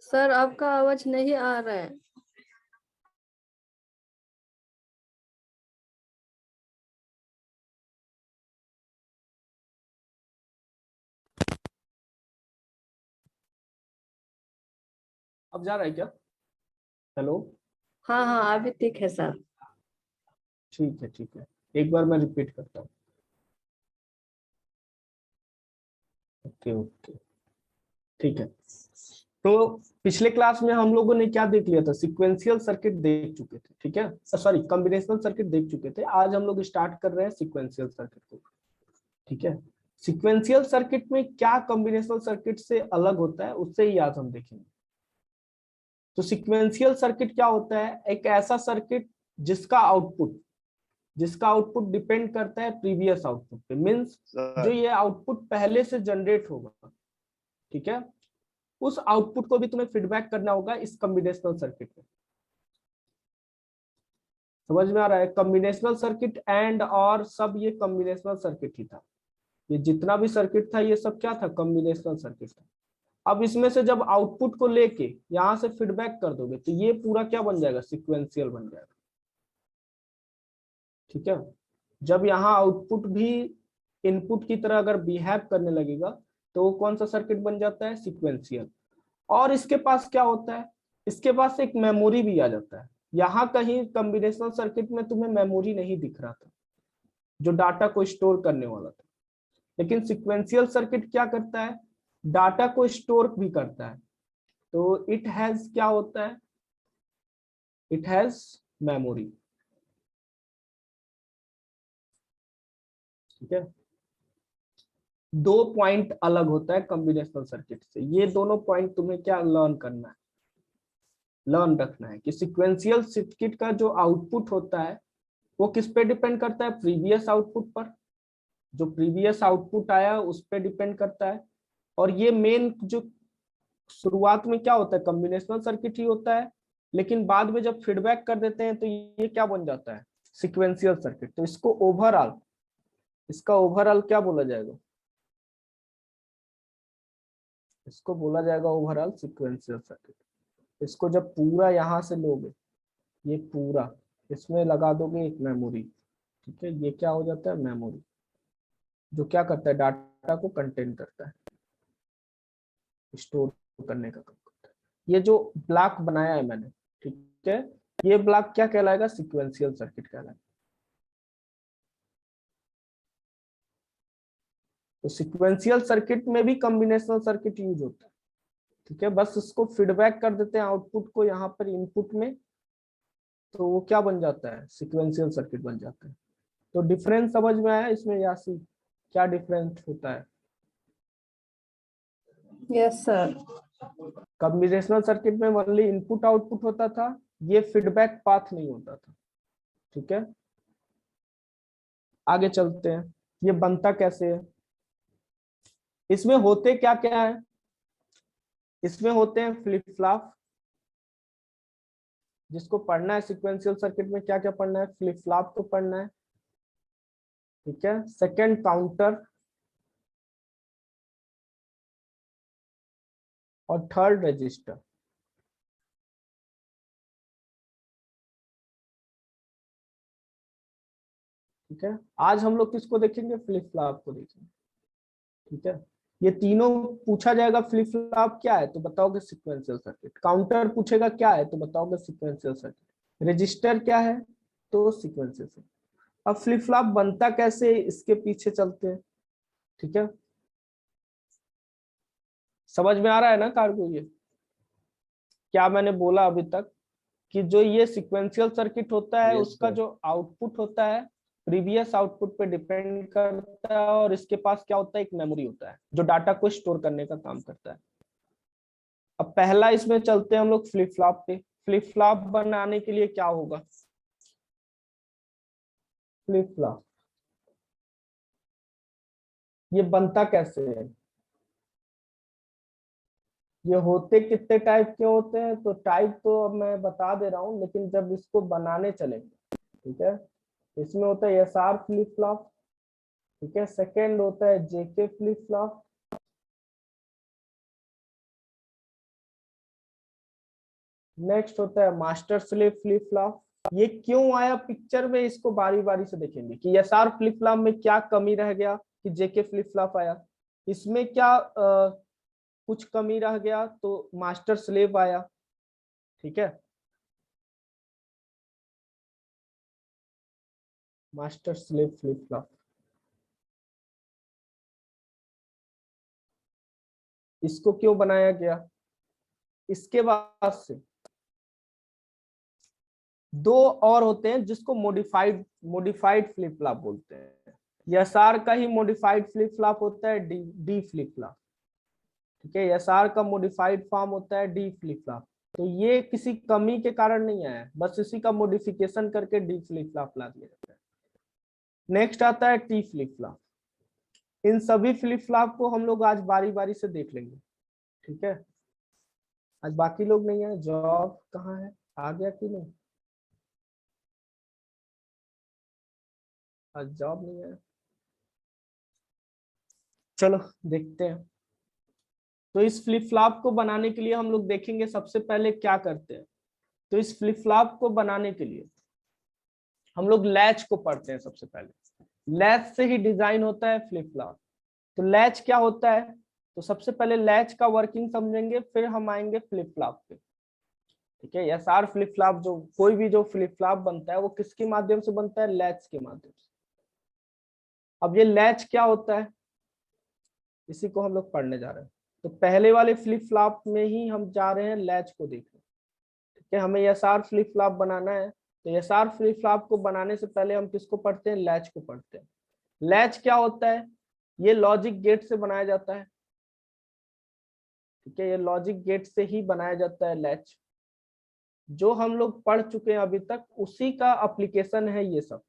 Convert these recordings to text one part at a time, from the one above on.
Sir आपका आवाज नहीं आ रहा है। अब जा रहा है क्या? हेलो। हाँ हाँ अभी ठीक है सर। ठीक है ठीक है, एक बार मैं रिपीट करता हूँ। ओके ओके, ठीक है। तो पिछले क्लास में हम लोगों ने क्या देख लिया था? सिक्वेंशियल सर्किट देख चुके थे, ठीक है, सॉरी कॉम्बिनेशनल सर्किट देख चुके थे। आज हम लोग स्टार्ट कर रहे हैं सिक्वेंशियल सर्किट को, ठीक है। सिक्वेंशियल सर्किट में क्या कॉम्बिनेशनल सर्किट से अलग होता है, उससे ही आज हम देखेंगे। तो सिक्वेंशियल सर्किट क्या होता है? एक ऐसा सर्किट जिसका आउटपुट डिपेंड करता है प्रीवियस आउटपुट पे, मींस जो ये आउटपुट पहले से जनरेट होगा, ठीक है, उस आउटपुट को भी तुम्हें फीडबैक करना होगा इस कॉम्बिनेशनल सर्किट में। समझ में आ रहा है? कॉम्बिनेशनल सर्किट एंड और सब ये कॉम्बिनेशनल सर्किट ही था। ये जितना भी सर्किट था ये सब क्या था? कॉम्बिनेशनल सर्किट था। अब इसमें से जब आउटपुट को लेके यहां से फीडबैक कर दोगे तो ये पूरा क्या बन जाएगा? सिक्वेंशियल बन जाएगा, ठीक है। जब यहाँ आउटपुट भी इनपुट की तरह अगर बिहेव करने लगेगा तो वो कौन सा सर्किट बन जाता है? सिक्वेंशियल। और इसके पास क्या होता है? इसके पास एक मेमोरी भी आ जाता है। यहाँ कहीं कॉम्बिनेशनल सर्किट में तुम्हें मेमोरी नहीं दिख रहा था जो डाटा को स्टोर करने वाला था, लेकिन सिक्वेंशियल सर्किट क्या करता है? डाटा को स्टोर भी करता है। तो इट हैज क्या होता है? इट हैज मेमोरी, ठीक है। दो पॉइंट अलग होता है कॉम्बिनेशनल सर्किट से। ये दोनों पॉइंट तुम्हें क्या लर्न करना है, लर्न रखना है कि सिक्वेंशियल सर्किट का जो आउटपुट होता है वो किस पे डिपेंड करता है? प्रीवियस आउटपुट पर। जो प्रीवियस आउटपुट आया उस पे डिपेंड करता है। और ये मेन जो शुरुआत में क्या होता है? कॉम्बिनेशनल सर्किट ही होता है, लेकिन बाद में जब फीडबैक कर देते हैं तो ये क्या बन जाता है? Sequential circuit. तो इसका ओवरऑल क्या बोला जाएगा? इसको बोला जाएगा ओवरऑल सिक्वेंशियल सर्किट। इसको जब पूरा यहाँ से लोगे, ये पूरा इसमें लगा दोगे एक मेमोरी, ठीक है, ये क्या हो जाता है? मेमोरी, जो क्या करता है? डाटा को कंटेन करता है, स्टोर करने का काम करता है। ये जो ब्लॉक बनाया है मैंने, ठीक है, ये ब्लॉक क्या कहलाएगा? सिक्वेंशियल सर्किट कहलाएगा। तो सिक्वेंशियल सर्किट में भी कॉम्बिनेशनल सर्किट यूज होता है, ठीक है। बस इसको फीडबैक कर देते हैं आउटपुट को यहाँ पर इनपुट में, तो वो क्या बन जाता है? सिक्वेंशियल सर्किट बन जाता है। तो डिफरेंस समझ में आया इसमें यासी? क्या डिफरेंस होता है? Yes sir. कॉम्बिनेशनल सर्किट में ओनली इनपुट आउटपुट होता था, ये फीडबैक पाथ नहीं होता था, ठीक है। आगे चलते हैं, ये बनता कैसे है? इसमें होते क्या क्या है? इसमें होते हैं फ्लिप फ्लॉप। जिसको पढ़ना है सिक्वेंशियल सर्किट में क्या क्या पढ़ना है? फ्लिप फ्लॉप को पढ़ना है, ठीक है। सेकंड काउंटर, और थर्ड रजिस्टर, ठीक है। आज हम लोग किसको देखेंगे? फ्लिप फ्लॉप को देखेंगे, ठीक है। ये तीनों पूछा जाएगा। फ्लिप फ्लॉप क्या है तो बताओगे सिक्वेंशियल सर्किट। काउंटर पूछेगा क्या है तो बताओगे सिक्वेंशियल सर्किट। रजिस्टर क्या है तो सिक्वेंशियल सर्किट। अब फ्लिप फ्लॉप बनता कैसे, इसके पीछे चलते हैं, ठीक है। समझ में आ रहा है ना कारको? ये क्या मैंने बोला अभी तक कि जो ये सिक्वेंशियल सर्किट होता है यस उसका सर। जो आउटपुट होता है प्रीवियस आउटपुट पे डिपेंड करता है, और इसके पास क्या होता है? एक मेमोरी होता है जो डाटा को स्टोर करने का काम करता है। अब पहला इसमें चलते हैं हम लोग फ्लिप फ्लॉप पे। फ्लिप फ्लॉप बनाने के लिए क्या होगा? फ्लिप फ्लॉप ये बनता कैसे है? ये होते कितने टाइप के होते हैं? तो टाइप तो अब मैं बता दे रहा हूँ, लेकिन जब इसको बनाने चलेंगे, ठीक है। इसमें होता है एस आर फ्लिप फ्लॉप, ठीक है। सेकेंड होता है जेके फ्लिप फ्लॉप, नेक्स्ट होता है मास्टर स्लेव फ्लिप फ्लॉप। ये क्यों आया पिक्चर में, इसको बारी बारी से देखेंगे कि एसआर फ्लिप फ्लॉप में क्या कमी रह गया कि जेके फ्लिप फ्लॉप आया, इसमें क्या कुछ कमी रह गया तो मास्टर स्लेव आया। ठीक है, मास्टर स्लेव फ्लिप फ्लॉप, इसको क्यों बनाया गया। इसके बाद से दो और होते हैं जिसको मॉडिफाइड मॉडिफाइड फ्लिप फ्लॉप बोलते हैं। एसआर का ही मॉडिफाइड फ्लिप फ्लॉप होता है डी फ्लिप फ्लॉप। ठीक है, एसआर का मॉडिफाइड फॉर्म होता है डी फ्लिप फ्लॉप। तो ये किसी कमी के कारण नहीं आया, बस इसी का मॉडिफिकेशन करके डी फ्लिप फ्लॉप ला दिया जाता है। नेक्स्ट आता है टी फ्लिप फ्लॉप। इन सभी फ्लिप फ्लॉप को हम लोग आज बारी बारी से देख लेंगे। ठीक है, आज बाकी लोग नहीं है, जॉब कहाँ है, आ गया कि नहीं, आज जॉब नहीं है, चलो देखते हैं। तो इस फ्लिप फ्लॉप को बनाने के लिए हम लोग देखेंगे सबसे पहले क्या करते हैं। तो इस फ्लिप फ्लॉप को बनाने के लिए हम लोग लैच को पढ़ते हैं। सबसे पहले लैच से ही डिजाइन होता है फ्लिप फ्लॉप। तो लैच क्या होता है, तो सबसे पहले लैच का वर्किंग समझेंगे, फिर हम आएंगे फ्लिप फ्लॉप पे। ठीक है, एसआर फ्लिप फ्लॉप, जो कोई भी जो फ्लिप फ्लॉप बनता है वो किसके माध्यम से बनता है, लैच के माध्यम से। अब ये लैच क्या होता है, इसी को हम लोग पढ़ने जा रहे हैं। तो पहले वाले फ्लिप फ्लॉप में ही हम जा रहे हैं लैच को देखने। ठीक है, हमें एसआर फ्लिप फ्लॉप बनाना है, तो एसआर फ्लिप फ्लॉप को बनाने से पहले हम किसको पढ़ते हैं, लैच को पढ़ते हैं। लैच क्या होता है, ये लॉजिक गेट से बनाया जाता है। ठीक है, ये लॉजिक गेट से ही बनाया जाता है लैच। जो हम लोग पढ़ चुके हैं अभी तक उसी का एप्लीकेशन है ये सब।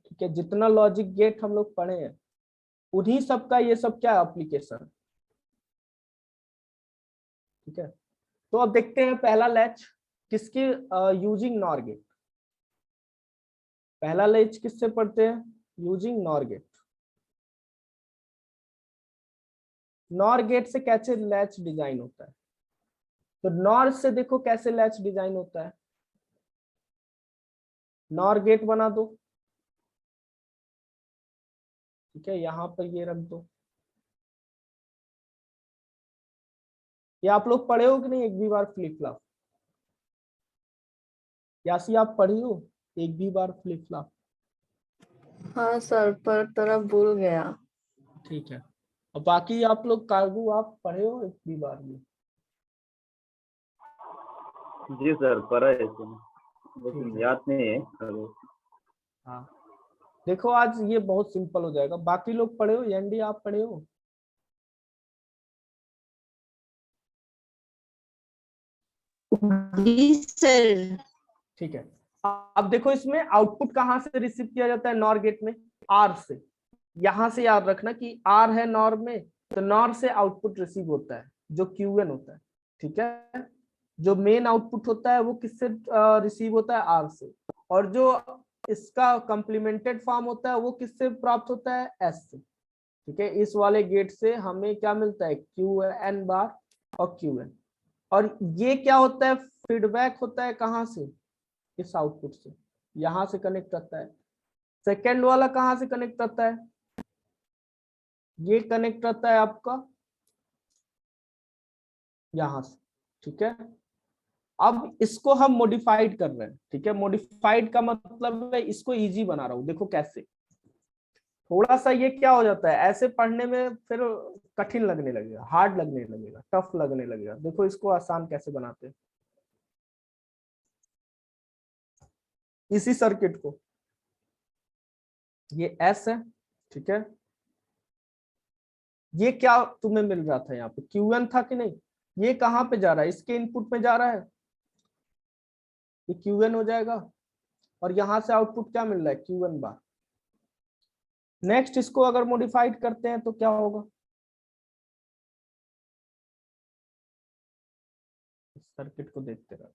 ठीक है, जितना लॉजिक गेट हम लोग पढ़े हैं उन्हीं सब का ये सब क्या एप्लीकेशन। ठीक है, तो अब देखते हैं पहला लैच किसकी, यूजिंग नॉर गेट। पहला लैच किससे पढ़ते हैं, using NOR gate. NOR gate से कैसे लैच डिजाइन होता है, तो नॉर से देखो कैसे लैच डिजाइन होता है। नॉर गेट बना दो। ठीक है, यहां पर ये रख दो। ये आप लोग पढ़े हो कि नहीं एक भी बार फ्लिप फ्लॉप, यासी आप पढ़ी हो एक भी बार फ्लिप फ्लॉप। हाँ सर, पर तरफ भूल गया। ठीक है, और बाकी आप लोग कार्गो आप पढ़े हो एक भी बार भी। जी सर, पढ़ा है इसको, ठीक लेकिन है, याद नहीं है अभी। हाँ देखो आज ये बहुत सिंपल हो जाएगा। बाकी लोग पढ़े हो, एनडी आप पढ़े हो। जी सर। ठीक है, अब देखो इसमें आउटपुट कहाँ से रिसीव किया जाता है, नॉर गेट में आर से। यहां से याद रखना कि आर है नॉर में, तो नॉर से आउटपुट रिसीव होता है जो क्यूएन होता है। ठीक है, जो मेन आउटपुट होता है वो किससे रिसीव होता है, आर से। और जो इसका कॉम्प्लीमेंटेड फॉर्म होता है वो किससे प्राप्त होता है, एस से। ठीक है, इस वाले गेट से हमें क्या मिलता है, क्यू एन बार और क्यू एन। और ये क्या होता है, फीडबैक होता है कहाँ से, इस आउटपुट से, यहां से कनेक्ट करता है। सेकेंड वाला कहाँ से कनेक्ट करता है, ये कनेक्ट करता है आपका यहां से। ठीक है, अब इसको हम मॉडिफाइड कर रहे हैं। ठीक है, मॉडिफाइड का मतलब है इसको इजी बना रहा हूं। देखो कैसे, थोड़ा सा ये क्या हो जाता है, ऐसे पढ़ने में फिर कठिन लगने लगेगा, हार्ड लगने लगेगा, टफ लगने लगेगा। देखो इसको आसान कैसे बनाते हैं, इसी सर्किट को, ये एस है। ठीक है, ये क्या तुम्हें मिल रहा था, यहाँ पे क्यूएन था कि नहीं, ये कहाँ पे जा रहा है, इसके इनपुट में जा रहा है, ये क्यूएन हो जाएगा। और यहां से आउटपुट क्या मिल रहा है, क्यूएन बार। नेक्स्ट इसको अगर मॉडिफाइड करते हैं तो क्या होगा, सर्किट को देखते रहो।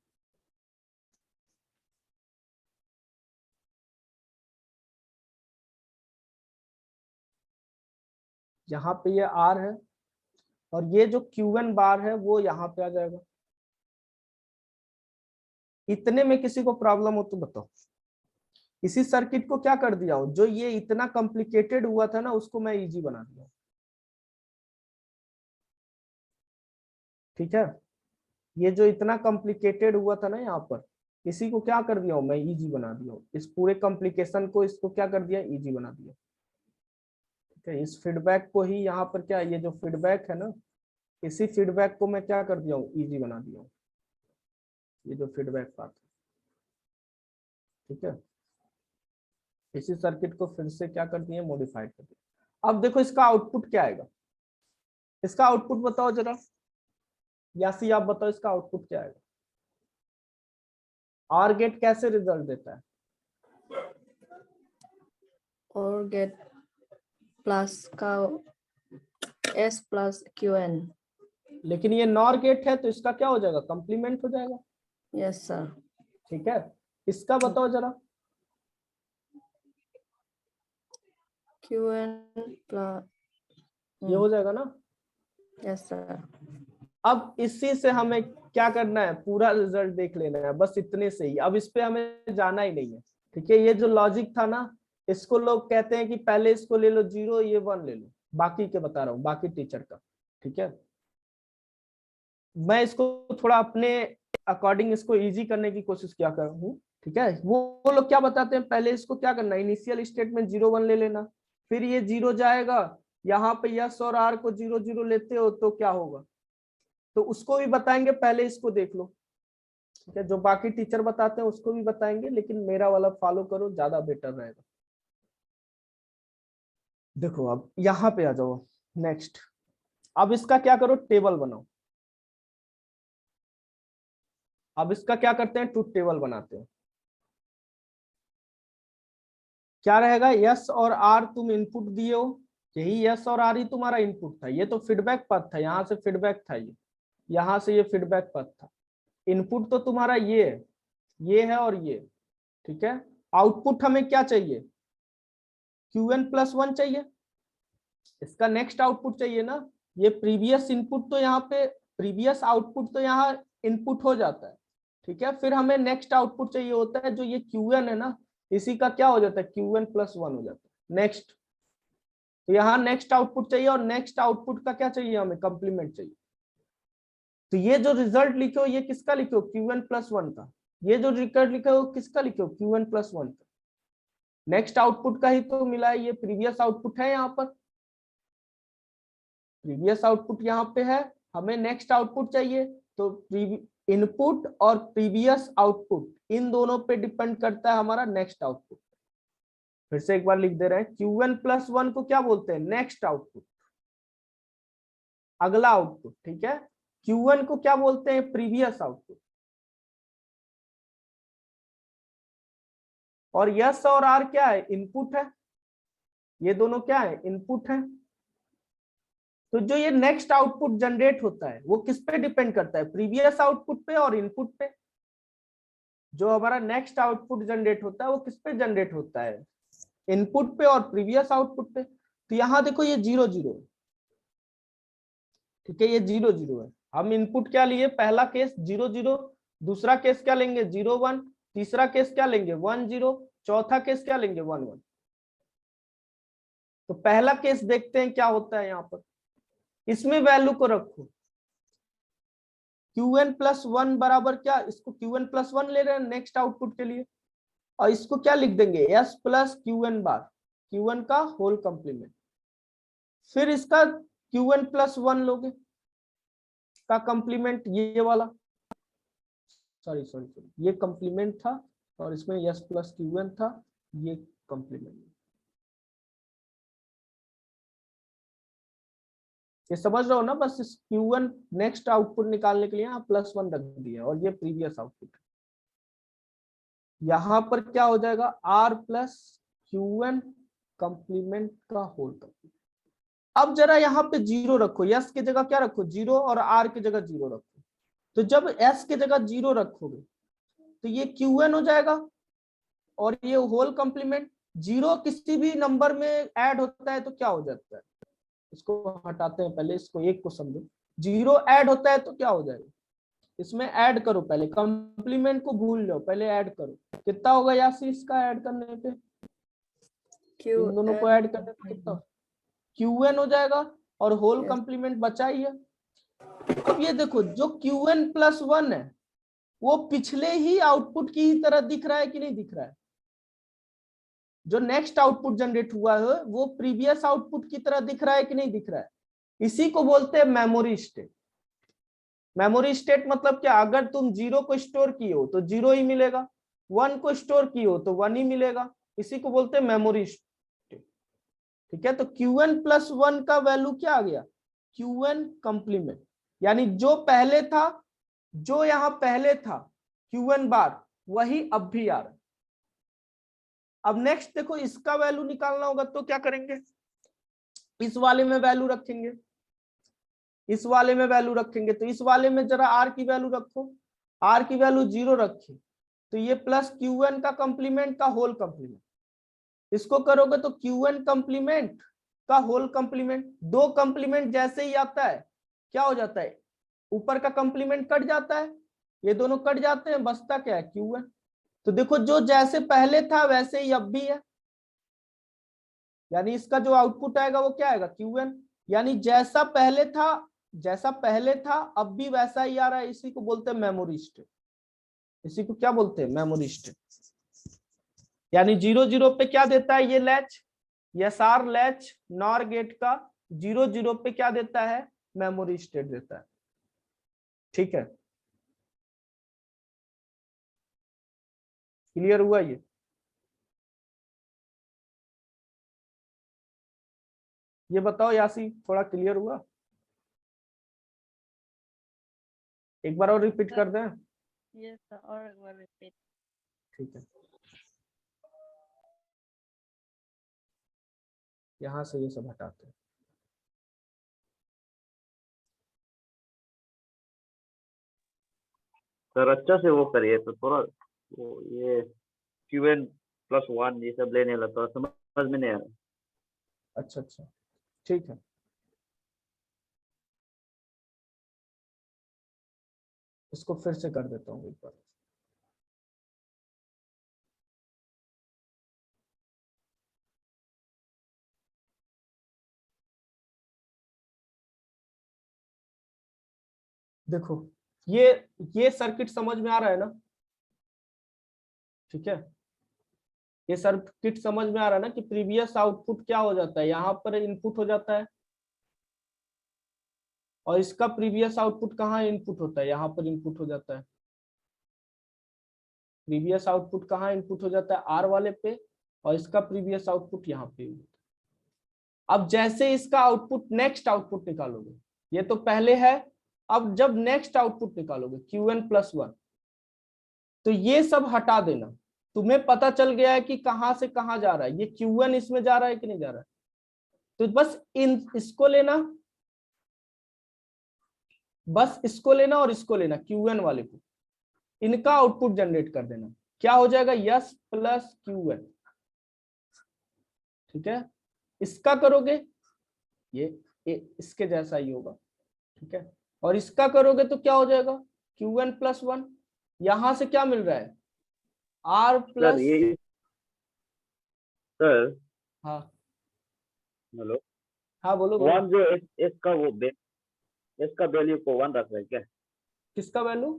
यहाँ पे ये आर है और ये जो क्यूएन बार है वो यहाँ पे आ जाएगा। इतने में किसी को प्रॉब्लम हो तो बताओ। इसी सर्किट को क्या कर दिया हो, जो ये इतना कॉम्प्लिकेटेड हुआ था ना उसको मैं इजी बना दिया। ठीक है, ये जो इतना कॉम्प्लिकेटेड हुआ था ना यहाँ पर, इसी को क्या कर दिया हूं मैं, इजी बना दिया हूं। इस पूरे कॉम्प्लिकेशन को, इसको क्या कर दिया, इजी बना दिया। ठीक है, इस फीडबैक को ही यहाँ पर क्या, ये जो फीडबैक है ना, इसी फीडबैक को मैं क्या कर दिया हूँ, इजी बना दिया हूँ। ये जो फीडबैक पाथ है, ठीक है, इसी सर्किट को फिर से क्या कर दिया, मॉडिफाइड कर दिया। अब देखो इसका आउटपुट क्या आएगा, इसका आउटपुट बताओ जरा, यासी आप बताओ इसका आउटपुट क्या आएगा। आर गेट कैसे रिजल्ट देता है, और गेट प्लस का एस प्लस क्यू एन। लेकिन ये नॉर गेट है तो इसका क्या हो जाएगा, कंप्लीमेंट हो जाएगा। Yes sir. ठीक है, इसका बताओ जरा, क्यू एन प्लस, ये हो जाएगा ना। Yes sir. अब इसी से हमें क्या करना है, पूरा रिजल्ट देख लेना है, बस इतने से ही। अब इस पे हमें जाना ही नहीं है। ठीक है, ये जो लॉजिक था ना, इसको लोग कहते हैं कि पहले इसको ले लो 0, ये 1 ले लो, बाकी के बता रहा हूँ, बाकी टीचर का। ठीक है, मैं इसको थोड़ा अपने अकॉर्डिंग इसको इजी करने की कोशिश किया कर हूँ। ठीक है, वो लोग क्या बताते हैं, पहले इसको क्या करना, इनिशियल स्टेट में 0 1 ले लेना, फिर ये 0 जाएगा, यहाँ पे यस और आर को 0 0 लेते हो तो क्या होगा, तो उसको भी बताएंगे, पहले इसको देख लो। ठीक है, जो बाकी टीचर बताते हैं उसको भी बताएंगे, लेकिन मेरा वाला फॉलो करो, ज्यादा बेटर रहेगा। देखो अब यहाँ पे आ जाओ, नेक्स्ट, अब इसका क्या करो, टेबल बनाओ। अब इसका क्या करते हैं, ट्रुथ टेबल बनाते हैं। क्या रहेगा, यस और आर तुम इनपुट दिए हो, यही यस और आर ही तुम्हारा इनपुट था। ये तो फीडबैक पाथ था, यहाँ से फीडबैक था, ये यहाँ से ये फीडबैक पाथ था। इनपुट तो तुम्हारा ये है और ये। ठीक है, आउटपुट हमें क्या चाहिए, Qn+1 चाहिए, इसका नेक्स्ट आउटपुट चाहिए ना। ये प्रीवियस इनपुट तो यहाँ पे, प्रीवियस आउटपुट तो यहाँ इनपुट हो जाता है। ठीक है, फिर हमें नेक्स्ट आउटपुट चाहिए होता है, जो ये Qn है ना, इसी का क्या हो जाता है, Qn+1 हो जाता है नेक्स्ट। तो यहाँ नेक्स्ट आउटपुट चाहिए, और नेक्स्ट आउटपुट का क्या चाहिए हमें, कंप्लीमेंट चाहिए। तो ये जो रिजल्ट लिखे हो, ये किसका लिखे हो, Qn+1 का। ये जो रिकॉर्ड लिखे हो किसका लिखे हो, Qn+1 का। नेक्स्ट आउटपुट का ही तो मिला है, ये प्रीवियस आउटपुट है, यहाँ पर प्रीवियस आउटपुट यहाँ पे है, हमें नेक्स्ट आउटपुट चाहिए। तो इनपुट और प्रीवियस आउटपुट, इन दोनों पे डिपेंड करता है हमारा नेक्स्ट आउटपुट। फिर से एक बार लिख दे रहे हैं, Qn+1 को क्या बोलते हैं, नेक्स्ट आउटपुट, अगला आउटपुट। ठीक है, Q1 को क्या बोलते हैं, प्रीवियस आउटपुट। और यस और आर क्या है, इनपुट है, ये दोनों क्या है, इनपुट है। तो जो ये नेक्स्ट आउटपुट जनरेट होता है वो किस पे डिपेंड करता है, प्रीवियस आउटपुट पे और इनपुट पे। जो हमारा नेक्स्ट आउटपुट जनरेट होता है वो किस पे जनरेट होता है, इनपुट पे और प्रीवियस आउटपुट पे। तो यहाँ देखो ये 0 0 है। ठीक है, ये 0 0 है। हम इनपुट क्या लिए, पहला केस 0 0, दूसरा केस क्या लेंगे 0 1, तीसरा केस क्या लेंगे 1 0, चौथा केस क्या लेंगे 1 1। तो पहला केस देखते हैं क्या होता है यहाँ पर, इसमें वैल्यू को रखो, Qn+1 बराबर क्या, इसको Qn+1 ले रहे हैं नेक्स्ट आउटपुट के लिए, और इसको क्या लिख देंगे, S प्लस Qn बार, Qn का होल कंप्लीमेंट। फिर इसका Qn+1 लोगे का कंप्लीमेंट, ये वाला, सॉरी ये कंप्लीमेंट था, और इसमें S प्लस Qn था, ये कंप्लीमेंट। ये समझ रहे हो ना, बस इस Q1 नेक्स्ट आउटपुट निकालने के लिए यहाँ +1 रख दिया, और ये प्रीवियस आउटपुट। यहाँ पर क्या हो जाएगा, R प्लस Q1 कंप्लीमेंट का होल कंप्लीमेंट। अब जरा यहाँ पे 0 रखो, यस की जगह क्या रखो 0, और R की जगह 0 रखो। तो जब S की जगह 0 रखोगे तो ये Qn हो जाएगा, और ये होल कंप्लीमेंट। 0 किसी भी नंबर में ऐड होता है तो क्या हो जाता है, इसको हटाते हैं, पहले इसको एक को समझो। 0 ऐड होता है तो क्या हो जाएगा, इसमें ऐड करो, पहले कंप्लीमेंट को भूल जाओ, पहले ऐड करो। कितना होगा यासी इसका ऐड करने पे, क्यू इन दोनों को ऐड करने पे कितना, क्यूएन हो जाएगा और होल कंप्लीमेंट बचा ही है। अब ये देखो जो क्यूएन प्लस 1 है वो पिछले ही आउटपुट की ही तरह दिख रहा है कि नहीं दिख रहा है? जो नेक्स्ट आउटपुट जनरेट हुआ है वो प्रीवियस आउटपुट की तरह दिख रहा है कि नहीं दिख रहा है? इसी को बोलते हैं मेमोरी स्टेट। मेमोरी स्टेट मतलब क्या, अगर तुम 0 को स्टोर किए हो तो 0 ही मिलेगा, 1 को स्टोर किए हो तो 1 ही मिलेगा, इसी को बोलते हैं मेमोरी स्टेट। ठीक है, तो Qn प्लस 1 का वैल्यू क्या आ गया, Qn कंप्लीमेंट, यानी जो पहले था, जो यहां पहले था Qn बार वही अब भी आ रहा है। अब नेक्स्ट देखो इसका वैल्यू निकालना होगा तो क्या करेंगे, इस वाले में वैल्यू रखेंगे, इस वाले में वैल्यू रखेंगे, तो इस वाले में जरा r की वैल्यू रखो, r की वैल्यू 0 रखी, तो ये प्लस Qn का कंप्लीमेंट का होल कंप्लीमेंट, इसको करोगे तो Qn कंप्लीमेंट का होल कंप्लीमेंट, दो कंप्लीमेंट जैसे ही आता है क्या हो जाता है, ऊपर का कंप्लीमेंट कट जाता है, ये दोनों कट जाते हैं, बचता क्या है Qn। तो देखो जो जैसे पहले था वैसे ही अब भी है, यानी इसका जो आउटपुट आएगा वो क्या आएगा Qn, यानी जैसा पहले था अब भी वैसा ही आ रहा है, इसी को बोलते हैं मेमोरी स्टेट। इसी को क्या बोलते हैं, मेमोरी स्टेट। यानी 0 0 पे क्या देता है ये latch, SR latch NOR gate का 0 0 पे क्या देता है, मेमोरी स्टेट देता है। ठीक है, क्लियर हुआ ये बताओ यासी, थोड़ा क्लियर हुआ? एक बार और रिपीट कर दें? यस सर, और एक बार रिपीट। ठीक है, यहां से ये सब हटाते हैं। सर अच्छा से वो करिए तो थोड़ा वो ये Qn प्लस 1 ये सब लेने लगा, समझ में नहीं आ रहा। अच्छा अच्छा, ठीक है। इसको फिर से कर देता हूँ एक बार। देखो ये सर्किट समझ में आ रहा है ना? ठीक है, ये सर्किट समझ में आ रहा है ना कि प्रीवियस आउटपुट क्या हो जाता है, यहाँ पर इनपुट हो जाता है, और इसका प्रीवियस आउटपुट कहाँ इनपुट होता है, यहाँ पर इनपुट हो जाता है। प्रीवियस आउटपुट कहाँ इनपुट हो जाता है, आर वाले पे, और इसका प्रीवियस आउटपुट यहाँ पे। अब जैसे इसका आउटपुट नेक्स्ट आउटपुट निकालोगे, ये तो पहले है, अब जब नेक्स्ट आउटपुट निकालोगे Qn प्लस 1, तो ये सब हटा देना, तुम्हें पता चल गया है कि कहां से कहां जा रहा है, ये Qn इसमें जा रहा है कि नहीं जा रहा है, तो बस इसको लेना, बस इसको लेना और इसको लेना, Qn वाले को, इनका आउटपुट जनरेट कर देना, क्या हो जाएगा यस प्लस Qn। ठीक है, इसका करोगे ये इसके जैसा ही होगा। ठीक है, और इसका करोगे तो क्या हो जाएगा Qn प्लस 1, यहां से क्या मिल रहा है R सर प्लस, ये सर हाँ हेलो, हाँ बोलो बोलो, 1 जो इसका वो इसका वैल्यू को 1 रख रहा है क्या? किसका वैल्यू,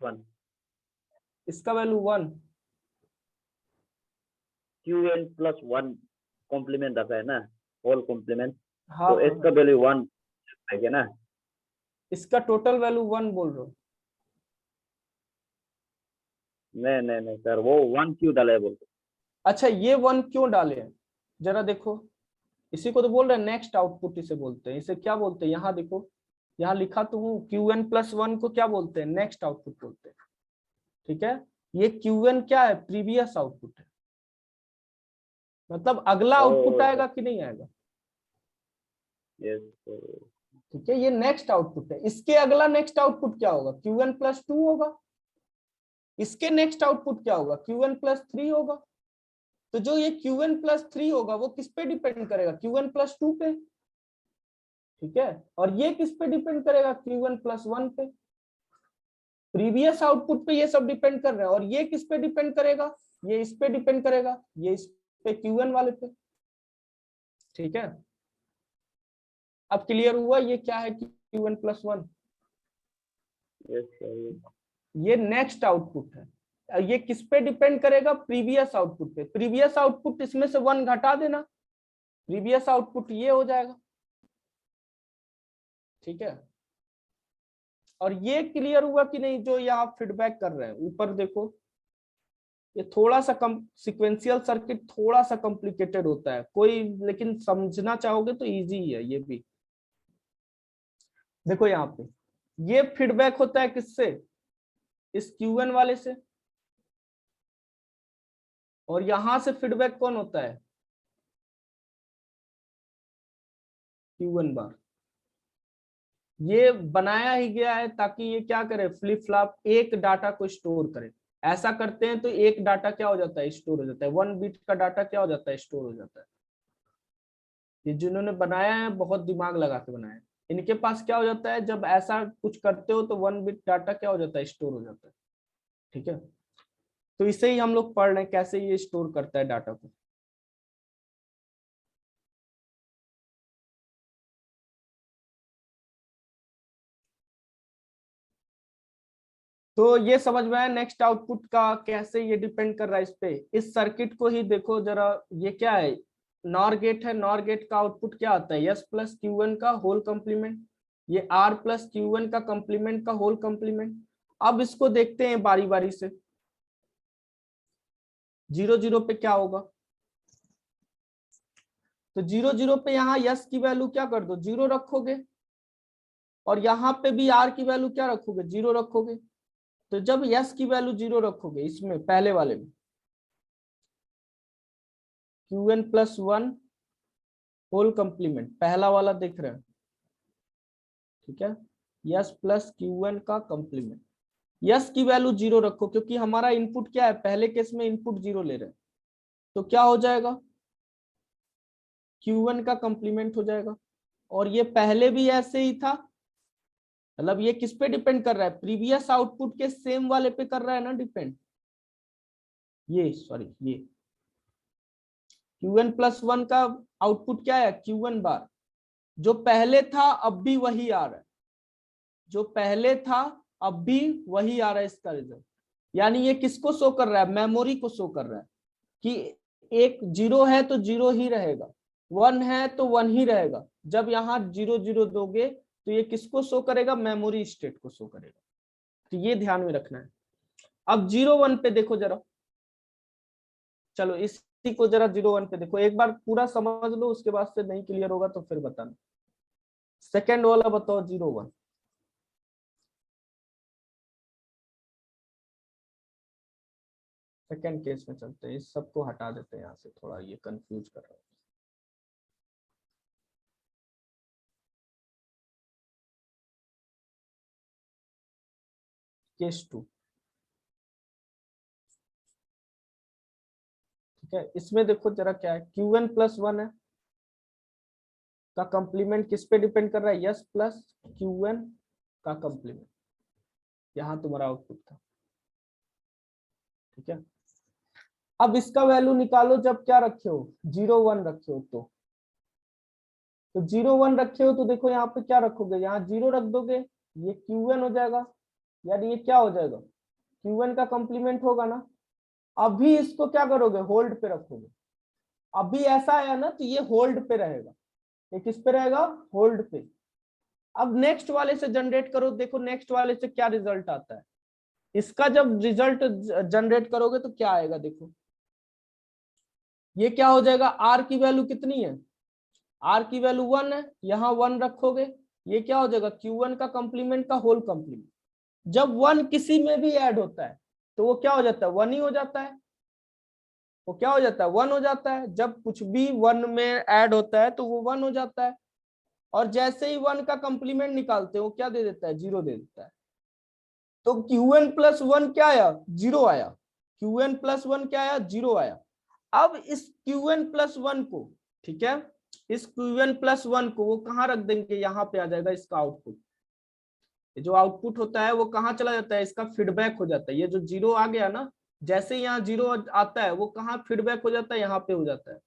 1 इसका वैल्यू 1, Qn प्लस 1 कॉम्प्लीमेंट रखा है ना, होल कॉम्प्लीमेंट, हाँ तो इसका वैल्यू 1 है क्या ना? इसका टोटल वैल्यू 1 बोल रहा हूँ। नहीं सर, वो 1 क्यों डाला है बोलते? अच्छा ये 1 क्यों डाले हैं, जरा देखो, इसी को तो बोल रहे हैं नेक्स्ट आउटपुट, इसे बोलते हैं, इसे क्या बोलते हैं, यहाँ देखो, यहाँ लिखा तो हूँ Qn प्लस 1 को क्या बोलते हैं, नेक्स्ट आउटपुट बोलते हैं। ठीक है, ये Qn क्या है, प्रीवियस आउटपुट है, मतलब अगला आउटपुट आएगा कि नहीं आएगा। यस ठीक है, ये नेक्स्ट आउटपुट है, इसके अगला नेक्स्ट आउटपुट क्या होगा, Qn प्लस 2 होगा, इसके नेक्स्ट आउटपुट क्या होगा, Qn प्लस 3 होगा। तो जो ये Qn प्लस 3 होगा वो किस पे डिपेंड करेगा, Qn प्लस 2 पे। ठीक है, और ये किस पे डिपेंड करेगा, Qn प्लस 1 पे। प्रीवियस आउटपुट पे ये सब डिपेंड कर रहा है, और ये किस पे डिपेंड करेगा, ये इस पे डिपेंड करेगा, ये इस पे Q1 वाले पे। ठीक है, अब क्लियर हुआ ये क्या है Q1 + 1? Yes sir. ये नेक्स्ट आउटपुट है, ये किस पे डिपेंड करेगा, प्रीवियस आउटपुट पे। प्रीवियस आउटपुट इसमें से 1 घटा देना, प्रीवियस आउटपुट ये हो जाएगा। ठीक है, और ये क्लियर हुआ कि नहीं जो यहाँ फीडबैक कर रहे हैं ऊपर देखो, ये थोड़ा सा कम सिक्वेंशियल सर्किट थोड़ा सा कॉम्प्लिकेटेड होता है कोई, लेकिन समझना चाहोगे तो इजी ही है ये भी। देखो यहाँ पे ये फीडबैक होता है किससे, इस Q1 वाले से, और यहां से फीडबैक कौन होता है, Q1 बार। ये बनाया ही गया है ताकि ये क्या करे, फ्लिप फ्लॉप एक डाटा को स्टोर करे। ऐसा करते हैं तो एक डाटा क्या हो जाता है, स्टोर हो जाता है, 1 बिट का डाटा क्या हो जाता है, स्टोर हो जाता है। ये जिन्होंने बनाया है बहुत दिमाग लगा के बनाया है, इनके पास क्या हो जाता है, जब ऐसा कुछ करते हो तो 1 बिट डाटा क्या हो जाता है, स्टोर हो जाता है। ठीक है, तो इसे ही हम लोग पढ़ रहे हैं कैसे ये स्टोर करता है डाटा को। तो ये समझ में आया नेक्स्ट आउटपुट का कैसे ये डिपेंड कर रहा है इस पे। इस सर्किट को ही देखो जरा, ये क्या है, नॉर गेट है, नॉर गेट का आउटपुट क्या आता है, S + Q1 का होल कॉम्प्लीमेंट, ये R + Q1 का कॉम्प्लीमेंट का होल कॉम्प्लीमेंट। अब इसको देखते हैं बारी बारी से, 0 0 पे क्या होगा, तो 0 0 पे यहाँ S की वैल्यू क्या कर दो, 0 रखोगे, और यहाँ पे भी R की वैल्यू क्या रखोगे, 0 रखोगे। तो जब S की वैल्यू 0 रखोगे इसमें पहले वाले में, Q1 + 1 होल कॉम्प्लीमेंट पहला वाला देख रहे हैं, ठीक है, S + Q1 का कॉम्प्लीमेंट। S की वैल्यू 0 रखो क्योंकि हमारा इनपुट क्या है, पहले केस में इनपुट 0 ले रहे हैं, तो क्या हो जाएगा, Q1 का कॉम्प्लीमेंट हो जाएगा। और ये पहले भी ऐसे ही था, मतलब ये किस पे डिपेंड कर रहा है, प्रीवियस आउटपुट के सेम वाले पे कर रहा है ना डिपेंड, ये सॉरी ये Q1 + 1 का आउटपुट क्या है, Q1 बार, जो पहले था अब भी वही आ रहा है, जो पहले था अब भी वही आ रहा है इसका रिजल्ट। यानी ये किसको शो कर रहा है, मेमोरी को शो कर रहा है कि एक 0 है तो 0 ही रहेगा, 1 है तो 1 ही रहेगा। जब यहाँ 0 0 दोगे तो ये किसको शो करेगा, मेमोरी स्टेट को शो करेगा। तो ये ध्यान में रखना है। अब 0 1 पे देखो जरा, चलो इसी को जरा 0 1 पे देखो, एक बार पूरा समझ लो, उसके बाद से नहीं क्लियर होगा तो फिर बताना। सेकेंड वाला बताओ 0 1, सेकेंड केस में चलते हैं, इस सबको हटा देते हैं यहाँ से, थोड़ा ये कंफ्यूज कर रहा है। केस 2, ठीक है, इसमें देखो जरा क्या है, Q1 + 1 है का कॉम्प्लीमेंट किस पे डिपेंड कर रहा है, S + Q1 का कॉम्प्लीमेंट, यहाँ तुम्हारा आउटपुट था। ठीक है, अब इसका वैल्यू निकालो जब क्या रखे हो, 0 1 रखे हो, तो 0 1 रखे हो तो देखो यहाँ पे क्या रखोगे, यहाँ 0 रख दोगे, ये Q1 हो जाएगा, यानी ये क्या हो जाएगा, Q1 का कॉम्प्लीमेंट होगा ना। अभी इसको क्या करोगे, होल्ड पे रखोगे, अभी ऐसा आया ना तो ये होल्ड पे रहेगा, ये किस पे रहेगा, होल्ड पे। अब नेक्स्ट वाले से जनरेट करो, देखो नेक्स्ट वाले से क्या रिजल्ट आता है। इसका जब रिजल्ट जनरेट करोगे तो क्या आएगा, देखो ये क्या हो जाएगा, R की वैल्यू कितनी है, R की वैल्यू 1 है, यहाँ 1 रखोगे, ये क्या हो जाएगा, Q1 का कॉम्प्लीमेंट का होल कॉम्प्लीमेंट। जब 1 किसी में भी ऐड होता है तो वो क्या हो जाता है, 1 ही हो जाता है, वो क्या हो जाता है, 1 हो जाता है। जब कुछ भी 1 में ऐड होता है तो वो 1 हो जाता है, और जैसे ही 1 का कॉम्प्लीमेंट निकालते हैं वो क्या दे देता है, 0 दे देता है। तो Q1 + 1 क्या आया, 0 आया, Q1 + 1 क्या आया, 0 आया। अब इस Q1 + 1 को, ठीक है, इस Q1 + 1 को वो कहां रख देंगे, यहाँ पे आ जाएगा इसका आउटपुट, ये जो आउटपुट होता है वो कहाँ चला जाता है, इसका फीडबैक हो जाता है। ये जो 0 आ गया ना, जैसे ही यहाँ 0 आता है वो कहाँ फीडबैक हो जाता है, यहाँ पे हो जाता है।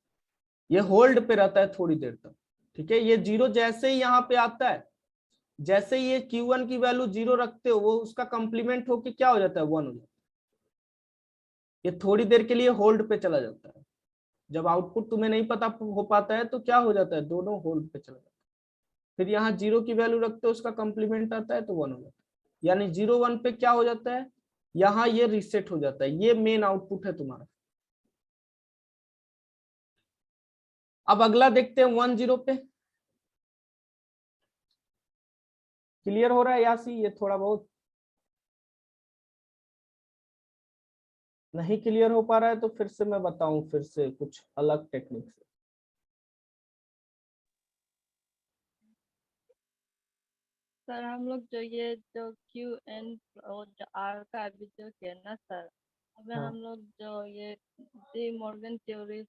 ये होल्ड पे रहता है थोड़ी देर तक, ठीक है। ये 0 जैसे ही यहाँ पे आता है, जैसे ही ये Q1 की वैल्यू 0 रखते हो, वो उसका कंप्लीमेंट होके क्या हो जाता है, 1 हो जाता है। ये थोड़ी देर के लिए होल्ड पे चला जाता है। जब आउटपुट तुम्हें नहीं पता हो पाता है तो क्या हो जाता है, दोनों होल्ड पे चला जाता है। फिर यहाँ 0 की वैल्यू रखते हो, उसका कंप्लीमेंट आता है तो 1 हो जाता है। यानी 0 1 पे क्या हो जाता है, यहाँ ये रीसेट हो जाता है। ये मेन आउटपुट है तुम्हारा। अब अगला देखते हैं 1 0 पे। क्लियर हो रहा है यासी? ये थोड़ा बहुत नहीं क्लियर हो पा रहा है तो फिर से मैं बताऊं, फिर से कुछ अलग टेक्निक से। सर हम लोग जो क्यू एन और जो आर का अभी जो किया ना सर, अभी हाँ हम लोग जो ये डी मॉर्गन थ्योरी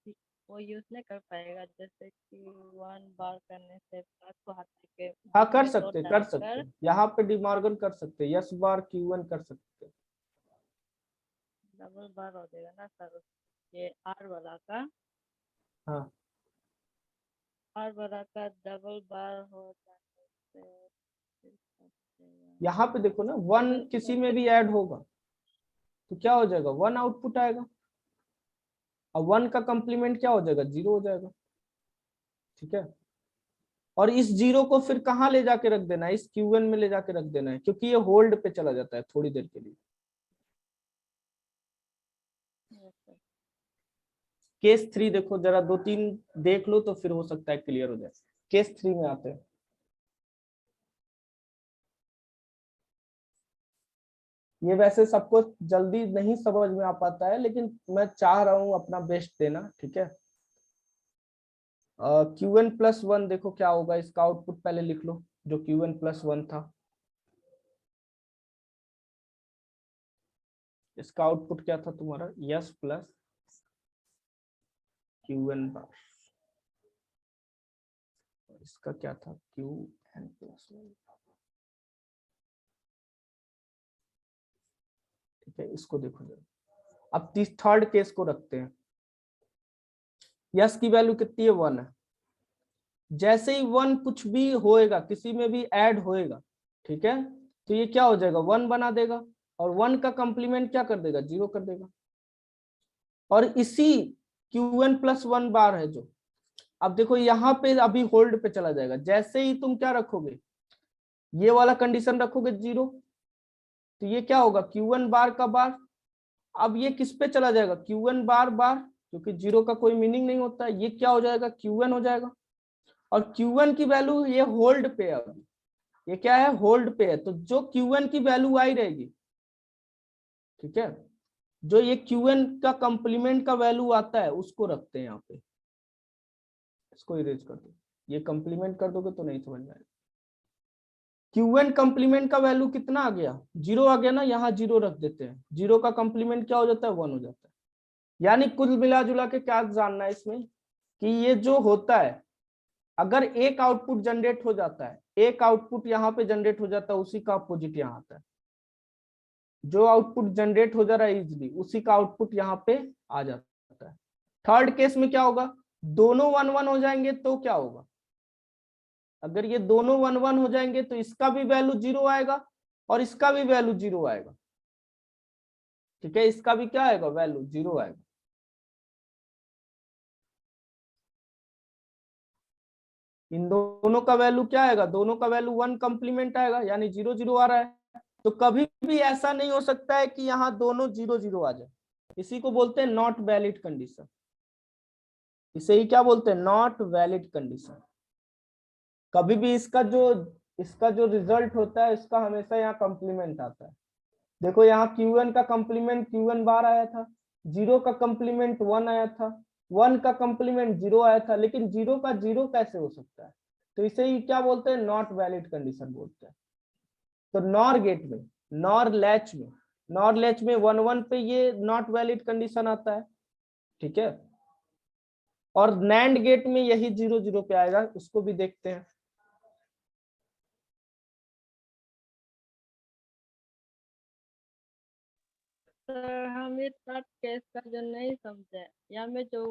वो यूज नहीं कर पाएगा, जैसे कि 1 बार करने से प्लस को हटा के हाँ, बीच कर में डॉट सकते डालकर यहाँ पे डिमॉर्गन कर सकते, यस बार Q1 कर सकते। डबल बार हो जाएगा ना सर, ये आर वाला का, हाँ, आर वाला का डबल बार हो जाने से फिर यहाँ पे देखो ना, 1 किसी में भी ऐड होगा तो क्या हो जाएगा, 1 आउटपुट आएगा। और 1 का कंप्लीमेंट क्या हो जाएगा, 0 हो जाएगा, ठीक है। और इस 0 को फिर कहाँ ले जाके रख देना है, इस Q1 में ले जाके रख देना है, क्योंकि ये होल्ड पे चला जाता है थोड़ी देर के लिए। केस 3 देखो जरा, 2 3 देख लो तो फिर हो सकता है क्लियर हो जाए। केस 3 में आते हैं। ये वैसे सबको जल्दी नहीं समझ में आ पाता है, लेकिन मैं चाह रहा हूं अपना बेस्ट देना, ठीक है। Q1 + 1 देखो क्या होगा, इसका आउटपुट पहले लिख लो, जो Q1 + 1 था। इसका आउटपुट क्या था तुम्हारा, यस प्लस Q1 बार। इसका क्या था, Qn + 1, ठीक है। इसको देखो जरा। अब थर्ड केस को रखते हैं। यस की वैल्यू कितनी है, 1 है। जैसे ही 1 कुछ भी होएगा, किसी में भी ऐड होएगा, ठीक है, तो ये क्या हो जाएगा, 1 बना देगा। और 1 का कंप्लीमेंट क्या कर देगा, 0 कर देगा। और इसी Qn + 1 बार है जो, अब देखो यहाँ पे अभी होल्ड पे चला जाएगा। जैसे ही तुम क्या रखोगे, ये वाला कंडीशन रखोगे 0, तो ये क्या होगा, Q1 बार का बार। अब ये किस पे चला जाएगा, Q1 बार बार, क्योंकि 0 का कोई मीनिंग नहीं होता है। ये क्या हो जाएगा, Q1 हो जाएगा। और Q1 की वैल्यू ये होल्ड पे है अभी, ये क्या है, होल्ड पे है। तो जो Q1 की वैल्यू आई रहेगी, ठीक है, जो ये Qn का कंप्लीमेंट का वैल्यू आता है उसको रखते हैं यहाँ पे। इसको इरेज कर दो, ये कंप्लीमेंट कर दोगे तो नहीं समझ में आएगा। Qn कंप्लीमेंट का वैल्यू कितना आ गया, 0 आ गया ना, यहाँ 0 रख देते हैं। 0 का कंप्लीमेंट क्या हो जाता है, 1 हो जाता है। यानी कुल मिला जुला के क्या जानना है इसमें, कि ये जो होता है, अगर एक आउटपुट जनरेट हो जाता है, एक आउटपुट यहाँ पे जनरेट हो जाता है, उसी का अपोजिट यहाँ आता है। जो आउटपुट जनरेट हो जा रहा है इजिली, उसी का आउटपुट यहाँ पे आ जाता है। थर्ड केस में क्या होगा, दोनों 1 1 हो जाएंगे तो क्या होगा, अगर ये दोनों 1 1 हो जाएंगे तो इसका भी वैल्यू 0 आएगा और इसका भी वैल्यू 0 आएगा, ठीक है। इसका भी क्या आएगा, वैल्यू 0 आएगा। इन दोनों का वैल्यू क्या आएगा, दोनों का वैल्यू 1 कंप्लीमेंट आएगा, यानी 0 0 आ रहा है। तो कभी भी ऐसा नहीं हो सकता है कि यहाँ दोनों 0 0 आ जाए। इसी को बोलते हैं नॉट वैलिड कंडीशन। इसे ही क्या बोलते हैं, नॉट वैलिड कंडीशन। कभी भी इसका जो रिजल्ट होता है, इसका हमेशा यहाँ कंप्लीमेंट आता है। देखो यहाँ Q1 का कंप्लीमेंट Q1 बार आया था, 0 का कंप्लीमेंट 1 आया था, 1 का कंप्लीमेंट 0 आया था, लेकिन 0 का 0 कैसे हो सकता है, तो इसे ही क्या बोलते हैं, नॉट वैलिड कंडीशन बोलते हैं। तो नॉर गेट में, नॉर लैच में 1 1 पे ये नॉट वैलिड कंडीशन आता है, ठीक है। और नैंड गेट में यही 0 0 पे आएगा, उसको भी देखते हैं। सर हम ये थर्ड केस का जो नहीं समझे, या में जो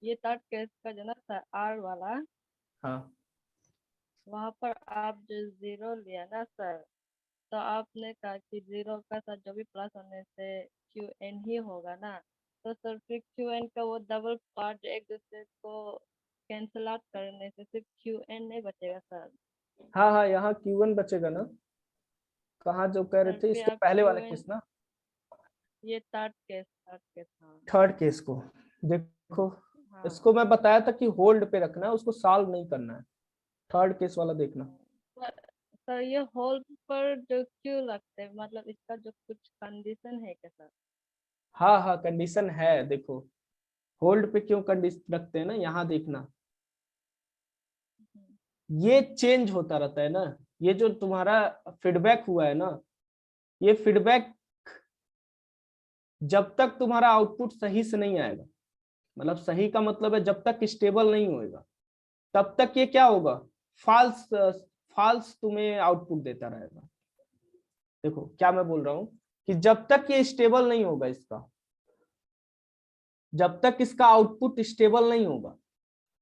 ये थर्ड केस का जो ना सर आर वाला, हाँ वहाँ पर आप जो जीरो लिया ना सर, तो आपने कहा कि जीरो का साथ जो भी प्लस होने से क्यू एन ही होगा ना। तो सर फिर क्यू एन का वो डबल पार्ट एक दूसरे को कैंसिल आउट करने से सिर्फ क्यू एन नहीं बचेगा सर। हाँ हाँ, यहाँ Q1 बचेगा ना। कहाँ जो कह रहे सर थे, फिर इसके आप पहले क्यू वाले एन, केस ना, ये थर्ड केस हाँ। थर्ड केस को देखो। हाँ इसको मैं बताया था कि होल्ड पे रखना है, उसको सॉल्व नहीं करना है। थर्ड केस वाला देखना। सर, सर ये होल्ड पर जो क्यों लगते हैं, मतलब इसका जो कुछ कंडीशन है क्या सर? हाँ हाँ, कंडीशन है। देखो होल्ड पे क्यों कंडीशन रखते हैं ना, यहाँ देखना, ये चेंज होता रहता है ना। ये जो तुम्हारा फीडबैक हुआ है ना, ये फीडबैक जब तक तुम्हारा आउटपुट सही से नहीं आएगा, मतलब सही का मतलब है जब तक स्टेबल नहीं होएगा, तब तक ये क्या होगा, फॉल्स फॉल्स तुम्हें आउटपुट देता रहेगा। देखो क्या मैं बोल रहा हूँ, कि जब तक ये स्टेबल नहीं होगा, इसका जब तक इसका आउटपुट स्टेबल नहीं होगा,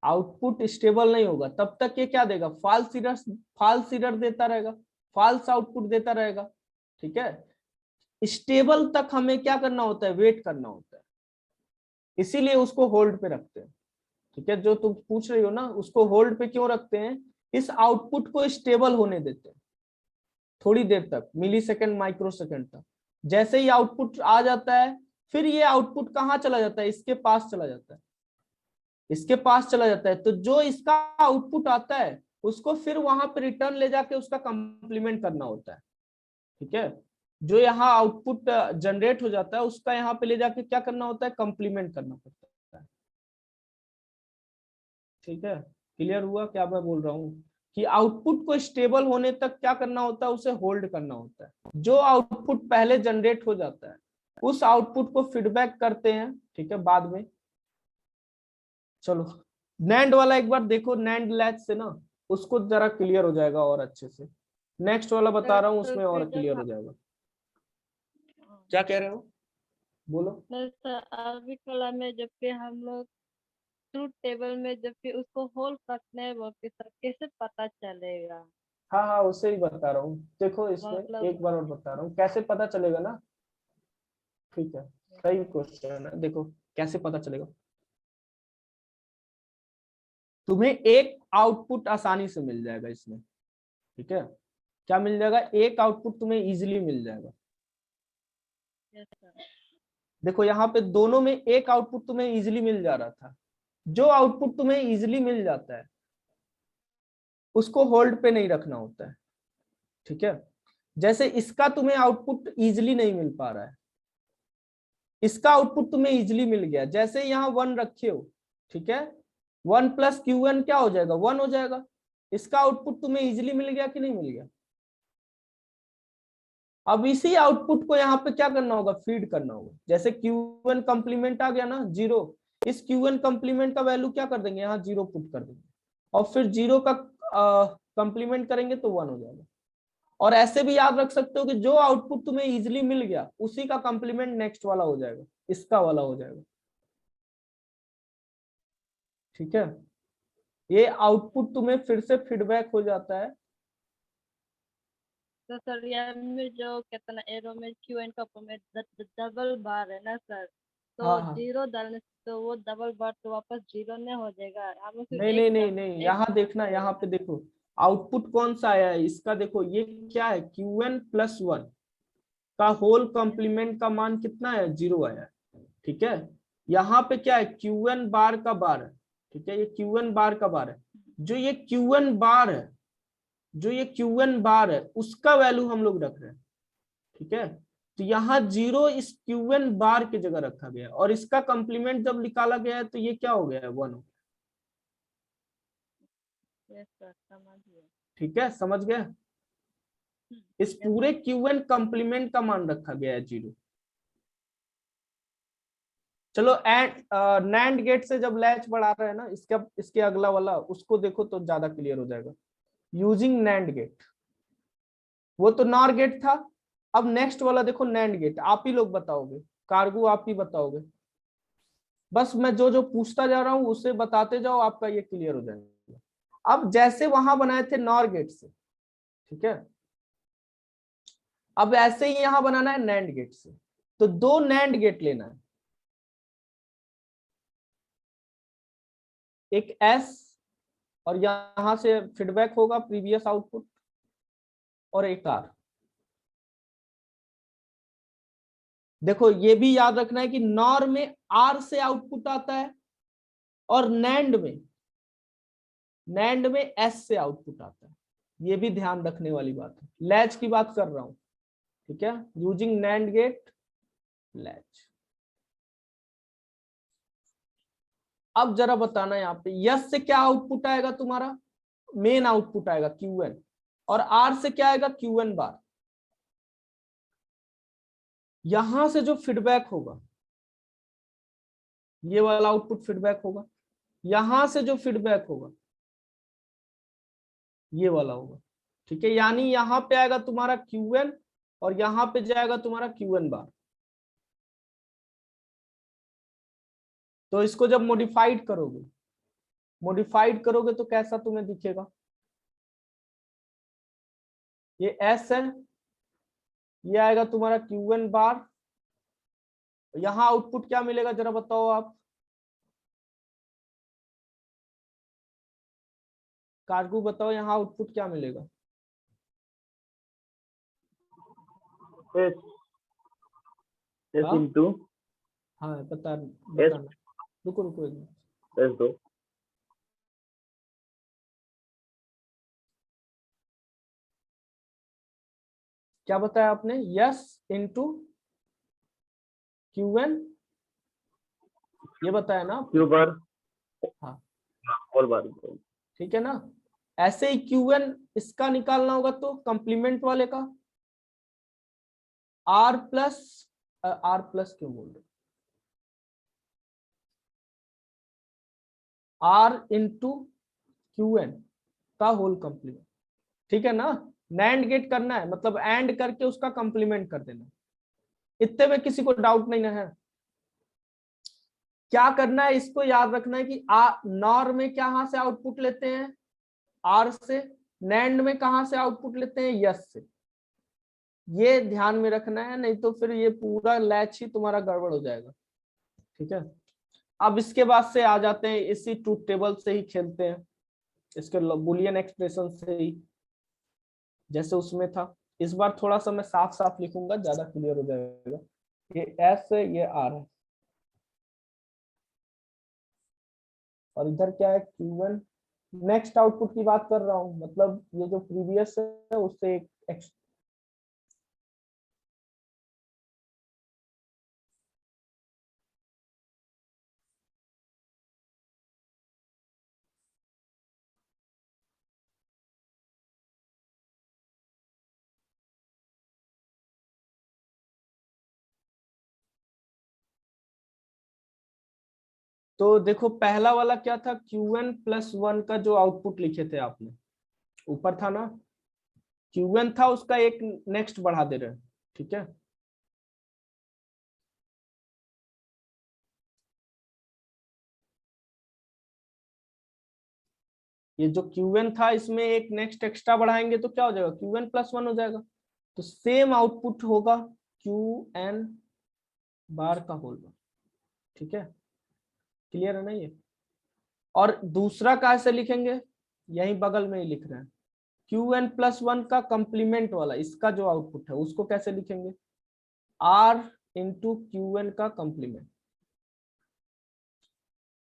आउटपुट स्टेबल नहीं होगा, तब तक ये क्या देगा, फॉल्स एरर देता रहेगा, फॉल्स आउटपुट देता रहेगा। ठीक है, स्टेबल तक हमें क्या करना होता है, वेट करना होता है, इसीलिए उसको होल्ड पे रखते हैं। ठीक है, जो तुम पूछ रही हो ना, उसको होल्ड पे क्यों रखते हैं, इस आउटपुट को स्टेबल होने देते हैं थोड़ी देर तक, मिली सेकेंड माइक्रो सेकेंड तक। जैसे ही आउटपुट आ जाता है, फिर ये आउटपुट कहाँ चला जाता है, इसके पास चला जाता है, इसके पास चला जाता है। तो जो इसका आउटपुट आता है, उसको फिर वहां पे रिटर्न ले जाके उसका कंप्लीमेंट करना होता है। ठीक है, जो यहाँ आउटपुट जनरेट हो जाता है, उसका यहाँ पे ले जाके क्या करना होता है, कंप्लीमेंट करना पड़ता है। ठीक है, क्लियर हुआ क्या मैं बोल रहा हूँ, कि आउटपुट को स्टेबल होने तक क्या करना होता है, उसे होल्ड करना होता है। जो आउटपुट पहले जनरेट हो जाता है, उस आउटपुट को फीडबैक करते हैं, ठीक है, बाद में। चलो नैंड वाला एक बार देखो, नैंड लैच से ना उसको जरा क्लियर हो जाएगा और अच्छे से। नेक्स्ट वाला बता सर रहा हूँ, तो उसमें फिर और जब क्लियर हो जाएगा। क्या कह रहे हो, बोलो। नहीं सर, अभी कला में जबकि हम लोग ट्रूथ टेबल में जबकि उसको होल्ड रखने हैं, वो कि सर कैसे पता चलेगा? हाँ हाँ, उससे ही बता रहा हूँ। देखो इसमें मतलब एक बार और बता रहा हूँ, कैसे पता चलेगा ना। ठीक है, सही क्वेश्चन है। देखो कैसे पता चलेगा, तुम्हें एक आउटपुट आसानी से मिल जाएगा इसमें। ठीक है, क्या मिल जाएगा, एक आउटपुट तुम्हें इजीली मिल जाएगा। Yes sir. देखो यहाँ पे दोनों में एक आउटपुट तुम्हें इजीली मिल जा रहा था। जो आउटपुट तुम्हें इजीली मिल जाता है, उसको होल्ड पे नहीं रखना होता है। ठीक है, जैसे इसका तुम्हें आउटपुट इजीली नहीं मिल पा रहा है, इसका आउटपुट तुम्हें इजीली मिल गया, जैसे यहाँ 1 रखे हो। ठीक है, 1 प्लस Q1 क्या हो जाएगा, 1 हो जाएगा। इसका आउटपुट तुम्हें इजीली मिल गया कि नहीं मिल गया। अब इसी आउटपुट को यहाँ पे क्या करना होगा, फीड करना होगा। जैसे Q1 कंप्लीमेंट आ गया ना 0, इस Q1 कंप्लीमेंट का वैल्यू क्या कर देंगे, यहाँ 0 पुट कर देंगे, और फिर 0 का कंप्लीमेंट करेंगे तो 1 हो जाएगा। और ऐसे भी याद रख सकते हो कि जो आउटपुट तुम्हें इजीली मिल गया, उसी का कंप्लीमेंट नेक्स्ट वाला हो जाएगा, इसका वाला हो जाएगा। ठीक है, ये आउटपुट तुम्हें फिर से फीडबैक हो जाता है। तो सर यहाँ में जो कितना एरो में क्यू एन का ऊपर में डबल बार है ना सर, हाँ तो हाँ, जीरो डालने से तो वो डबल बार तो वापस जीरो नहीं हो जाएगा, हमें सिर्फ नहीं एक नहीं नहीं नहीं, एक यहाँ देखना, पड़ेगा यहाँ ना। पे देखो आउटपुट कौन सा आया है इसका। देखो ये क्या है, Q1 प्लस 1 का होल कॉम्प्लीमेंट का मान कितना है, 0 आया है। ठीक है, यहाँ पे क्या है, Q1 बार का बार है। ठीक है, ये Q1 बार का बार है। जो ये Q1 बार है, जो ये Q1 बार है, उसका वैल्यू हम लोग रख रहे हैं। ठीक है, तो यहाँ 0 इस Q1 बार की जगह रखा गया, और इसका कंप्लीमेंट जब निकाला गया है तो ये क्या हो गया है, 1 हो गया। यस सर, समझ गए। ठीक है, समझ गए, इस यस पूरे सर। Q1 कंप्लीमेंट का मान रखा गया है 0। चलो एंड नैंड गेट से जब लैच बढ़ा रहे हैं ना, इसके अगला वाला उसको देखो तो ज्यादा क्लियर हो जाएगा। यूजिंग नैंड गेट, वो तो नॉर गेट था, अब नेक्स्ट वाला देखो नैंड गेट, आप ही लोग बताओगे, कार्गो आप ही बताओगे, बस मैं जो जो पूछता जा रहा हूं उसे बताते जाओ, आपका ये क्लियर हो जाएगा। अब जैसे वहां बनाए थे नॉर गेट से, ठीक है, अब ऐसे ही यहां बनाना है नैंड गेट से। तो दो नैंड गेट लेना है, एक एस और यहां से फीडबैक होगा प्रीवियस आउटपुट, और एक आर। देखो ये भी याद रखना है कि नॉर में आर से आउटपुट आता है और नैंड में एस से आउटपुट आता है, ये भी ध्यान रखने वाली बात है। लैच की बात कर रहा हूं, ठीक है, यूजिंग नैंड गेट लैच। अब जरा बताना यहां पे यस से क्या आउटपुट आएगा, तुम्हारा मेन आउटपुट आएगा क्यूएन, और आर से क्या आएगा क्यूएन बार। यहां से जो फीडबैक होगा ये वाला आउटपुट फीडबैक होगा, यहां से जो फीडबैक होगा ये वाला होगा, ठीक है, यानी यहां पे आएगा तुम्हारा क्यूएन और यहां पे जाएगा तुम्हारा क्यूएन बार। तो इसको जब मॉडिफाइड करोगे तो कैसा तुम्हें दिखेगा, ये एस है, ये आएगा तुम्हारा क्यूएन बार, यहां आउटपुट क्या मिलेगा जरा बताओ आप, कार्गो बताओ यहां आउटपुट क्या मिलेगा। एस एस हाँ इंटू हाँ एस बताना, रुको रुको एक मिनट। एस दो क्या बताया आपने, यस इंटू क्यूएन, ये बताया ना आपने? क्यू बार हाँ और बार। ठीक है ना, ऐसे ही क्यूएन इसका निकालना होगा तो कंप्लीमेंट वाले का आर प्लस क्यों बोल रहे, आर इंटू क्यूएन का होल कंप्लीमेंट, ठीक है ना। नैंड गेट करना है मतलब एंड करके उसका कंप्लीमेंट कर देना, इतने में किसी को डाउट नहीं ना है। क्या करना है, इसको याद रखना है कि नॉर में कहां से आउटपुट लेते हैं, आर से, नैंड में कहां से आउटपुट लेते हैं, यस से। ये ध्यान में रखना है, नहीं तो फिर ये पूरा लैच ही तुम्हारा गड़बड़ हो जाएगा, ठीक है। अब इसके बाद से आ जाते हैं, इसी ट्रूथ टेबल से ही खेलते हैं, इसके बुलियन एक्सप्रेशन से ही, जैसे उसमें था। इस बार थोड़ा सा मैं साफ साफ लिखूंगा, ज्यादा क्लियर हो जाएगा। ये एस है, ये आर है, और इधर क्या है क्यू1। नेक्स्ट आउटपुट की बात कर रहा हूं, मतलब ये जो प्रीवियस है उससे एक तो देखो पहला वाला क्या था, Qn+1 का जो आउटपुट लिखे थे आपने, ऊपर था ना, Qn था, उसका एक नेक्स्ट बढ़ा दे रहे हैं, ठीक है। ये जो Qn था इसमें एक नेक्स्ट एक्स्ट्रा बढ़ाएंगे तो क्या हो जाएगा, Qn+1 हो जाएगा। तो सेम आउटपुट होगा Qn बार का होल बार, ठीक है, क्लियर है ना ये। और दूसरा कैसे लिखेंगे, यही बगल में ही लिख रहे हैं, Qn+1 का कंप्लीमेंट वाला, इसका जो आउटपुट है उसको कैसे लिखेंगे, R इंटू Qn का कंप्लीमेंट।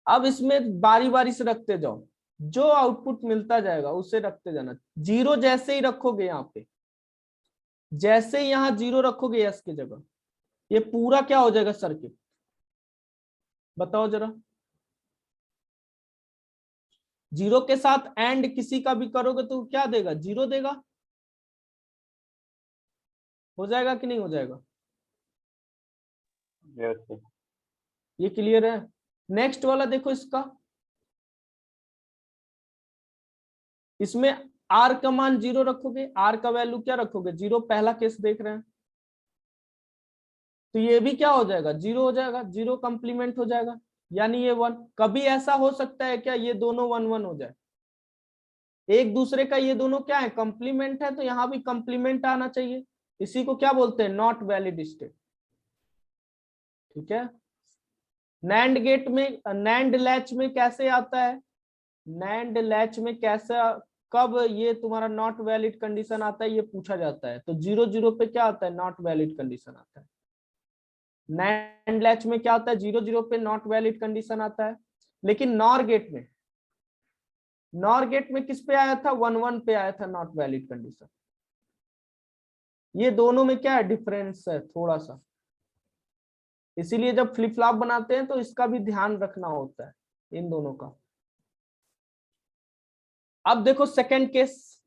अब इसमें बारी बारी से रखते जाओ, जो आउटपुट मिलता जाएगा उसे रखते जाना। जीरो जैसे ही रखोगे यहाँ पे, जैसे ही यहाँ जीरो रखोगे यस की जगह, ये पूरा क्या हो जाएगा सर्किट, बताओ जरा। जीरो के साथ एंड किसी का भी करोगे तो क्या देगा, जीरो देगा, हो जाएगा कि नहीं हो जाएगा, यस ये क्लियर है। नेक्स्ट वाला देखो इसका, इसमें आर का मान जीरो रखोगे, आर का वैल्यू क्या रखोगे, जीरो, पहला केस देख रहे हैं, तो ये भी क्या हो जाएगा, 0 हो जाएगा, 0 कंप्लीमेंट हो जाएगा, यानी ये 1। कभी ऐसा हो सकता है क्या ये दोनों 1 1 हो जाए, एक दूसरे का ये दोनों क्या है, कंप्लीमेंट है, तो यहाँ भी कंप्लीमेंट आना चाहिए, इसी को क्या बोलते हैं, नॉट वैलिड स्टेट। ठीक है, नैंड गेट में, नैंड लैच में कैसे आता है, नैंड लैच में कैसा, कब ये तुम्हारा नॉट वैलिड कंडीशन आता है ये पूछा जाता है, तो 0 0 पे क्या आता है, नॉट वैलिड कंडीशन आता है। नैंड लैच में क्या होता है, 0 0 पे नॉट वैलिड कंडीशन आता है। लेकिन नॉर गेट में, नॉर गेट में किस पे आया था, 1 1 पे आया था नॉट वैलिड कंडीशन। ये दोनों में क्या है, डिफरेंस है थोड़ा सा, इसीलिए जब फ्लिप फ्लॉप बनाते हैं तो इसका भी ध्यान रखना होता है इन दोनों का। अब देखो सेकंड केस,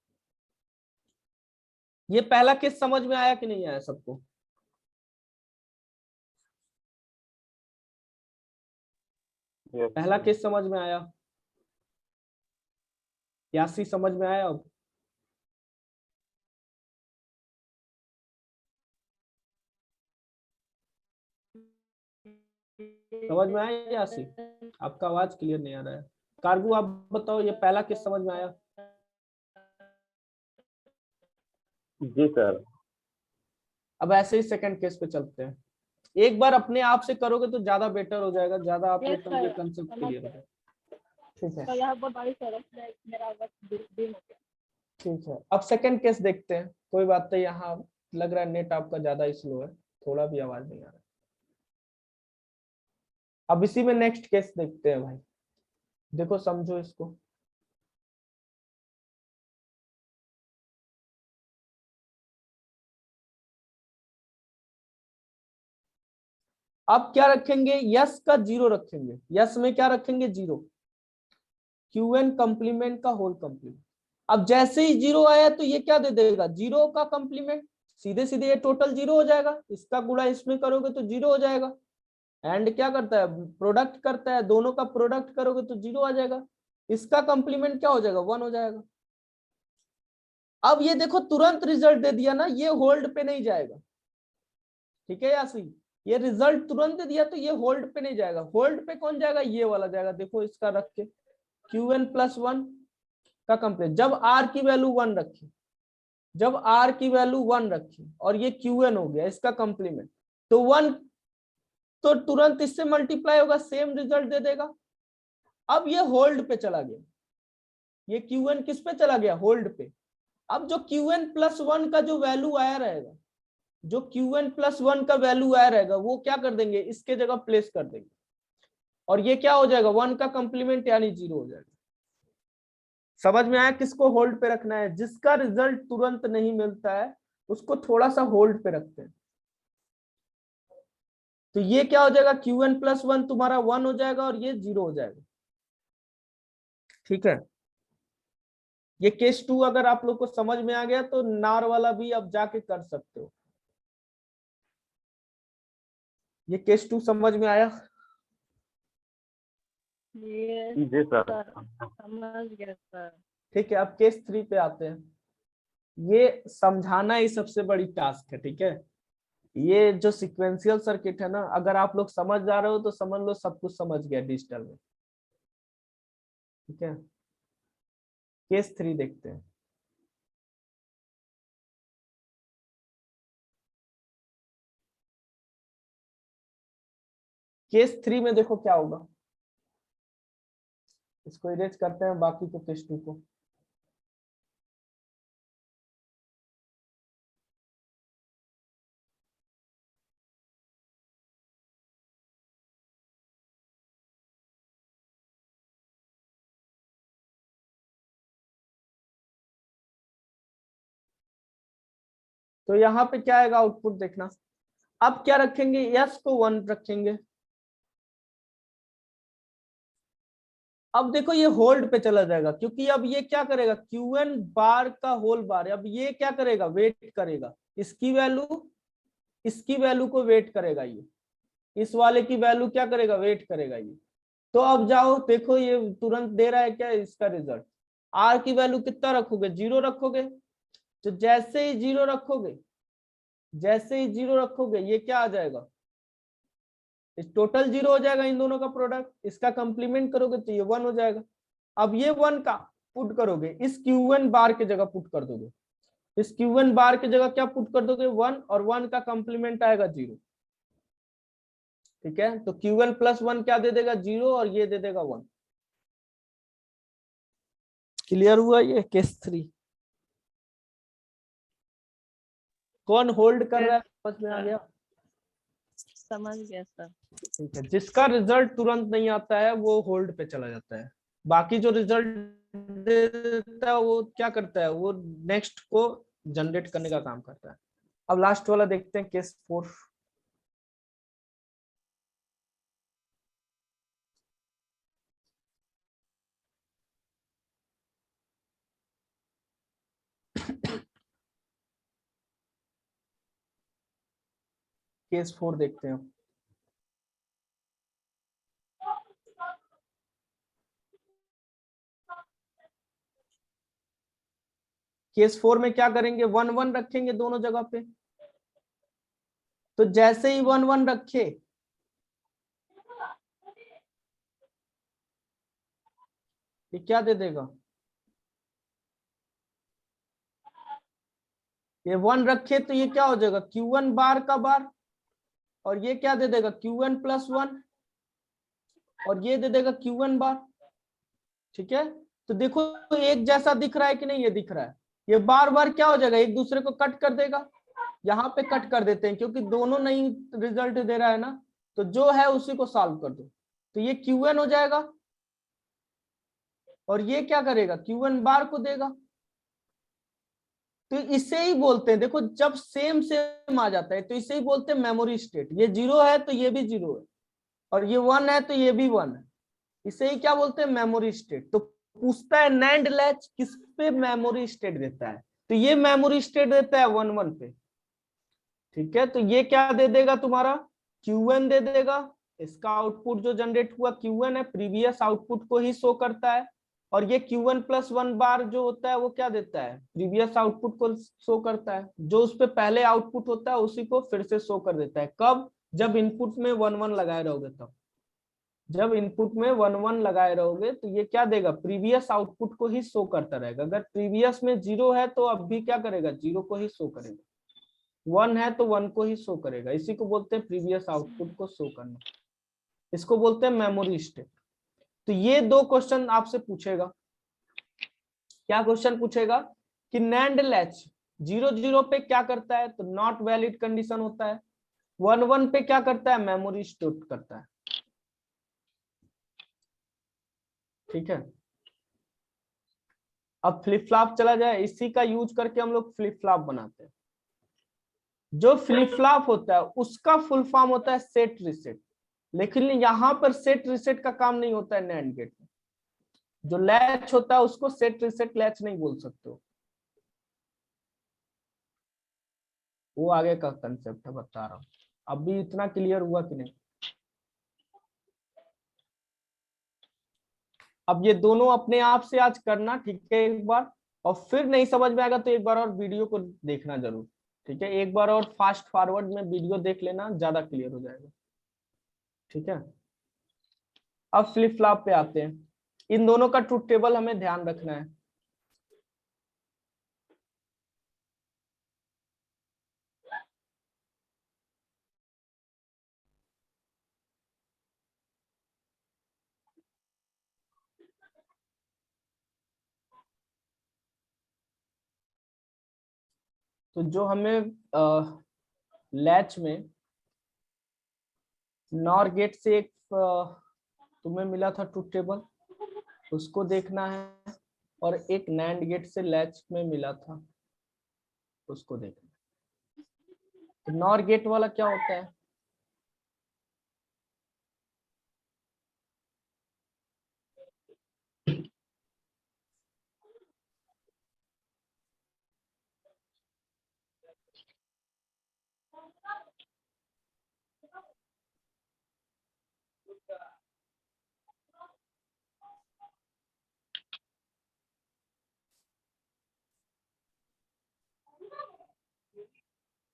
ये पहला केस समझ में आया कि नहीं आया सबको, पहला केस समझ में आया, 81 समझ में आया। अब समझ में आया 81, आपका आवाज क्लियर नहीं आ रहा है। कारगू आप बताओ, ये पहला केस समझ में आया? जी सर। अब ऐसे ही सेकंड केस पे चलते हैं, एक बार अपने आप से करोगे तो ज्यादा बेटर हो जाएगा, ज्यादा आप लोग का कंसेप्ट क्लियर हो जाएगा। ठीक है, तो यहाँ पर बारिश हो रहा है, मेरा आवाज धीम हो गया। ठीक है, अब सेकंड केस देखते हैं। कोई बात नहीं, यहाँ लग रहा है नेट आपका ज्यादा स्लो है, थोड़ा भी आवाज नहीं आ रहा। अब इसी में नेक्स्ट केस देखते हैं भाई, देखो समझो इसको। अब क्या रखेंगे, यस का 0 रखेंगे, यस में क्या रखेंगे, 0, क्यूएन कंप्लीमेंट का होल कंप्लीमेंट। अब जैसे ही 0 आया तो ये क्या दे देगा, 0 का कंप्लीमेंट, सीधे सीधे ये टोटल 0 हो जाएगा, इसका गुणा इसमें करोगे तो 0 हो जाएगा। एंड क्या करता है, प्रोडक्ट करता है, दोनों का प्रोडक्ट करोगे तो 0 आ जाएगा, इसका कंप्लीमेंट क्या हो जाएगा, 1 हो जाएगा। अब ये देखो तुरंत रिजल्ट दे दिया ना, ये होल्ड पे नहीं जाएगा। ठीक है यासी, ये रिजल्ट तुरंत दे दिया तो ये होल्ड पे नहीं जाएगा, होल्ड पे कौन जाएगा, ये वाला जाएगा। देखो इसका रख के Qn+1 का कंप्लीट, जब r की वैल्यू 1 रखी, जब r की वैल्यू 1 रखी और ये Qn हो गया इसका कंप्लीमेंट, तो 1 तो तुरंत इससे मल्टीप्लाई होगा, सेम रिजल्ट दे देगा। अब ये होल्ड पे चला गया, ये Qn किस पे चला गया, होल्ड पे। अब जो Qn+1 का जो वैल्यू आया रहेगा, जो Qn+1 का वैल्यू आया रहेगा, वो क्या कर देंगे, इसके जगह प्लेस कर देंगे, और ये क्या हो जाएगा, 1 का कंप्लीमेंट यानी 0 हो जाएगा। समझ में आया किसको होल्ड पे रखना है, जिसका रिजल्ट तुरंत नहीं मिलता है उसको थोड़ा सा होल्ड पे रखते हैं। तो ये क्या हो जाएगा, Qn+1 तुम्हारा 1 हो जाएगा और ये 0 हो जाएगा। ठीक है, ये केस 2 अगर आप लोग को समझ में आ गया तो नार वाला भी अब जाके कर सकते हो। ये केस 2 समझ में आया? जी सर। समझ गया सर। ठीक है, अब केस 3 पे आते हैं। ये समझाना ही सबसे बड़ी टास्क है। ठीक है, ये जो सिक्वेंशियल सर्किट है ना, अगर आप लोग समझ जा रहे हो तो समझ लो सब कुछ समझ गया डिजिटल में। ठीक है, केस 3 देखते हैं। केस 3 में देखो क्या होगा, इसको इरेज करते हैं, बाकी को केस 2 को। तो यहाँ पे क्या आएगा आउटपुट देखना। अब क्या रखेंगे, यस को 1 रखेंगे। अब देखो ये होल्ड पे चला जाएगा, क्योंकि अब ये क्या करेगा, Qn बार का होल बार, अब ये क्या करेगा, वेट करेगा, इसकी वैल्यू को वेट करेगा, ये इस वाले की वैल्यू क्या करेगा, वेट करेगा ये। तो अब जाओ देखो ये तुरंत दे रहा है क्या, इसका रिजल्ट। R की वैल्यू कितना रखोगे, 0 रखोगे। तो जैसे ही 0 रखोगे, ये क्या आ जाएगा, इस टोटल 0 हो जाएगा इन दोनों का प्रोडक्ट, इसका कंप्लीमेंट करोगे तो ये 1 हो जाएगा। अब ये 1 का पुट करोगे इस Qn बार की जगह पुट कर दोगे, इस Qn बार की जगह क्या पुट कर दोगे 1, और 1 का कंप्लीमेंट आएगा 0। ठीक है, तो Qn प्लस 1 क्या दे देगा 0, और ये दे देगा 1। क्लियर हुआ ये केस 3? कौन होल्ड कर रहा है, समझ में आ गया? समझ गया सर। ठीक है, जिसका रिजल्ट तुरंत नहीं आता है वो होल्ड पे चला जाता है, बाकी जो रिजल्ट दे देता है वो क्या करता है, वो नेक्स्ट को जनरेट करने का काम करता है। अब लास्ट वाला देखते हैं, केस 4। केस 4 देखते हैं। केस 4 में क्या करेंगे, 1 1 रखेंगे दोनों जगह पे। तो जैसे ही 1 1 रखे, ये क्या दे देगा, ये 1 रखे तो ये क्या हो जाएगा Q1 बार का बार, और ये क्या दे देगा Qn प्लस 1, और ये दे देगा Q1 बार। ठीक है, तो देखो एक जैसा दिख रहा है कि नहीं, ये दिख रहा है। ये बार बार क्या हो जाएगा, एक दूसरे को कट कर देगा। यहाँ पे कट कर देते हैं क्योंकि दोनों नहीं रिजल्ट दे रहा है ना, तो जो है उसी को सॉल्व कर दो। तो ये Qn हो जाएगा, और ये क्या करेगा Qn बार को देगा। तो इसे ही बोलते हैं, देखो जब सेम सेम आ जाता है तो इसे ही बोलते हैं मेमोरी स्टेट। ये 0 है तो ये भी 0 है, और ये 1 है तो ये भी 1 है, इसे ही क्या बोलते हैं मेमोरी स्टेट। तो पूछता है नैंड लैच किस पे मेमोरी स्टेट देता है, तो ये मेमोरी स्टेट देता है 1 1 पे। ठीक है, तो ये क्या दे देगा तुम्हारा Qn दे देगा, इसका आउटपुट जो जनरेट हुआ Qn है, प्रीवियस आउटपुट को ही शो करता है। और ये Qn प्लस 1 बार जो होता है वो क्या देता है, प्रीवियस आउटपुट को शो करता है, जो उस पे पहले आउटपुट होता है उसी को फिर से शो कर देता है। कब, जब इनपुट में 1 1 लगाए रहोगे तब, जब इनपुट में 1 1 लगाए रहोगे तो ये क्या देगा, प्रीवियस आउटपुट को ही शो करता रहेगा। अगर प्रीवियस में 0 है तो अब भी क्या करेगा, 0 को ही शो करेगा, 1 है तो 1 को ही शो करेगा। इसी को बोलते हैं प्रीवियस आउटपुट को शो करना, इसको बोलते हैं मेमोरी स्टेट। तो ये 2 क्वेश्चन आपसे पूछेगा। क्या क्वेश्चन पूछेगा कि नैंड लैच 0 0 पे क्या करता है, तो नॉट वैलिड कंडीशन होता है। 1 1 पे क्या करता है, मेमोरी स्टोर करता है। ठीक है, अब फ्लिप फ्लॉप चला जाए, इसी का यूज करके हम लोग फ्लिप फ्लॉप बनाते हैं। जो फ्लिप फ्लॉप होता है उसका फुल फॉर्म होता है सेट रिसेट, लेकिन यहाँ पर सेट रिसेट का काम नहीं होता है नैंड गेट में। जो लैच होता है उसको सेट रिसेट लैच नहीं बोल सकते हो, वो आगे का कंसेप्ट है, बता रहा हूँ। अभी इतना क्लियर हुआ कि नहीं? अब ये दोनों अपने आप से आज करना, ठीक है एक बार, और फिर नहीं समझ में आएगा तो एक बार और वीडियो को देखना जरूर। ठीक है, एक बार और फास्ट फॉरवर्ड में वीडियो देख लेना, ज्यादा क्लियर हो जाएगा। ठीक है, अब फ्लिप फ्लॉप पे आते हैं। इन दोनों का ट्रुथ टेबल हमें ध्यान रखना है। तो जो हमें लैच में नॉर गेट से एक तुम्हें मिला था ट्रुथ टेबल, उसको देखना है, और एक नैंड गेट से लैच में मिला था उसको देखना है। तो नॉर गेट वाला क्या होता है,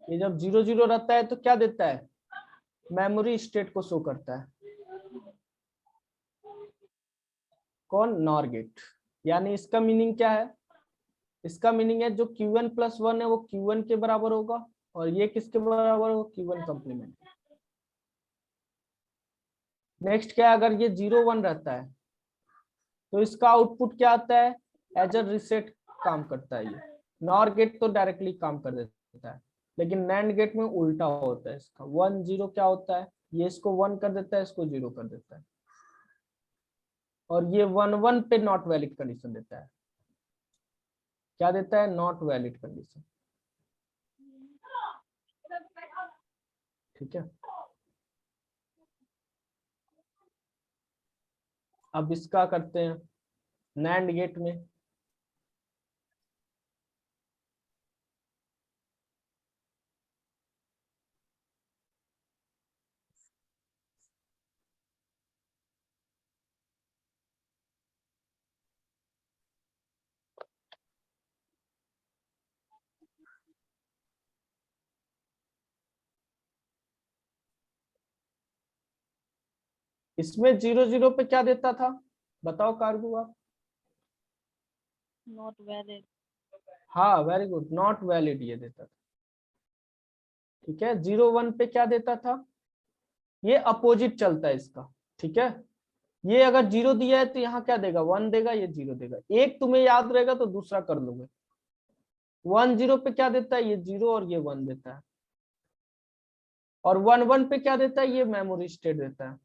ये जब 0 0 रहता है तो क्या देता है, मेमोरी स्टेट को शो करता है। कौन? NOR gate. यानी इसका मीनिंग क्या है? इसका मीनिंग है जो Q1 + 1 है वो Q1 के बराबर होगा, और ये किसके बराबर होगा? Q1 complement. नेक्स्ट क्या है? अगर ये 0 1 रहता है तो इसका आउटपुट क्या आता है? एज अ रीसेट काम करता है। ये नॉर गेट तो डायरेक्टली काम कर देता है, लेकिन नैंड गेट में उल्टा होता है। इसका 1 0 क्या होता है? ये इसको 1 कर देता है, इसको 0 कर देता है, और ये 1 1 पे नॉट वैलिड कंडीशन देता है। क्या देता है? Not valid condition. ठीक है। अब इसका करते हैं नैंड गेट में। इसमें 0 0 पे क्या देता था? बताओ कारगू आप। Not valid. हाँ, वेरी गुड, नॉट वैलिड ये देता था। ठीक है। 0 1 पे क्या देता था? ये अपोजिट चलता है इसका। ठीक है। ये अगर 0 दिया है तो यहाँ क्या देगा? 1 देगा, ये 0 देगा। एक तुम्हें याद रहेगा तो दूसरा कर लोगे। 1 0 पे क्या देता है? ये 0 और ये 1 देता है। और 1 1 पे क्या देता है? ये मेमोरी स्टेट देता है।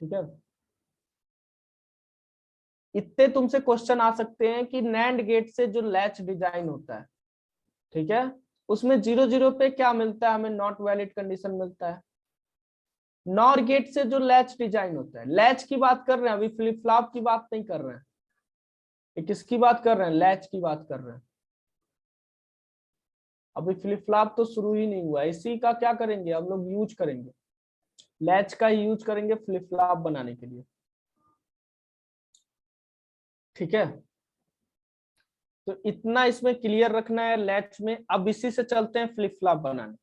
ठीक है। इतने तुमसे क्वेश्चन आ सकते हैं कि नैंड गेट से जो लैच डिजाइन होता है, ठीक है, उसमें 0 0 पे क्या मिलता है? हमें नॉट वैलिड कंडीशन मिलता है। नॉर गेट से जो लैच डिजाइन होता है, लैच की बात कर रहे हैं, अभी फ्लिप फ्लॉप की बात नहीं कर रहे हैं। ये किसकी बात कर रहे हैं? लैच की बात कर रहे हैं। अभी फ्लिप फ्लॉप तो शुरू ही नहीं हुआ। इसी का क्या करेंगे हम लोग? यूज करेंगे, लैच का ही यूज करेंगे फ्लिप फ्लॉप बनाने के लिए। ठीक है। तो इतना इसमें क्लियर रखना है लैच में। अब इसी से चलते हैं फ्लिप फ्लॉप बनाने।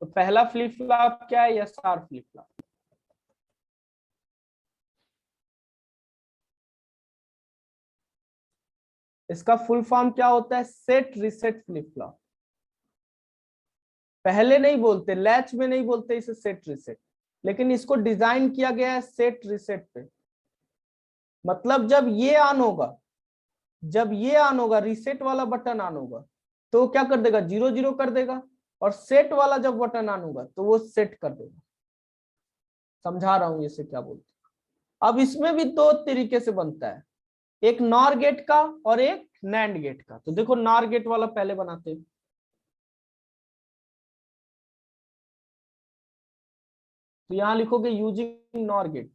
तो पहला फ्लिप फ्लॉप क्या है? SR flip flop. इसका फुल फॉर्म क्या होता है? Set reset flip flop. पहले नहीं बोलते, लैच में नहीं बोलते इसे सेट रिसेट, लेकिन इसको डिजाइन किया गया है सेट रिसेट पे। मतलब जब ये ऑन होगा, जब ये ऑन होगा, रिसेट वाला बटन ऑन होगा, तो क्या कर देगा? 0 0 कर देगा। और सेट वाला जब बटन ऑन होगा तो वो सेट कर देगा। समझा रहा हूं इसे क्या बोलते हैं। अब इसमें भी दो तरीके से बनता है, एक नॉर गेट का और एक नैंड गेट का। तो देखो नॉर गेट वाला पहले बनाते हैं। तो यहां लिखोगे यूजिंग नॉर गेट।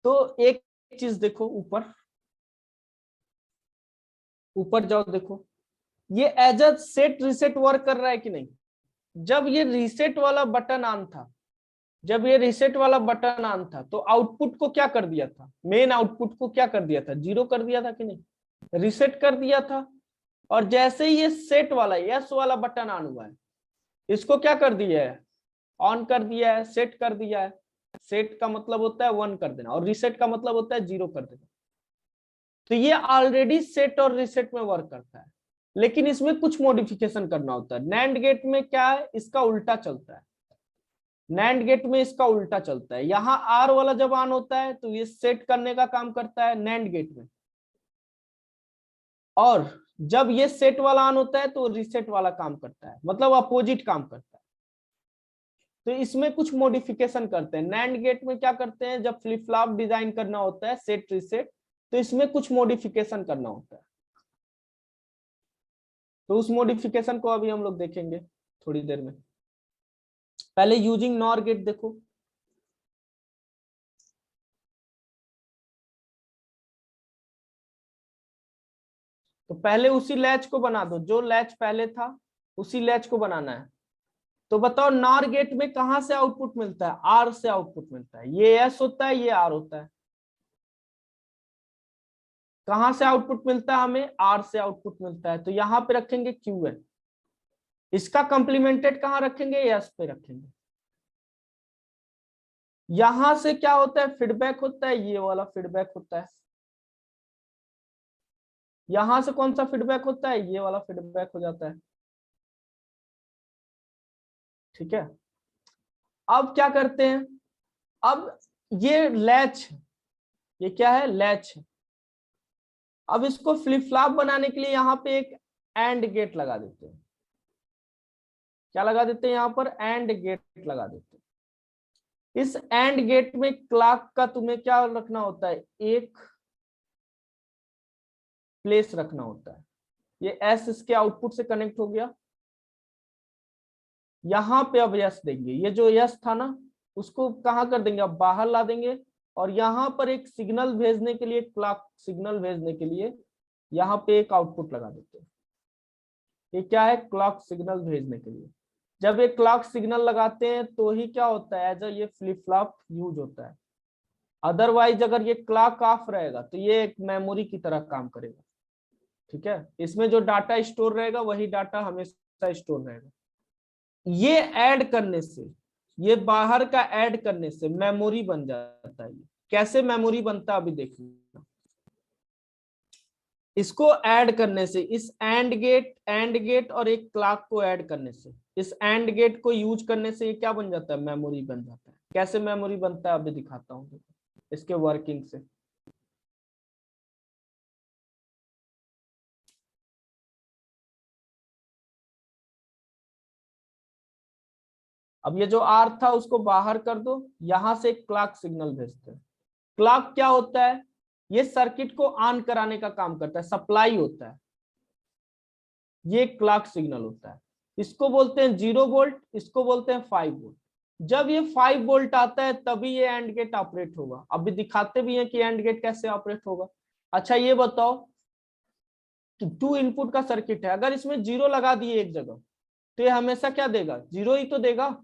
तो एक चीज देखो, ऊपर ऊपर जाओ, देखो ये as a set reset work कर रहा है कि नहीं? जब ये रिसेट वाला बटन ऑन था, जब ये रिसेट वाला बटन ऑन था, तो आउटपुट को क्या कर दिया था? मेन आउटपुट को क्या कर दिया था? 0 कर दिया था कि नहीं? रिसेट कर दिया था। और जैसे ही ये सेट वाला यस वाला बटन ऑन हुआ है, इसको क्या कर दिया है? ऑन कर दिया है, सेट कर दिया है। सेट का मतलब होता है 1 कर देना, और रिसेट का मतलब होता है 0 कर देना। तो ये ऑलरेडी सेट और रिसेट में वर्क करता है, लेकिन इसमें कुछ मॉडिफिकेशन करना होता है। नैंड गेट में क्या है? इसका उल्टा चलता है। नैंड गेट में इसका उल्टा चलता है। यहाँ आर वाला जब ऑन होता है तो ये सेट करने का काम करता है नैंड गेट में, और जब ये सेट वाला ऑन होता है तो रिसेट वाला काम करता है, मतलब अपोजिट काम करता है। तो इसमें कुछ मॉडिफिकेशन करते हैं। नैंड गेट में क्या करते हैं? जब फ्लिप फ्लॉप डिजाइन करना होता है सेट रिसेट, तो इसमें कुछ मॉडिफिकेशन करना होता है। तो उस मॉडिफिकेशन को अभी हम लोग देखेंगे थोड़ी देर में। पहले यूजिंग नॉर गेट देखो। तो पहले उसी लैच को बना दो, जो लैच पहले था उसी लैच को बनाना है। तो बताओ नॉर गेट में कहां से आउटपुट मिलता है? आर से आउटपुट मिलता है। ये एस होता है, ये आर होता है। कहां से आउटपुट मिलता है हमें? आर से आउटपुट मिलता है। तो यहां पे रखेंगे क्यू एन। इसका कंप्लीमेंटेड कहां रखेंगे? एस पे रखेंगे। यहां से क्या होता है? फीडबैक होता है, ये वाला फीडबैक होता है। यहां से कौन सा फीडबैक होता है? ये वाला फीडबैक हो जाता है। ठीक है, अब क्या करते हैं? अब ये लैच, ये क्या है? लैच। अब इसको फ्लिप फ्लॉप बनाने के लिए यहाँ पे एक एंड गेट लगा देते हैं। क्या लगा देते हैं? यहाँ पर एंड गेट लगा देते हैं। इस एंड गेट में क्लॉक का तुम्हें क्या रखना होता है? एक प्लेस रखना होता है। ये एस इसके आउटपुट से कनेक्ट हो गया। यहां पे अब यस देंगे। ये जो यस था ना, उसको कहां कर देंगे? अब बाहर ला देंगे। और यहां पर एक सिग्नल भेजने के लिए, क्लॉक सिग्नल भेजने के लिए यहाँ पे एक आउटपुट लगा देते हैं। ये क्या है? क्लॉक सिग्नल भेजने के लिए। जब ये क्लॉक सिग्नल लगाते हैं तो ही क्या होता है? एज ये फ्लिप फ्लॉप यूज होता है। अदरवाइज अगर ये क्लॉक ऑफ रहेगा तो ये एक मेमोरी की तरह काम करेगा। ठीक है, इसमें जो डाटा स्टोर रहेगा वही डाटा हमेशा स्टोर रहेगा। ये ऐड करने से, ये बाहर का ऐड करने से मेमोरी बन जाता है। कैसे मेमोरी बनता है अभी देखिए। इसको ऐड करने से, इस एंड गेट और एक क्लॉक को ऐड करने से, इस एंड गेट को यूज करने से ये क्या बन जाता है? मेमोरी बन जाता है। कैसे मेमोरी बनता है अभी दिखाता हूं, देखो इसके वर्किंग से। अब ये जो आर था उसको बाहर कर दो, यहां से क्लॉक सिग्नल भेजते हैं। क्लॉक क्या होता है? ये सर्किट को ऑन कराने का काम करता है, सप्लाई होता है। ये क्लॉक सिग्नल होता है। इसको बोलते हैं 0 वोल्ट, इसको बोलते हैं 5 वोल्ट। जब ये 5 वोल्ट आता है तभी ये एंड गेट ऑपरेट होगा। अभी दिखाते भी हैं कि एंड गेट कैसे ऑपरेट होगा। अच्छा ये बताओ कि 2 इनपुट का सर्किट है, अगर इसमें 0 लगा दिए एक जगह तो ये हमेशा क्या देगा? 0 ही तो देगा।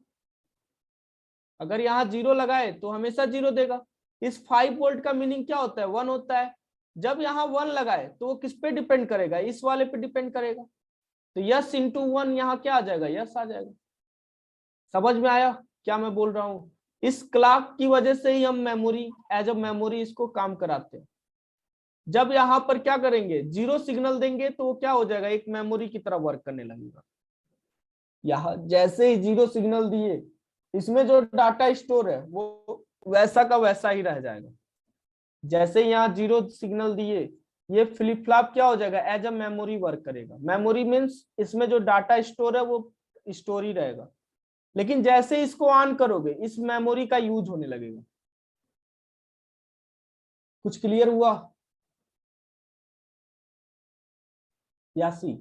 अगर यहाँ 0 लगाए तो हमेशा 0 देगा। इस 5 वोल्ट का मीनिंग क्या होता है? 1 होता है। जब यहाँ 1 लगाए तो वो किस पे डिपेंड करेगा? इस वाले पे डिपेंड करेगा। तो यस इंटू 1 यहाँ क्या आ जाएगा? यस आ जाएगा। समझ में आया क्या मैं बोल रहा हूँ? इस क्लॉक की वजह से ही हम मेमोरी, एज अ मेमोरी इसको काम कराते हैं। जब यहाँ पर क्या करेंगे? 0 सिग्नल देंगे तो वो क्या हो जाएगा? एक मेमोरी की तरह वर्क करने लगेगा। यहाँ जैसे ही 0 सिग्नल दिए, इसमें जो डाटा स्टोर है वो वैसा का वैसा ही रह जाएगा। जैसे यहाँ 0 सिग्नल दिए, ये फ्लिप फ्लॉप क्या हो जाएगा? एज अ मेमोरी वर्क करेगा। मेमोरी मीन्स इसमें जो डाटा स्टोर है वो स्टोर ही रहेगा। लेकिन जैसे इसको ऑन करोगे इस मेमोरी का यूज होने लगेगा। कुछ क्लियर हुआ यासी?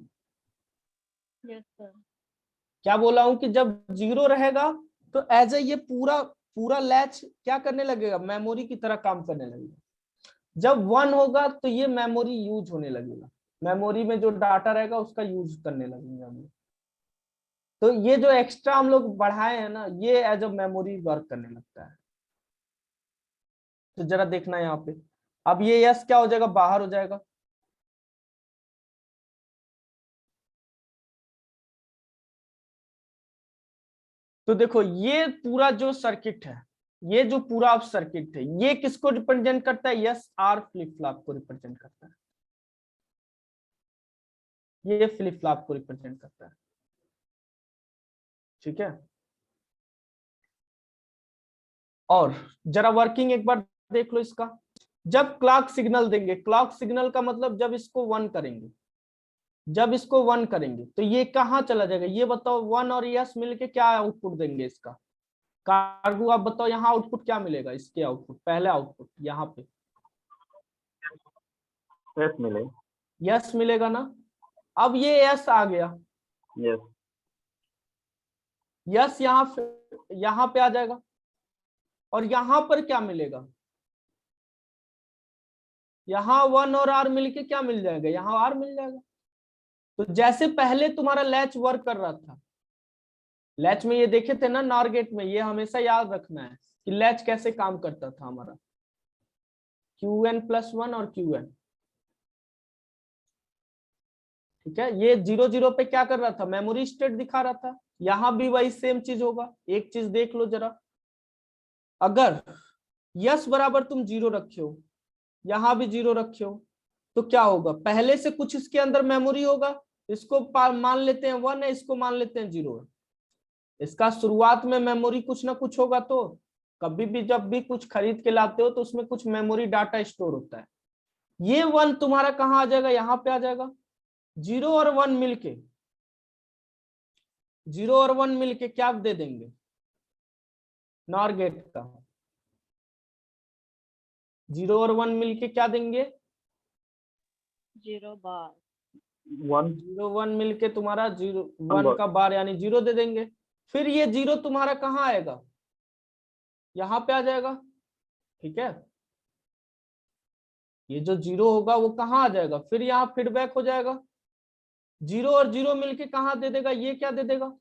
Yes sir. क्या बोला हूं कि जब 0 रहेगा तो एज ए ये पूरा पूरा लैच क्या करने लगेगा? मेमोरी की तरह काम करने लगेगा। जब 1 होगा तो ये मेमोरी यूज होने लगेगा। मेमोरी में जो डाटा रहेगा उसका यूज करने लगेंगे हम लोग। तो ये जो एक्स्ट्रा हम लोग बढ़ाए हैं ना, ये एज अ मेमोरी वर्क करने लगता है। तो जरा देखना यहाँ पे, अब ये यस क्या हो जाएगा? बाहर हो जाएगा। तो देखो ये पूरा जो सर्किट है, ये जो पूरा सर्किट है, ये किसको रिप्रेजेंट करता है? यस आर फ्लिप फ्लॉप को रिप्रेजेंट करता है। ये फ्लिप फ्लॉप को रिप्रेजेंट करता है। ठीक है, और जरा वर्किंग एक बार देख लो इसका। जब क्लॉक सिग्नल देंगे, क्लॉक सिग्नल का मतलब जब इसको 1 करेंगे, जब इसको 1 करेंगे तो ये कहाँ चला जाएगा? ये बताओ 1 और यस मिलके क्या आउटपुट देंगे इसका? कार्गो आप बताओ यहाँ आउटपुट क्या मिलेगा? इसके आउटपुट, पहले आउटपुट यहाँ पे यस मिले। यस मिलेगा ना। अब ये यस आ गया, यस यस यहाँ पे आ जाएगा। और यहाँ पर क्या मिलेगा? यहाँ 1 और आर मिलके क्या मिल जाएगा? यहाँ आर मिल जाएगा। तो जैसे पहले तुम्हारा लैच वर्क कर रहा था, लैच में ये देखे थे ना नॉर गेट में, ये हमेशा याद रखना है कि लैच कैसे काम करता था हमारा, Qn+1 और Qn। ठीक है, ये 0 0 पे क्या कर रहा था, मेमोरी स्टेट दिखा रहा था। यहां भी वही सेम चीज होगा। एक चीज देख लो जरा, अगर यस बराबर तुम 0 रखे हो, यहां भी 0 रखे हो, तो क्या होगा, पहले से कुछ इसके अंदर मेमोरी होगा। इसको मान लेते हैं 1 है, इसको मान लेते हैं 0 है। इसका शुरुआत में मेमोरी कुछ ना कुछ होगा। तो कभी भी जब भी कुछ खरीद के लाते हो तो उसमें कुछ मेमोरी डाटा स्टोर होता है। ये 1 तुम्हारा कहाँ आ जाएगा, यहाँ पे आ जाएगा। 0 और 1 मिलके, 0 और 1 मिलके क्या दे देंगे, नॉर गेट का 0 और 1 मिलके क्या देंगे, 0 बार। 1 0 1 मिलके तुम्हारा 0 1 का बार यानी 0 दे देंगे। फिर ये 0 तुम्हारा कहाँ आएगा, यहाँ पे आ जाएगा। ठीक है, ये जो 0 होगा वो कहाँ आ जाएगा, फिर यहाँ फीडबैक हो जाएगा। 0 और 0 मिलके कहाँ दे देगा, ये क्या दे देगा,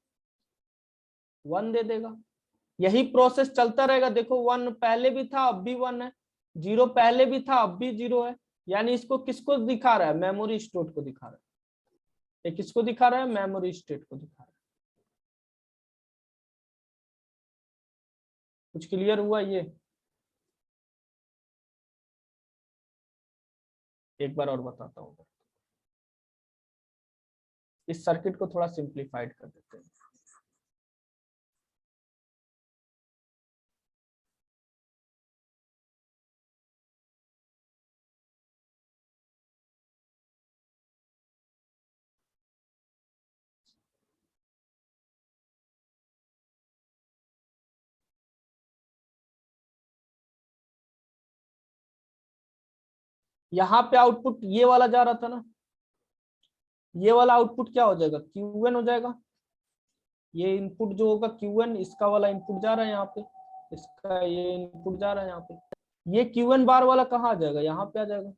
1 दे देगा। यही प्रोसेस चलता रहेगा। देखो 1 पहले भी था अब भी 1 है, 0 पहले भी था अब भी 0 है। यानी इसको किसको दिखा रहा है, मेमोरी स्टेट को दिखा रहा है। ये किसको दिखा रहा है, मेमोरी स्टेट को दिखा रहा है। कुछ क्लियर हुआ ये, एक बार और बताता हूँ। इस सर्किट को थोड़ा सिंप्लीफाइड कर देते हैं। यहाँ पे आउटपुट ये वाला जा रहा था ना, ये वाला आउटपुट क्या हो जाएगा, Qn हो जाएगा। ये इनपुट जो होगा Qn, इसका वाला इनपुट जा रहा है यहाँ पे, इसका ये इनपुट जा रहा है यहाँ पे। ये Qn बार वाला कहाँ आ जाएगा, यहाँ पे आ जाएगा।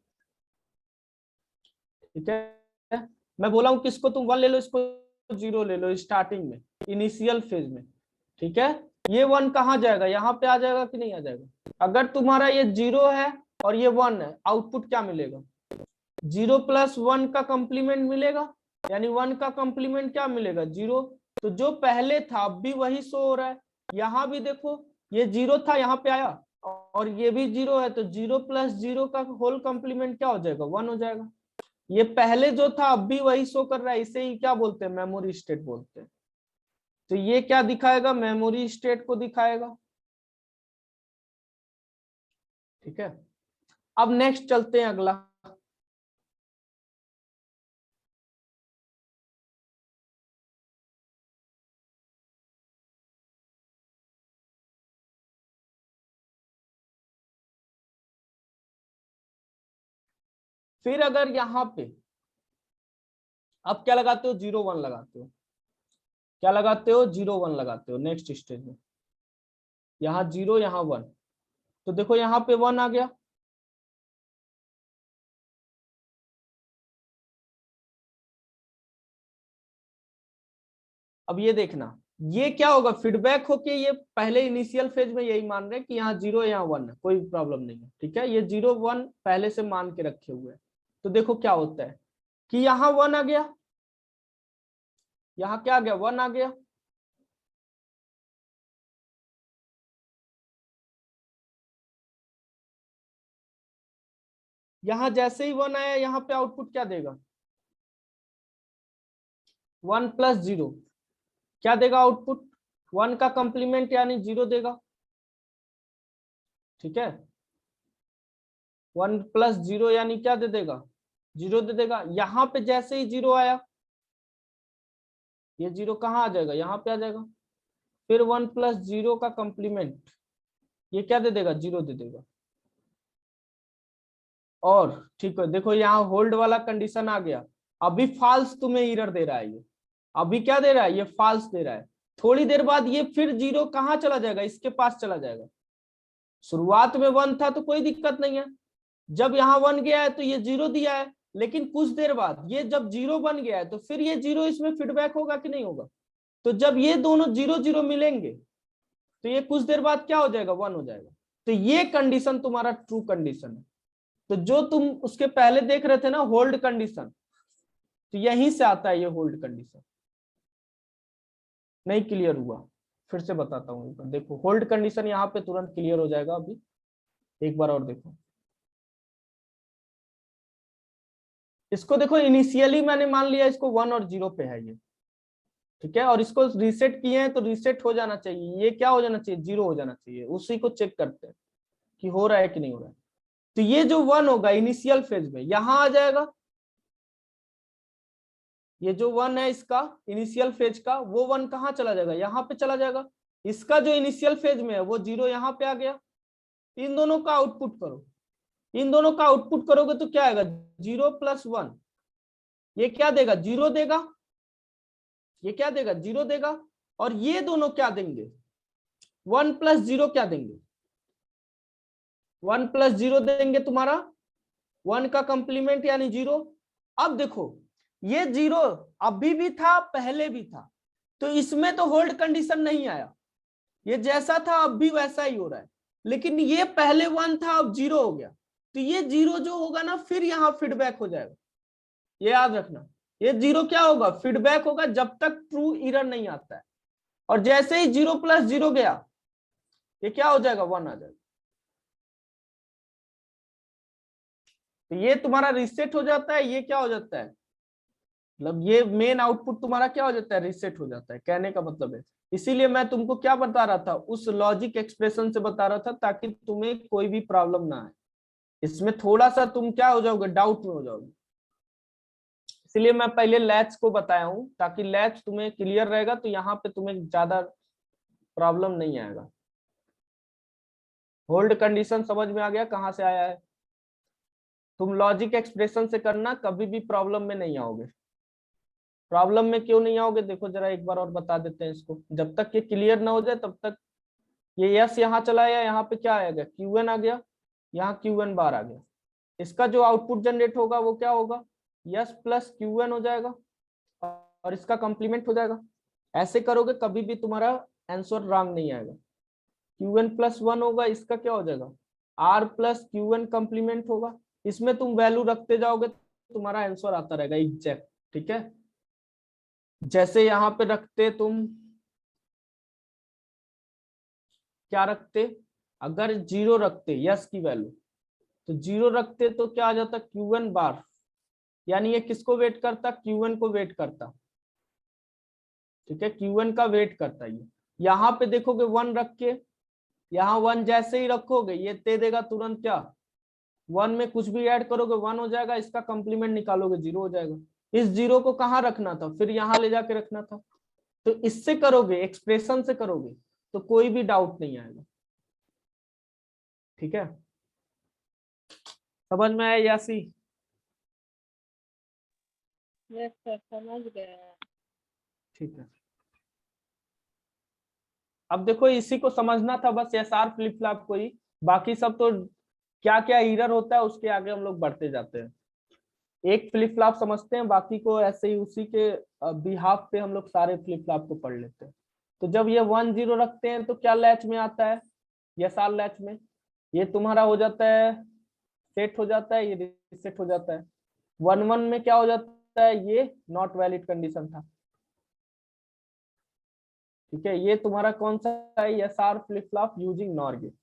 ठीक है, मैं बोला हूँ किसको तुम 1 ले लो, इसको 0 ले लो स्टार्टिंग में, इनिशियल फेज में। ठीक है, ये 1 कहाँ जाएगा, यहाँ पे आ जाएगा कि नहीं आ जाएगा। अगर तुम्हारा ये 0 है और ये 1 है, आउटपुट क्या मिलेगा, 0 + 1 का कंप्लीमेंट मिलेगा। यानी 1 का कंप्लीमेंट क्या मिलेगा, 0। तो जो पहले था अब भी वही शो हो रहा है। यहाँ भी देखो ये 0 था, यहाँ पे आया, और ये भी 0 है, तो 0 + 0 का होल कंप्लीमेंट क्या हो जाएगा, 1 हो जाएगा। ये पहले जो था अब भी वही शो कर रहा है, इसे ही क्या बोलते हैं, मेमोरी स्टेट बोलते हैं। तो ये क्या दिखाएगा, मेमोरी स्टेट को दिखाएगा। ठीक है, अब नेक्स्ट चलते हैं अगला। फिर अगर यहाँ पे अब क्या लगाते हो, 0 1 लगाते हो, क्या लगाते हो, 0 1 लगाते हो नेक्स्ट स्टेज में। यहाँ 0 यहाँ 1, तो देखो यहाँ पे 1 आ गया। अब ये देखना, ये क्या होगा, फीडबैक होके ये पहले इनिशियल फेज में यही मान रहे हैं कि यहाँ 0 यहाँ 1 है, कोई प्रॉब्लम नहीं है। ठीक है, ये 0 1 पहले से मान के रखे हुए हैं। तो देखो क्या होता है कि यहाँ 1 आ गया, यहाँ क्या आ गया, 1 आ गया। यहाँ जैसे ही 1 आया, यहाँ पे आउटपुट क्या देगा, 1 + 0 क्या देगा आउटपुट, 1 का कंप्लीमेंट यानी 0 देगा। ठीक है, 1 + 0 यानी क्या दे देगा, 0 दे देगा। यहाँ पे जैसे ही 0 आया, ये 0 कहाँ आ जाएगा, यहाँ पे आ जाएगा। फिर 1 + 0 का कंप्लीमेंट, ये क्या दे देगा, 0 दे देगा। और ठीक है, देखो यहाँ होल्ड वाला कंडीशन आ गया। अभी फॉल्स तुम्हें एरर दे रहा है, ये अभी क्या दे रहा है, ये फॉल्स दे रहा है। थोड़ी देर बाद ये फिर 0 कहाँ चला जाएगा, इसके पास चला जाएगा। शुरुआत में 1 था तो कोई दिक्कत नहीं है, जब यहाँ 1 गया है तो ये 0 दिया है। लेकिन कुछ देर बाद ये जब 0 बन गया है तो फिर ये 0 इसमें फीडबैक होगा कि नहीं होगा, तो जब ये दोनों 0 0 मिलेंगे तो ये कुछ देर बाद क्या हो जाएगा, 1 हो जाएगा। तो ये कंडीशन तुम्हारा ट्रू कंडीशन है। तो जो तुम उसके पहले देख रहे थे ना होल्ड कंडीशन, तो यहीं से आता है ये होल्ड कंडीशन। नहीं क्लियर हुआ, फिर से बताता हूँ। देखो होल्ड कंडीशन यहाँ पे तुरंत क्लियर हो जाएगा। अभी एक बार और देखो, इसको देखो इनिशियली मैंने मान लिया इसको 1 और 0 पे है ये, ठीक है, और इसको रीसेट किए हैं तो रीसेट हो जाना चाहिए। ये क्या हो जाना चाहिए, 0 हो जाना चाहिए। उसी को चेक करते हैं कि हो रहा है कि नहीं हो रहा है। तो ये जो 1 होगा इनिशियल फेज में यहां आ जाएगा। ये जो 1 है इसका इनिशियल फेज का, वो 1 कहाँ चला जाएगा, यहाँ पे चला जाएगा। इसका जो इनिशियल फेज में है वो 0 यहाँ पे आ गया। इन दोनों का आउटपुट करो, इन दोनों का आउटपुट करोगे तो क्या आएगा, 0 + 1। ये क्या देगा, 0 देगा। ये क्या देगा, 0 देगा। और ये दोनों क्या देंगे, 1 + 0 क्या देंगे, 1 + 0 देंगे तुम्हारा 1 का कंप्लीमेंट यानी 0। अब देखो ये 0 अभी भी था पहले भी था, तो इसमें तो होल्ड कंडीशन नहीं आया। ये जैसा था अब भी वैसा ही हो रहा है। लेकिन ये पहले 1 था अब 0 हो गया, तो ये 0 जो होगा ना फिर यहाँ फीडबैक हो जाएगा। ये याद रखना, ये 0 क्या होगा, फीडबैक होगा जब तक ट्रू एरर नहीं आता है। और जैसे ही 0 + 0 गया ये क्या हो जाएगा, 1 आ जाएगा। तो ये तुम्हारा रीसेट हो जाता है। ये क्या हो जाता है, मतलब ये मेन आउटपुट तुम्हारा क्या हो जाता है, रीसेट हो जाता है। कहने का मतलब है, इसीलिए मैं तुमको क्या बता रहा था, उस लॉजिक एक्सप्रेशन से बता रहा था ताकि तुम्हें कोई भी प्रॉब्लम ना आए। इसमें थोड़ा सा तुम क्या हो जाओगे, डाउट में हो जाओगे। इसलिए मैं पहले लैच को बताया हूं ताकि लैच तुम्हें क्लियर रहेगा, तो यहाँ पे तुम्हें ज्यादा प्रॉब्लम नहीं आएगा। होल्ड कंडीशन समझ में आ गया कहाँ से आया है। तुम लॉजिक एक्सप्रेशन से करना, कभी भी प्रॉब्लम में नहीं आओगे। प्रॉब्लम में क्यों नहीं आओगे, देखो जरा एक बार और बता देते हैं इसको। जब तक ये क्लियर ना हो जाए तब तक ये यस यहाँ चला आया, यहाँ पे क्या आएगा, Qn आ गया, यहाँ Qn बार आ गया। इसका जो आउटपुट जनरेट होगा वो क्या होगा, यस + Qn हो जाएगा और इसका कंप्लीमेंट हो जाएगा। ऐसे करोगे कभी भी तुम्हारा आंसर रॉन्ग नहीं आएगा। Qn + 1 होगा, इसका क्या हो जाएगा, R + Qn कंप्लीमेंट होगा। इसमें तुम वैल्यू रखते जाओगे तुम्हारा आंसर आता रहेगा एग्जैक्ट, ठीक है। जैसे यहाँ पे रखते तुम क्या रखते, अगर 0 रखते यस की वैल्यू, तो 0 रखते तो क्या आ जाता, Qn बार, यानी ये किसको वेट करता, Qn को वेट करता, ठीक है, Qn का वेट करता ये। यहाँ पे देखोगे 1 रख के, यहाँ 1 जैसे ही रखोगे ये दे देगा तुरंत क्या, 1 में कुछ भी ऐड करोगे 1 हो जाएगा, इसका कंप्लीमेंट निकालोगे 0 हो जाएगा। इस 0 को कहाँ रखना था, फिर यहाँ ले जाके रखना था। तो इससे करोगे, एक्सप्रेशन से करोगे तो कोई भी डाउट नहीं आएगा, ठीक है। समझ में आया यासी, यस सर समझ गए। ठीक है। अब देखो इसी को समझना था बस, SR फ्लिप फ्लॉप को ही। बाकी सब तो क्या क्या एरर होता है उसके आगे हम लोग बढ़ते जाते हैं। एक फ्लिप फ्लॉप समझते हैं, बाकी को ऐसे ही उसी के बिहाफ पे हम लोग सारे फ्लिप फ्लॉप को पढ़ लेते हैं। तो जब ये 1 0 रखते हैं तो क्या लैच में आता है, SR लैच में ये तुम्हारा हो जाता है, सेट हो जाता है, ये रीसेट हो जाता है। 1 1 में क्या हो जाता है, ये नॉट वैलिड कंडीशन था, ठीक है। ये तुम्हारा कौन सा है, SR flip flop using NOR gate.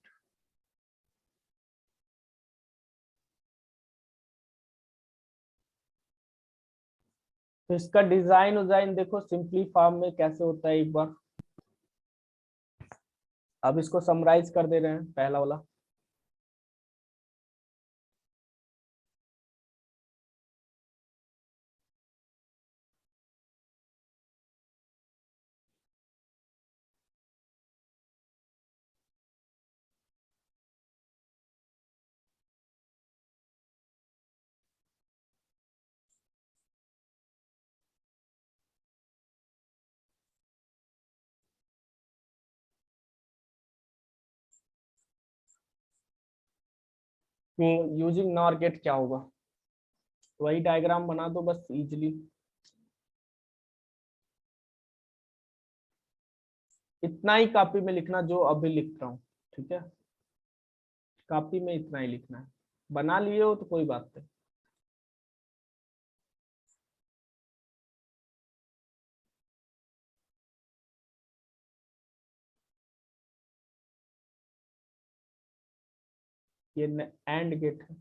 तो इसका डिजाइन देखो सिंपली फॉर्म में कैसे होता है एक बार। अब इसको समराइज कर दे रहे हैं, पहला वाला। तो यूजिंग नॉर गेट क्या होगा, वही डायग्राम बना दो बस इजीली। इतना ही कॉपी में लिखना जो अभी लिख रहा हूँ, ठीक है, कॉपी में इतना ही लिखना है। बना लिए हो तो कोई बात नहीं। ये एंड गेट है।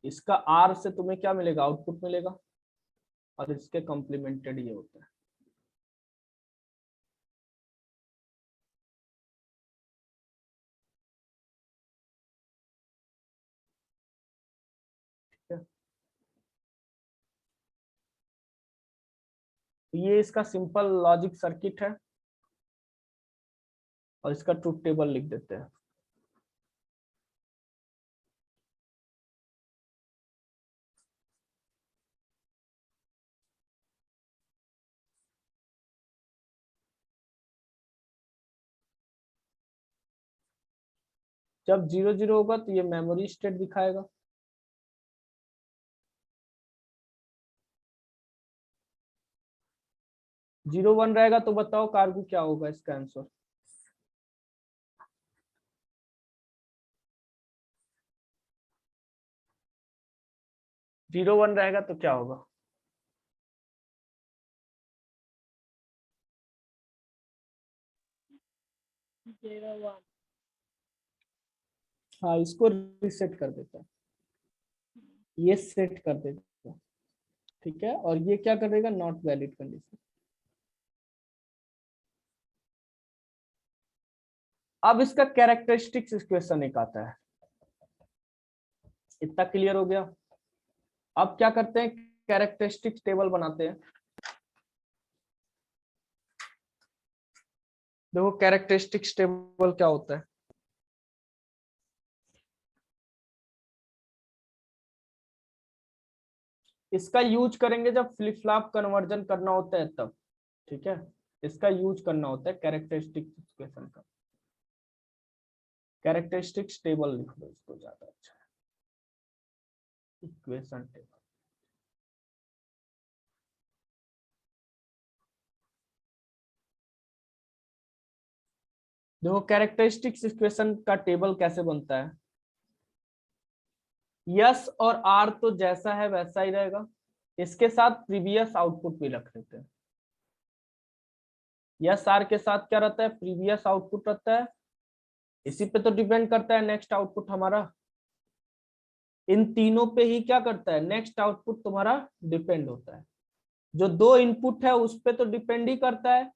इसका आर से तुम्हें क्या मिलेगा, आउटपुट मिलेगा, और इसके कॉम्प्लीमेंटेड ये होता है। ये इसका सिंपल लॉजिक सर्किट है, और इसका ट्रुथ टेबल लिख देते हैं। जब 0 0 होगा तो ये मेमोरी स्टेट दिखाएगा। जीरो 1 रहेगा तो बताओ कार्गो क्या होगा इसका आंसर। जीरो 1 रहेगा तो क्या होगा। 0 1 हाँ, इसको रिसेट कर देता है, ये सेट कर देता है, ठीक है, और ये क्या कर देगा, नॉट वैलिड कंडीशन। अब इसका कैरेक्टरिस्टिक्स इक्वेशन एक आता है। इतना क्लियर हो गया। अब क्या करते हैं, कैरेक्टरिस्टिक्स टेबल बनाते हैं। देखो कैरेक्टरिस्टिक्स टेबल क्या होता है। इसका यूज करेंगे जब फ्लिप फ्लॉप कन्वर्जन करना होता है तब, ठीक है, इसका यूज करना होता है कैरेक्टरिस्टिक्स इक्वेशन का। कैरेक्टरिस्टिक्स टेबल लिख लो, इसको ज्यादा अच्छा है, इक्वेशन टेबल। देखो कैरेक्टरिस्टिक्स इक्वेशन का टेबल कैसे बनता है। यस और आर तो जैसा है वैसा ही रहेगा, इसके साथ प्रीवियस आउटपुट भी रख लेते हैं। यस आर के साथ क्या रहता है, प्रीवियस आउटपुट रहता है, इसी पे तो डिपेंड करता है नेक्स्ट आउटपुट हमारा। इन तीनों पे ही क्या करता है, नेक्स्ट आउटपुट तुम्हारा डिपेंड होता है। जो दो इनपुट है उस पे तो डिपेंड ही करता है,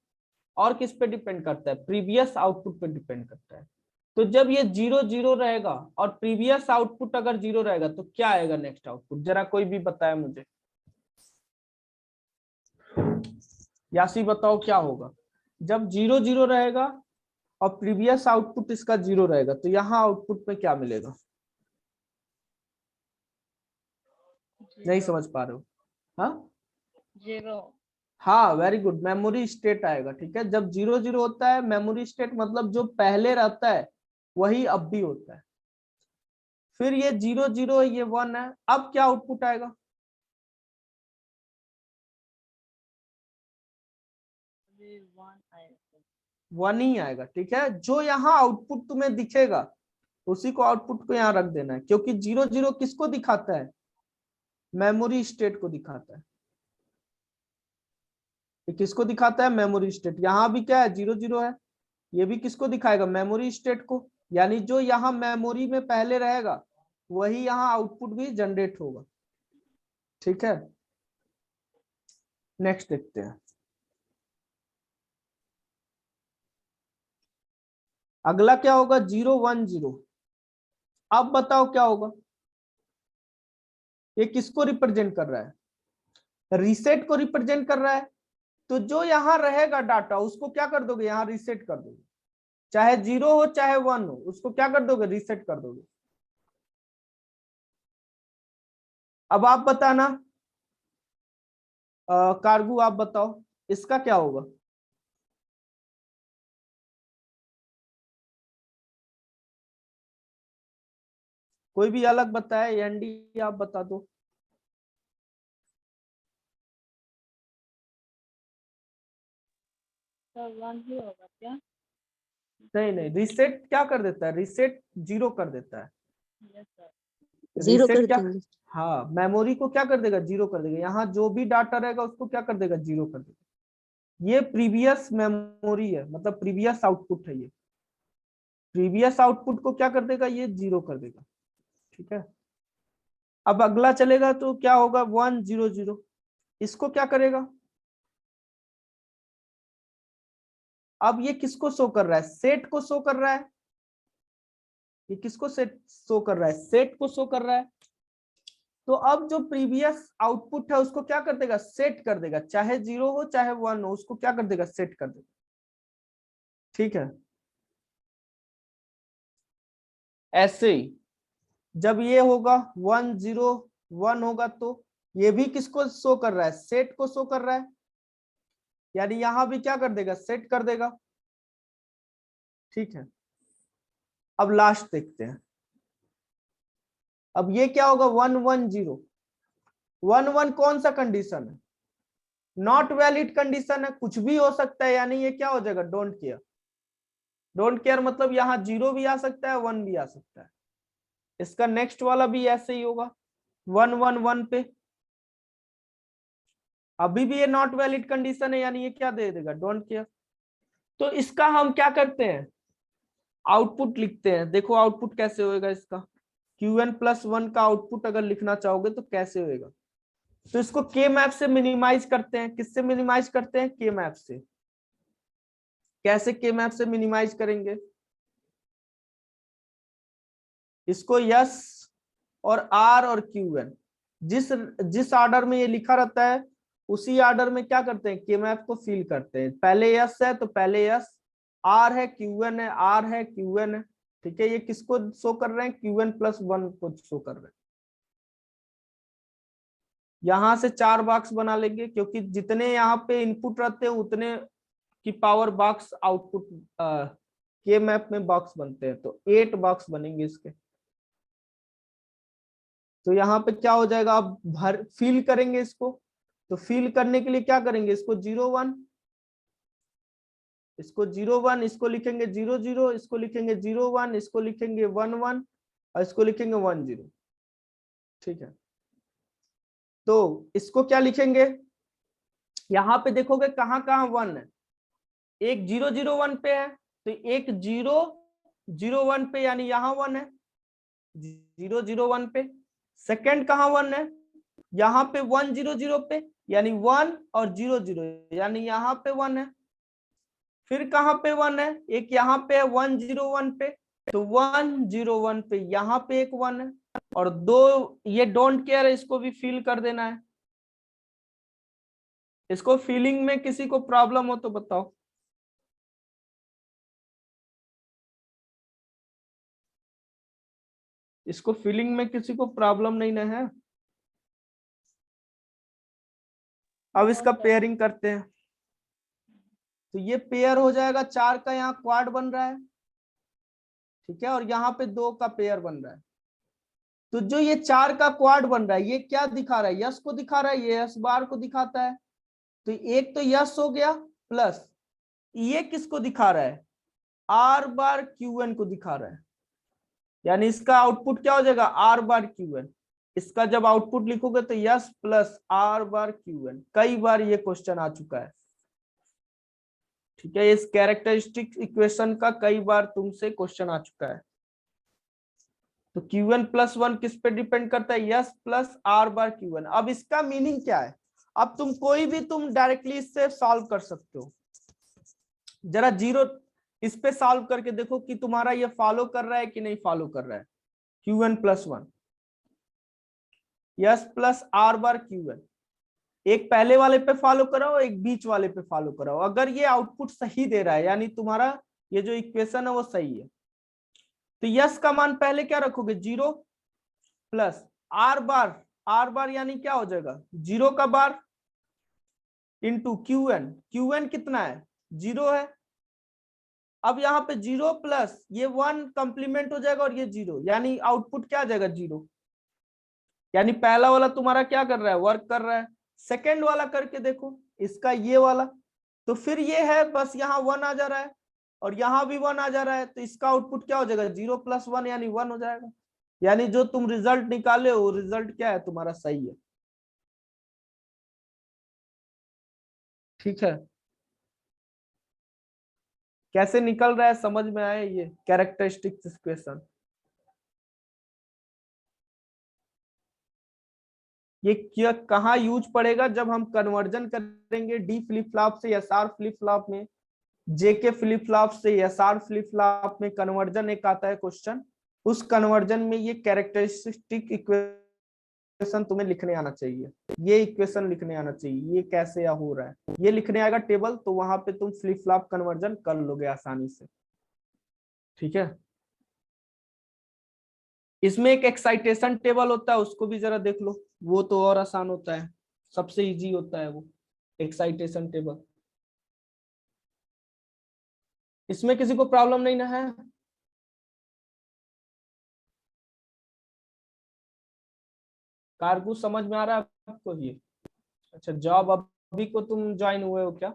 और किस पे डिपेंड करता है, प्रीवियस आउटपुट पे डिपेंड करता है। तो जब ये 0 0 रहेगा और प्रीवियस आउटपुट अगर 0 रहेगा तो क्या आएगा नेक्स्ट आउटपुट, जरा कोई भी बताए मुझे। यासी बताओ क्या होगा। जब 0 0 रहेगा और प्रीवियस आउटपुट इसका 0 रहेगा तो यहाँ आउटपुट में क्या मिलेगा। नहीं समझ पा रहे हो। हाँ 0 हाँ, वेरी गुड, मेमोरी स्टेट आएगा। ठीक है, जब 0 0 होता है मेमोरी स्टेट मतलब जो पहले रहता है वही अब भी होता है। फिर ये 0 0 ये 1 है, अब क्या आउटपुट आएगा, 1 आएगा। 1 ही आएगा। ठीक है, जो यहाँ आउटपुट तुम्हें दिखेगा उसी को आउटपुट को यहाँ रख देना है, क्योंकि 0 0 किसको दिखाता है, मेमोरी स्टेट को दिखाता है। ये किसको दिखाता है, मेमोरी स्टेट। यहाँ भी क्या है, 0 0 है, ये भी किसको दिखाएगा, मेमोरी स्टेट को। यानी जो यहाँ मेमोरी में पहले रहेगा वही यहाँ आउटपुट भी जनरेट होगा। ठीक है, नेक्स्ट देखते हैं। अगला क्या होगा, 0 1 0। अब बताओ क्या होगा, ये किसको रिप्रेजेंट कर रहा है, रीसेट को रिप्रेजेंट कर रहा है। तो जो यहाँ रहेगा डाटा उसको क्या कर दोगे, यहाँ रीसेट कर दोगे। चाहे 0 हो चाहे 1 हो, उसको क्या कर दोगे, रीसेट कर दोगे। अब आप बताना, कारगू आप बताओ इसका क्या होगा। कोई भी अलग बताए, एनडी आप बता दो। सर 1 ही होगा क्या? नहीं नहीं, रीसेट क्या कर देता है, रीसेट 0 कर देता है। Yes sir. 0 रीसेट कर क्या, देंगे। हाँ मेमोरी को क्या कर देगा, 0 कर देगा। यहाँ जो भी डाटा रहेगा उसको क्या कर देगा, 0 कर देगा। ये प्रीवियस मेमोरी है, मतलब प्रीवियस आउटपुट है। ये प्रीवियस आउटपुट को क्या कर देगा, ये 0 कर देगा। ठीक है, अब अगला चलेगा तो क्या होगा, 1 0 0, इसको क्या करेगा। अब ये किसको शो कर रहा है, सेट को शो कर रहा है। ये किसको सेट शो कर रहा है, सेट को शो कर रहा है। तो अब जो प्रीवियस आउटपुट है उसको क्या कर देगा, सेट कर देगा, चाहे 0 हो चाहे 1 हो, उसको क्या कर देगा, सेट कर देगा। ठीक है, ऐसे ही जब ये होगा 1 0 1 होगा तो ये भी किसको शो कर रहा है, सेट को शो कर रहा है, यानी यहां भी क्या कर देगा, सेट कर देगा। ठीक है, अब लास्ट देखते हैं। अब ये क्या होगा, 1 1 0 1 1 कौन सा कंडीशन है, नॉट वैलिड कंडीशन है, कुछ भी हो सकता है, यानी ये क्या हो जाएगा, डोंट केयर। डोंट केयर मतलब यहाँ 0 भी आ सकता है 1 भी आ सकता है। इसका नेक्स्ट वाला भी ऐसे ही होगा 1 1 1 पे, अभी भी ये नॉट वैलिड कंडीशन है, यानी ये क्या दे देगा, डोंट केयर। तो इसका हम क्या करते हैं, आउटपुट लिखते हैं। देखो आउटपुट कैसे होएगा इसका, Qn+1 का आउटपुट अगर लिखना चाहोगे तो कैसे होएगा। तो इसको के मैप से मिनिमाइज करते हैं। किससे मिनिमाइज करते हैं, के मैप से। कैसे के मैप से मिनिमाइज करेंगे, इसको यस और आर और Qn जिस जिस ऑर्डर में ये लिखा रहता है उसी ऑर्डर में क्या करते हैं, के मैप को फिल करते हैं। पहले यस है तो पहले यस, आर है Qn है, आर है Qn है। ठीक है, ये किसको शो कर रहे हैं, Qn+1 को शो कर रहे हैं। यहां से 4 बॉक्स बना लेंगे, क्योंकि जितने यहाँ पे इनपुट रहते हैं उतने की पावर बॉक्स आउटपुट के मैप में बॉक्स बनते हैं, तो 8 बॉक्स बनेंगे इसके। तो यहाँ पे क्या हो जाएगा, अब भर फिल करेंगे इसको। तो फिल करने के लिए क्या करेंगे, इसको 0 1, इसको 0 1, इसको लिखेंगे 0 0, इसको लिखेंगे 0 1, इसको लिखेंगे 1 1 और इसको लिखेंगे 1 0। ठीक है, तो इसको क्या लिखेंगे, यहाँ पे देखोगे कहाँ कहाँ 1 है, एक 0 0 1 पे है, तो एक 0 0 1 पे, यानी यहाँ 1 है 0 0 1 पे। सेकंड कहाँ 1 है, यहाँ पे 1 0 0 पे, यानी 1 और 0 0, यानी यहाँ पे 1 है। फिर कहाँ पे 1 है, एक यहाँ पे है 1 0 1 पे, तो 1 0 1 पे यहाँ पे एक 1 है, और 2 ये डोंट केयर है, इसको भी फिल कर देना है। इसको फिलिंग में किसी को प्रॉब्लम हो तो बताओ। इसको फिलिंग में किसी को प्रॉब्लम नहीं ना है। अब इसका पेयरिंग करते हैं। तो ये पेयर हो जाएगा, 4 का यहाँ क्वाड बन रहा है। ठीक है, और यहाँ पे 2 का पेयर बन रहा है। तो जो ये 4 का क्वाड बन रहा है ये क्या दिखा रहा है, यस को दिखा रहा है, ये यस बार को दिखाता है। तो एक तो यस हो गया, प्लस ये किसको दिखा रहा है, आर बार Qn को दिखा रहा है, यानी इसका आउटपुट क्या हो जाएगा, आर बार Qn। इसका जब आउटपुट लिखोगे तो yes plus are bar Qn। कई बार ये क्वेश्चन आ चुका है। ठीक है, इस कैरेक्टरिस्टिक इक्वेशन का कई बार तुमसे क्वेश्चन आ चुका है। तो Qn+1 किस पे डिपेंड करता है, yes plus are bar Qn। अब इसका मीनिंग क्या है, अब तुम कोई भी तुम डायरेक्टली इससे सॉल्व कर सकते हो। जरा 0 इस पे सॉल्व करके देखो कि तुम्हारा ये फॉलो कर रहा है कि नहीं फॉलो कर रहा है। Qn+1 yes plus are bar Qn, एक पहले वाले पे फॉलो कराओ, एक बीच वाले पे फॉलो कराओ। अगर ये आउटपुट सही दे रहा है, यानी तुम्हारा ये जो इक्वेशन है वो सही है। तो यस का मान पहले क्या रखोगे, 0 प्लस आर बार यानी क्या हो जाएगा, 0 का बार इंटू क्यू एन कितना है, 0 है। अब यहाँ पे 0 प्लस ये 1 कंप्लीमेंट हो जाएगा और ये 0, यानी आउटपुट क्या आ जाएगा, 0। यानी पहला वाला तुम्हारा क्या कर रहा है, वर्क कर रहा है। सेकेंड वाला करके देखो, इसका ये वाला, तो फिर ये है बस यहाँ 1 आ जा रहा है और यहाँ भी 1 आ जा रहा है, तो इसका आउटपुट क्या हो जाएगा, 0 प्लस 1 यानी 1 हो जाएगा। यानी जो तुम रिजल्ट निकाले हो, रिजल्ट क्या है तुम्हारा, सही है। ठीक है, कैसे निकल रहा है समझ में आया ये कैरेक्टरिस्टिक्स इक्वेशन। ये क्या कहाँ यूज पड़ेगा, जब हम कन्वर्जन करेंगे डी फ्लिप फ्लॉप से एसआर फ्लिप फ्लॉप में, जेके फ्लिप फ्लॉप से एसआर फ्लिप फ्लॉप में कन्वर्जन एक आता है क्वेश्चन, उस कन्वर्जन में ये कैरेक्टरिस्टिक इक्वेशन तुम्हें लिखने आना चाहिए। ये इक्वेशन लिखने आना चाहिए, ये कैसे हो रहा है ये लिखने आएगा टेबल, तो वहां पे तुम फ्लिप फ्लॉप कन्वर्जन कर लोगे आसानी से। ठीक है, इसमें एक एक्साइटेशन टेबल होता है, उसको भी जरा देख लो, वो तो और आसान होता है, सबसे इजी होता है वो एक्साइटेशन टेबल। इसमें किसी को प्रॉब्लम नहीं ना है, कारगू समझ में आ रहा है आपको ये। अच्छा, जॉब अभी को तुम ज्वाइन हुए हो क्या?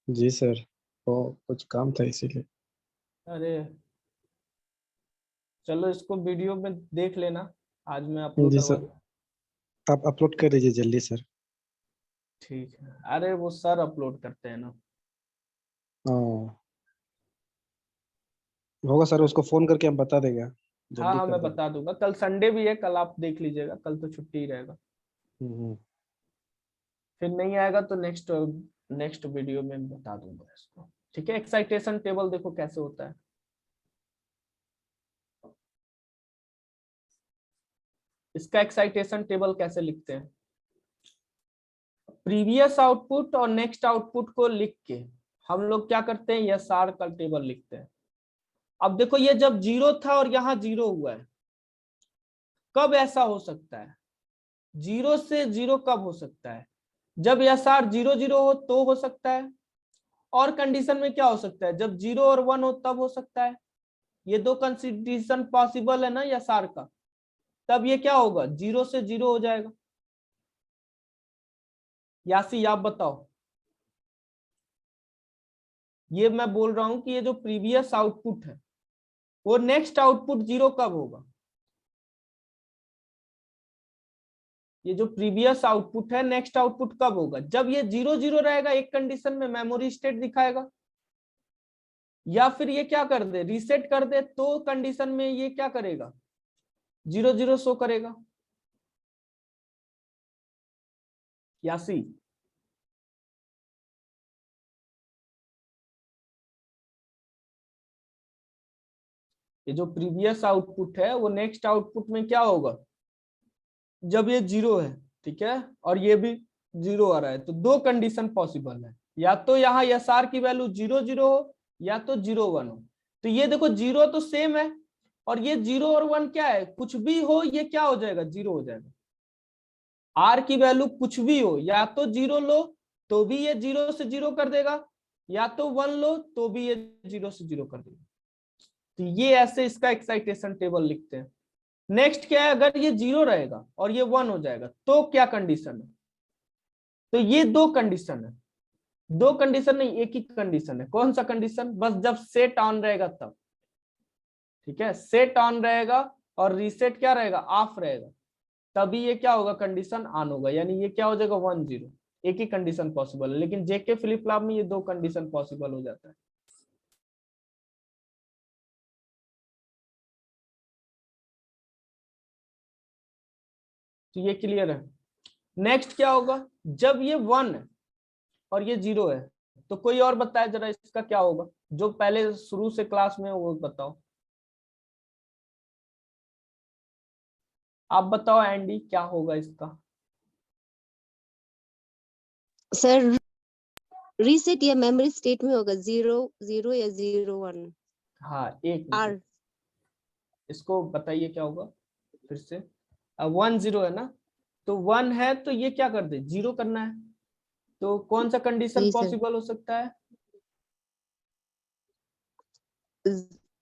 जी सर, तो कुछ काम था इसीलिए। अरे चलो, इसको वीडियो में देख लेना, आज मैं अपलोड जी करवा सर, दूँ। आप अपलोड कर दीजिए जल्दी सर। ठीक है, अरे वो सर अपलोड करते हैं ना। हाँ होगा सर, उसको फोन करके हम बता देगा, हाँ जल्दी हाँ, कर मैं देगा। बता दूंगा, कल संडे भी है, कल आप देख लीजिएगा, कल तो छुट्टी ही रहेगा। हम्म। फिर नहीं आएगा तो नेक्स्ट नेक्स्ट वीडियो में बता दूंगा इसको। ठीक है, एक्साइटेशन टेबल देखो कैसे होता है। इसका एक्साइटेशन टेबल कैसे लिखते हैं, प्रीवियस आउटपुट और नेक्स्ट आउटपुट को लिख के हम लोग क्या करते हैं, एसआर का टेबल लिखते हैं। अब देखो, ये जब 0 था और यहाँ 0 हुआ है, कब ऐसा हो सकता है, 0 से 0 कब हो सकता है, जब एसआर 0 0 हो तो हो सकता है, और कंडीशन में क्या हो सकता है, जब 0 और 1 हो तब हो सकता है। ये दो कंडीशन पॉसिबल है ना एसआर का, तब ये क्या होगा, 0 से 0 हो जाएगा। यासी आप बताओ, ये मैं बोल रहा हूं कि ये जो प्रीवियस आउटपुट है वो नेक्स्ट आउटपुट 0 कब होगा, ये जो प्रीवियस आउटपुट है नेक्स्ट आउटपुट कब होगा, जब ये 0 0 रहेगा एक कंडीशन में मेमोरी स्टेट दिखाएगा, या फिर ये क्या कर दे, रीसेट कर दे, तो कंडीशन में ये क्या करेगा, 0 0 शो करेगा। यासी ये जो प्रीवियस आउटपुट है वो नेक्स्ट आउटपुट में क्या होगा, जब ये 0 है, ठीक है, और ये भी 0 आ रहा है, तो दो कंडीशन पॉसिबल है, या तो यहाँ एसआर की वैल्यू 0 0 हो या तो 0 1 हो। तो ये देखो 0 तो सेम है, और ये 0 और 1 क्या है, कुछ भी हो ये क्या हो जाएगा, 0 हो जाएगा। आर की वैल्यू कुछ भी हो, या तो 0 लो तो भी ये 0 से 0 कर देगा, या तो 1 लो तो भी ये 0 से 0 कर देगा। तो ये ऐसे इसका एक्साइटेशन टेबल लिखते हैं। नेक्स्ट क्या है, अगर ये 0 रहेगा और ये 1 हो जाएगा तो क्या कंडीशन है, तो ये दो कंडीशन है, दो कंडीशन नहीं एक ही कंडीशन है। कौन सा कंडीशन, बस जब सेट ऑन रहेगा तब, ठीक है, सेट ऑन रहेगा और रीसेट क्या रहेगा, ऑफ रहेगा, तभी ये क्या होगा, कंडीशन ऑन होगा, यानी ये क्या हो जाएगा 1 0। एक ही कंडीशन पॉसिबल है, लेकिन जेके फ्लिप फ्लॉप में ये दो कंडीशन पॉसिबल हो जाता है। तो ये क्लियर है। नेक्स्ट क्या होगा, जब ये 1 है और ये 0 है, तो कोई और बताए जरा इसका क्या होगा, जो पहले शुरू से क्लास में वो बताओ, आप बताओ एंडी क्या होगा इसका। सर रीसेट या मेमोरी स्टेट में होगा 0 0 या 0 1 हाँ एक आर। मिनट, इसको बताइए क्या होगा फिर से। 1 0 है ना, तो 1 है तो ये क्या कर दे, 0 करना है। तो कौन सा कंडीशन जी सर। पॉसिबल हो सकता है?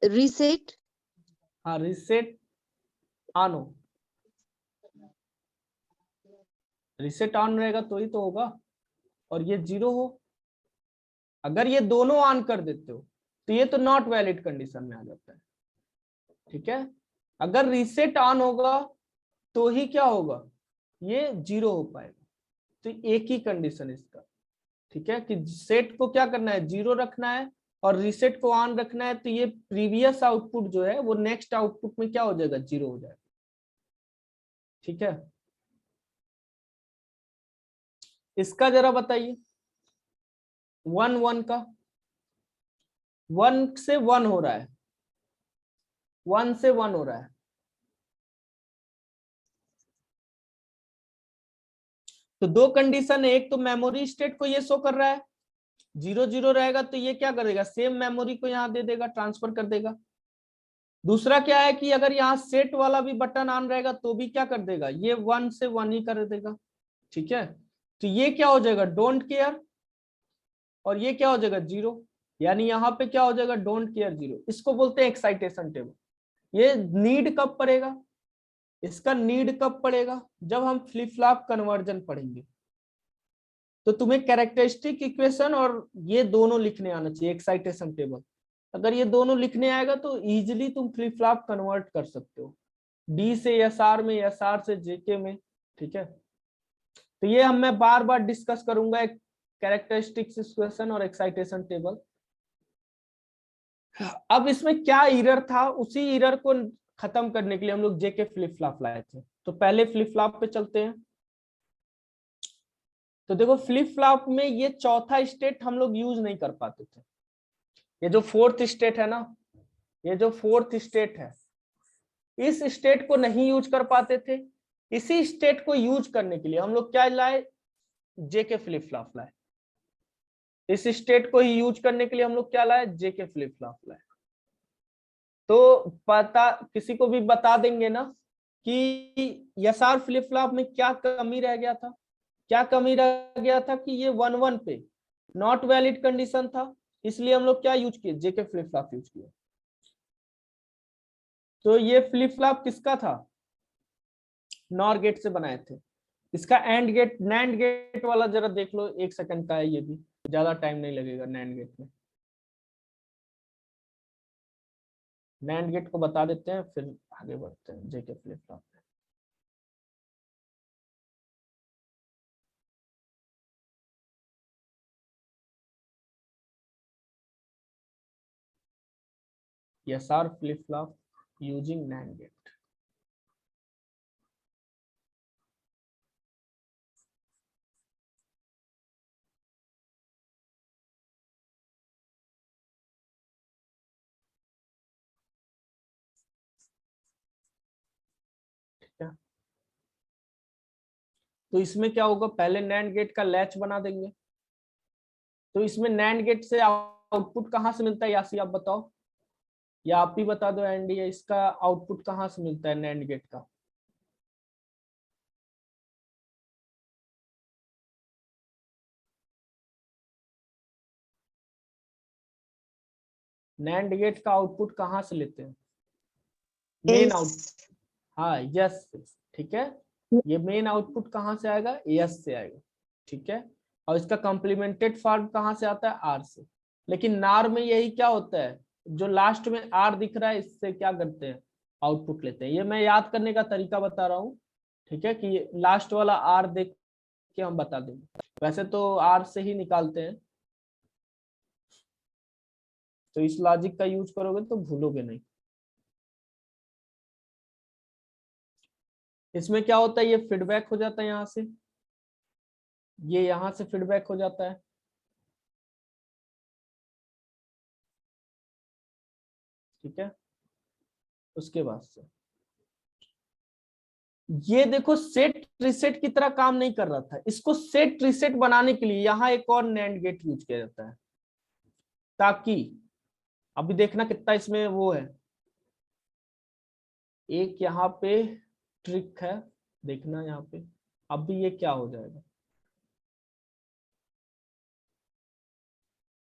रीसेट। हाँ रीसेट ऑन हो, रीसेट ऑन रहेगा तो ही तो होगा, और ये 0 हो। अगर ये दोनों ऑन कर देते हो तो ये तो नॉट वैलिड कंडीशन में आ जाता है। ठीक है, अगर रीसेट ऑन होगा तो ही क्या होगा, ये 0 हो पाएगा। तो एक ही कंडीशन इसका, ठीक है, कि सेट को क्या करना है, 0 रखना है और रीसेट को ऑन रखना है, तो ये प्रीवियस आउटपुट जो है वो नेक्स्ट आउटपुट में क्या हो जाएगा, 0 हो जाएगा। ठीक है, इसका जरा बताइए 1 1 का, 1 से 1 हो रहा है, 1 से 1 हो रहा है। तो दो कंडीशन है, एक तो मेमोरी स्टेट को ये शो कर रहा है 0 0 रहेगा तो ये क्या करेगा, सेम मेमोरी को यहाँ दे देगा, ट्रांसफर कर देगा। दूसरा क्या है कि अगर यहाँ सेट वाला भी बटन ऑन रहेगा तो भी क्या कर देगा, ये 1 से 1 ही कर देगा। ठीक है, तो ये क्या हो जाएगा, डोंट केयर, और ये क्या हो जाएगा 0, यानी यहाँ पे क्या हो जाएगा, डोंट केयर 0। इसको बोलते हैं एक्साइटेशन टेबल। ये नीड कब पड़ेगा, इसका नीड कब पड़ेगा, जब हम फ्लिप फ्लॉप कन्वर्जन पढ़ेंगे। तो तुम्हें कैरेक्टरिस्टिक इक्वेशन और ये दोनों लिखने आना चाहिए, एक्साइटेशन टेबल। अगर ये दोनों लिखने आएगा तो इजीली तुम फ्लिप फ्लॉप कन्वर्ट कर सकते हो, डी से एस आर में, एस आर से जेके में। ठीक है, तो ये हम मैं बार बार डिस्कस करूंगा, एक कैरेक्टरिस्टिक्स इक्वेशन और एक्साइटेशन टेबल। अब इसमें क्या एरर था, उसी एरर को खत्म करने के लिए हम लोग जेके फ्लिप फ्लॉप लाए थे। तो पहले फ्लिप फ्लॉप पे चलते हैं। तो देखो फ्लिप फ्लॉप में ये चौथा स्टेट हम लोग यूज नहीं कर पाते थे, ये जो फोर्थ स्टेट है ना, ये जो फोर्थ स्टेट है, इस स्टेट को नहीं यूज कर पाते थे। इसी स्टेट को यूज करने के लिए हम लोग क्या लाए, जेके फ्लिप फ्लॉप लाए। इस स्टेट को ही यूज करने के लिए हम लोग क्या लाए, जेके फ्लिप फ्लॉप लाए। तो पता किसी को भी बता देंगे ना कि एसआर फ्लिप फ्लॉप में क्या कमी रह गया था, क्या कमी रह गया था कि ये 1 1 पे नॉट वैलिड कंडीशन था, इसलिए हम लोग क्या यूज किए, जेके फ्लिप फ्लॉप यूज किए। तो ये फ्लिप फ्लॉप किसका था, नॉर गेट से बनाए थे। इसका एंड गेट, नैंड गेट वाला जरा देख लो, 1 सेकंड का है, ये भी ज्यादा टाइम नहीं लगेगा नैंड गेट में। नैंड गेट को बता देते हैं फिर आगे बढ़ते हैं जेके फ्लिप फ्लॉप पे। SR flip flop using NAND gate. ठीक है, तो इसमें क्या होगा, पहले नैंड गेट का लैच बना देंगे। तो इसमें नैंड गेट से आउटपुट कहाँ से मिलता है, यासी आप बताओ, या आप ही बता दो एंडी, इसका आउटपुट कहाँ से मिलता है नैंड गेट का। नैंड गेट का आउटपुट कहाँ से लेते हैं, मेन आउटपुट। हाँ यस, ठीक है, ये मेन आउटपुट कहाँ से आएगा, यस से आएगा। ठीक है, और इसका कॉम्प्लीमेंटेड फॉर्म कहाँ से आता है, आर से। लेकिन नार में यही क्या होता है, जो लास्ट में आर दिख रहा है इससे क्या करते हैं, आउटपुट लेते हैं। ये मैं याद करने का तरीका बता रहा हूँ, ठीक है, कि लास्ट वाला आर देख के हम बता देंगे, वैसे तो आर से ही निकालते हैं। तो इस लॉजिक का यूज करोगे तो भूलोगे नहीं। इसमें क्या होता है, ये फीडबैक हो जाता है यहाँ से, ये यहाँ से फीडबैक हो जाता है। ठीक है, उसके बाद से ये देखो सेट रिसेट की तरह काम नहीं कर रहा था, इसको सेट रिसेट बनाने के लिए यहाँ एक और नैंड गेट यूज किया जाता है, ताकि अभी देखना कितना इसमें वो है, एक यहाँ पे ट्रिक है, देखना यहाँ पे अभी ये क्या हो जाएगा,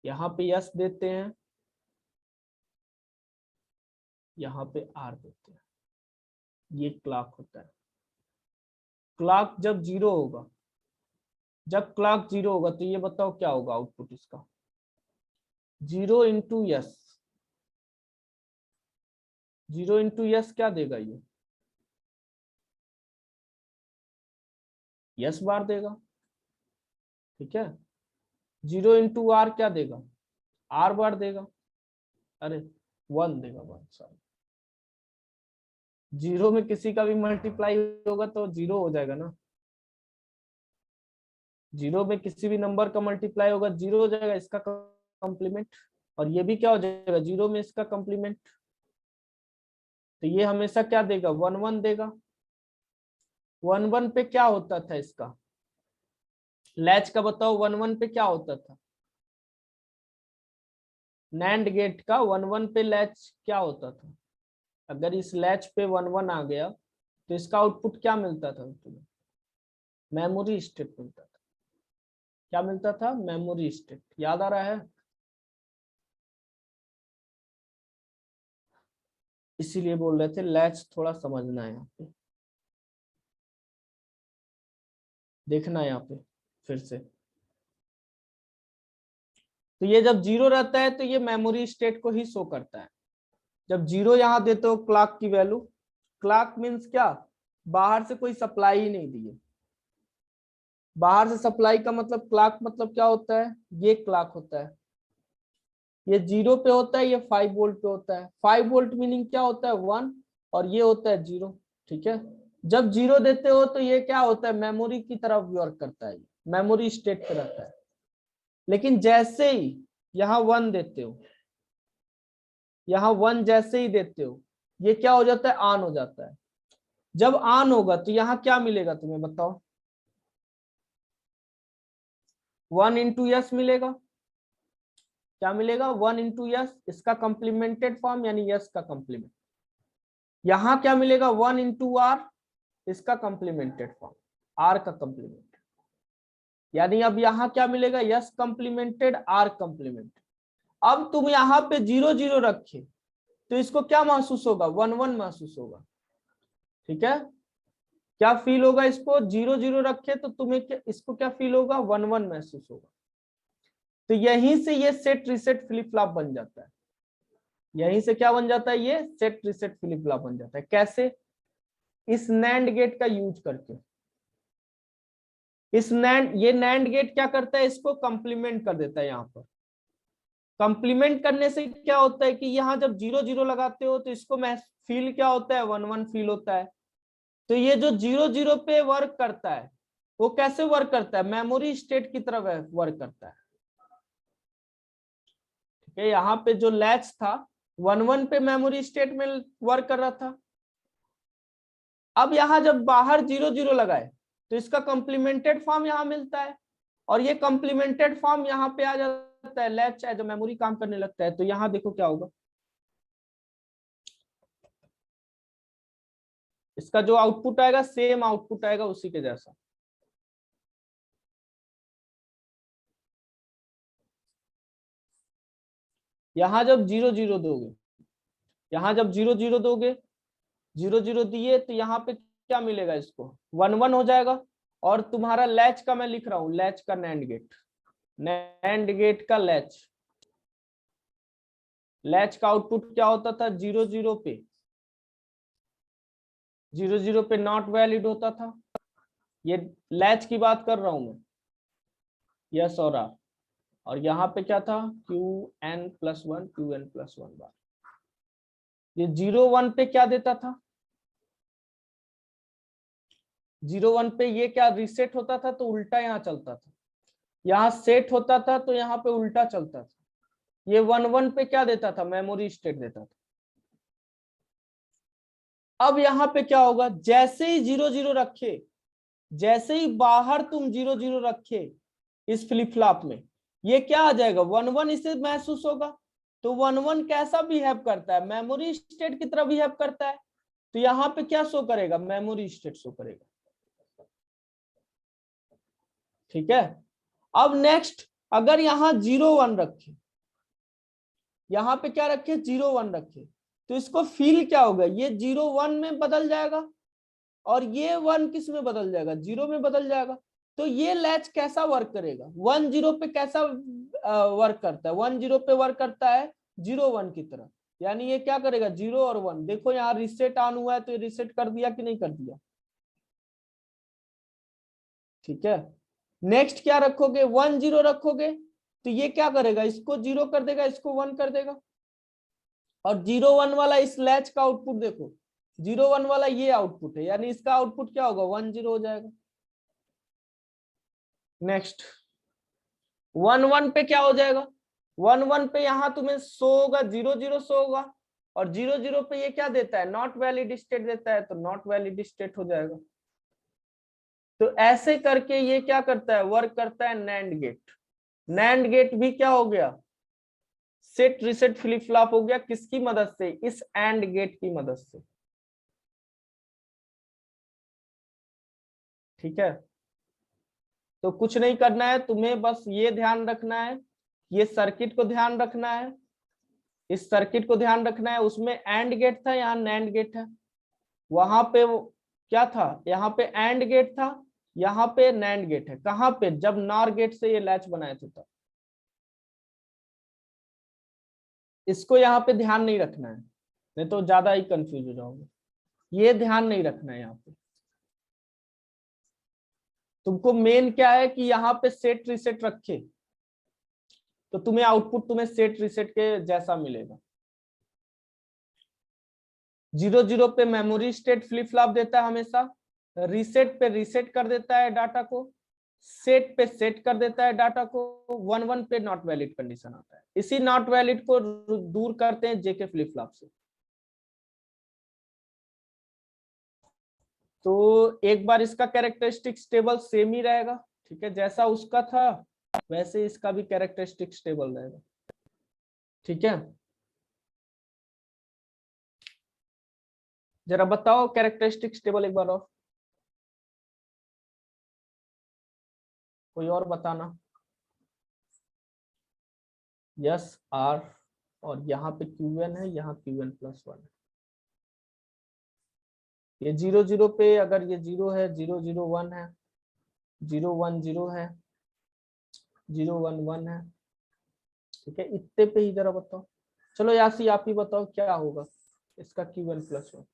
यहाँ पे यस देते हैं, यहाँ पे आर देते हैं, ये क्लॉक होता है। क्लॉक जब जीरो होगा, जब क्लॉक जीरो होगा तो ये बताओ क्या होगा आउटपुट इसका, 0 इंटू यस, 0 इंटू यस क्या देगा, ये यस बार देगा, ठीक है। 0 इंटू आर क्या देगा, आर बार देगा, अरे 1 देगा, 1 सॉरी, 0 में किसी का भी मल्टीप्लाई होगा तो 0 हो जाएगा ना, 0 में किसी भी नंबर का मल्टीप्लाई होगा 0 हो जाएगा, इसका कॉम्प्लीमेंट, और ये भी क्या हो जाएगा 0 में इसका कॉम्प्लीमेंट, तो ये हमेशा क्या देगा 1 1 देगा। 1 1 पे क्या होता था इसका लैच का, बताओ 1 1 पे क्या होता था, नैंड गेट का 1 1 पे लैच क्या होता था, अगर इस लैच पे 1 1 आ गया तो इसका आउटपुट क्या मिलता था तुम्हें, मेमोरी स्टेट मिलता था, क्या मिलता था, मेमोरी स्टेट, याद आ रहा है। इसीलिए बोल रहे थे लैच थोड़ा समझना है, यहाँ पे देखना है यहाँ पे फिर से, तो ये जब 0 रहता है तो ये मेमोरी स्टेट को ही शो करता है। जब 0 यहाँ देते हो क्लॉक की वैल्यू, क्लॉक मीन्स क्या, बाहर से कोई सप्लाई ही नहीं दी है, बाहर से सप्लाई का मतलब क्लॉक मतलब क्या होता है, ये क्लॉक होता है, ये 0 पे होता है, ये 5 वोल्ट पे होता है, 5 वोल्ट मीनिंग क्या होता है 1, और ये होता है 0, ठीक है। जब 0 देते हो तो ये क्या होता है, मेमोरी की तरफ वर्क करता है, मेमोरी स्टेट पे रहता है। लेकिन जैसे ही यहाँ 1 देते हो, यहाँ 1 जैसे ही देते हो, ये क्या हो जाता है, ऑन हो जाता है। जब ऑन होगा तो यहाँ क्या मिलेगा तुम्हें बताओ, 1 इंटू यस मिलेगा, क्या मिलेगा 1 इंटू यस, इसका कॉम्प्लीमेंटेड फॉर्म यानी यस का कॉम्प्लीमेंट। यहाँ क्या मिलेगा 1 इंटू आर, इसका कॉम्प्लीमेंटेड फॉर्म, आर का कॉम्प्लीमेंट, यानी अब यहाँ क्या मिलेगा, यस कॉम्प्लीमेंटेड आर कॉम्प्लीमेंटेड। अब तुम यहाँ पे 0 0 रखे तो इसको क्या महसूस होगा, 1 1 महसूस होगा, ठीक है। क्या फील होगा इसको, 0 0 रखे तो तुम्हें इसको क्या फील होगा, 1 1 महसूस होगा। तो यहीं से ये सेट रिसेट फ्लिप फ्लॉप बन जाता है, यहीं से क्या बन जाता है, ये सेट रिसेट फ्लिप फ्लॉप बन जाता है। कैसे, इस नैंड गेट का यूज करके, इस ये नैंड गेट क्या करता है, इसको कंप्लीमेंट कर देता है। यहाँ पर कंप्लीमेंट करने से क्या होता है कि यहाँ जब 0 0 लगाते हो तो इसको फील क्या होता है, 1 1 फील होता है। तो ये जो 0 0 पे वर्क करता है वो कैसे वर्क करता है, मेमोरी स्टेट की तरह वर्क करता है, ठीक है। यहाँ पे जो लैच था 1 1 पे मेमोरी स्टेट में वर्क कर रहा था, अब यहाँ जब बाहर 0 0 लगाए तो इसका कॉम्प्लीमेंटेड फॉर्म यहाँ मिलता है, और ये कॉम्प्लीमेंटेड फॉर्म यहाँ पे आ जाता है, लैच है जो मेमोरी काम करने लगता है। तो यहाँ देखो क्या होगा, इसका जो आउटपुट आएगा सेम आउटपुट आएगा उसी के जैसा। यहाँ जब 0 0 दोगे, यहाँ जब 0 0 दोगे, 0 0 दिए तो यहाँ पे क्या मिलेगा, इसको 1 1 हो जाएगा। और तुम्हारा लैच का मैं लिख रहा हूँ, लैच का नैंड गेट, नैंड गेट का लैच, लैच का आउटपुट क्या होता था, 0 0 पे, 0 0 पे नॉट वैलिड होता था। ये लैच की बात कर रहा हूं मैं, यस और आर। और यहाँ पे क्या था, Qn + 1, Qn + 1 बार। ये 0 1 पे क्या देता था, 0 1 पे ये क्या रीसेट होता था तो उल्टा यहाँ चलता था, यहाँ सेट होता था तो यहाँ पे उल्टा चलता था। ये 1 1 पे क्या देता था, मेमोरी स्टेट देता था। अब यहाँ पे क्या होगा, जैसे ही 0 0 रखे, जैसे ही बाहर तुम 0 0 रखे इस फ्लिप फ्लॉप में, ये क्या आ जाएगा 1 1, इसे महसूस होगा। तो 1 1 कैसा बिहेव करता है, मेमोरी स्टेट की तरह बिहेव करता है। तो यहाँ पे क्या शो करेगा, मेमोरी स्टेट शो करेगा। ठीक है, अब नेक्स्ट अगर यहाँ 0 1 रखे, यहाँ पे क्या रखे 0 1 रखे, तो इसको फील क्या होगा, ये 0 1 में बदल जाएगा और ये 1 किस में बदल जाएगा, 0 में बदल जाएगा। तो ये लैच कैसा वर्क करेगा, 1 0 पे कैसा वर्क करता है, 1 0 पे वर्क करता है 0 1 की तरह। यानी ये क्या करेगा 0 और 1, देखो यहाँ रिसेट ऑन हुआ है तो ये रिसेट कर दिया कि नहीं कर दिया। ठीक है, नेक्स्ट क्या रखोगे 1 0 रखोगे तो ये क्या करेगा, इसको 0 कर देगा, इसको 1 कर देगा। और 0 1 वाला इस लैच का आउटपुट देखो, 0 1 वाला ये आउटपुट है, यानी इसका आउटपुट क्या होगा 1 0 हो जाएगा। नेक्स्ट 1 1 पे क्या हो जाएगा, 1 1 पे यहां तुम्हें शो होगा 0 0 शो होगा, और 0 0 पे ये क्या देता है, नॉट वैलिड स्टेट देता है, तो नॉट वैलिड स्टेट हो जाएगा। तो ऐसे करके ये क्या करता है, वर्क करता है नैंड गेट। नैंड गेट भी क्या हो गया, सेट रिसेट फ्लिप फ्लॉप हो गया, किसकी मदद से, इस एंड गेट की मदद से। ठीक है, तो कुछ नहीं करना है तुम्हें, बस ये ध्यान रखना है, ये सर्किट को ध्यान रखना है, इस सर्किट को ध्यान रखना है। उसमें एंड गेट था, यहाँ नैंड गेट है, वहां पे वो क्या था, यहाँ पे एंड गेट था, यहाँ पे नैंड गेट है। कहाँ पे, जब नॉर गेट से ये लैच बनाए थे तब। इसको यहाँ पे ध्यान नहीं रखना है, नहीं तो ज्यादा ही कंफ्यूज हो जाओगे। ये ध्यान नहीं रखना है यहाँ पे, तुमको मेन क्या है कि यहाँ पे सेट रिसेट रखे तो तुम्हें आउटपुट तुम्हें सेट रिसेट के जैसा मिलेगा। 0 0 पे मेमोरी स्टेट फ्लिप फ्लॉप देता है हमेशा, रीसेट पे रीसेट कर देता है डाटा को, सेट पे सेट कर देता है डाटा को, 1 1 पे नॉट वैलिड कंडीशन आता है। इसी नॉट वैलिड को दूर करते हैं जेके फ्लिप फ्लॉप से। तो एक बार इसका कैरेक्टरिस्टिक्स टेबल सेम ही रहेगा, ठीक है, जैसा उसका था वैसे इसका भी कैरेक्टरिस्टिक्स टेबल रहेगा। ठीक है, जरा बताओ कैरेक्टरिस्टिक्स टेबल एक बार और, कोई और बताना। यस आर, और यहाँ पे Qn है, यहाँ Qn+1 है। ये 0 0 पे अगर ये 0 है, 0 0 1 है, 0 1 0 है, 0 1 1 है। ठीक है, इतने पे ही जरा बताओ। चलो यासी आप ही बताओ क्या होगा इसका Qn+1।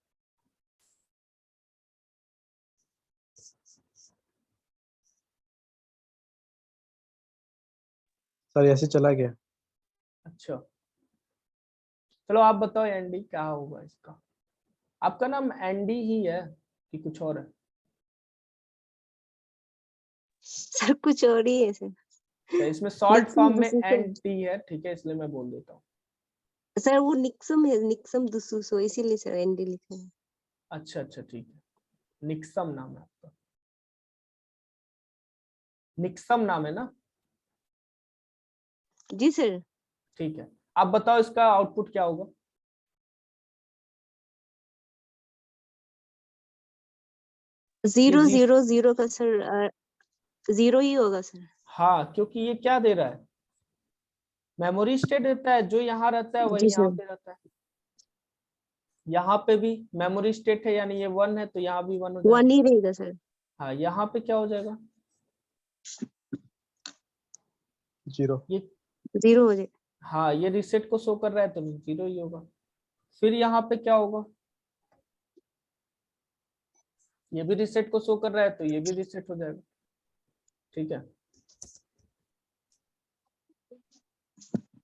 सर ऐसे चला गया। अच्छा, चलो आप बताओ एंडी क्या होगा इसका। आपका नाम एंडी ही है कि कुछ और है? सर कुछ और ही है सर। तो इसमें शॉर्ट निक्सम फॉर्म में दुसुसो। एंडी है, ठीक है, इसलिए मैं बोल देता हूँ। सर वो निक्सम है, निक्सम दुसुसो, इसीलिए सर एनडी लिखा है। अच्छा अच्छा ठीक है, निक्सम नाम है आपका, निक्सम नाम है ना? जी सर। ठीक है, आप बताओ इसका आउटपुट क्या होगा। ये 0 0 0 का सर 0 ही होगा सर। हाँ, क्योंकि ये क्या दे रहा है, मेमोरी स्टेट देता है, जो यहाँ रहता है वही जी यहाँ सर। पे रहता है। यहाँ पे भी मेमोरी स्टेट है, यानी ये 1 है तो यहाँ भी 1 हो जाएगा। 1 ही रहेगा सर। हाँ, यहाँ पे क्या हो जाएगा, 0। ये 0 हो जाएगा। हाँ, ये रिसेट को शो कर रहा है तो 0 ही होगा। फिर यहाँ पे क्या होगा, ये भी रिसेट को शो कर रहा है तो ये भी रिसेट हो जाएगा। ठीक है,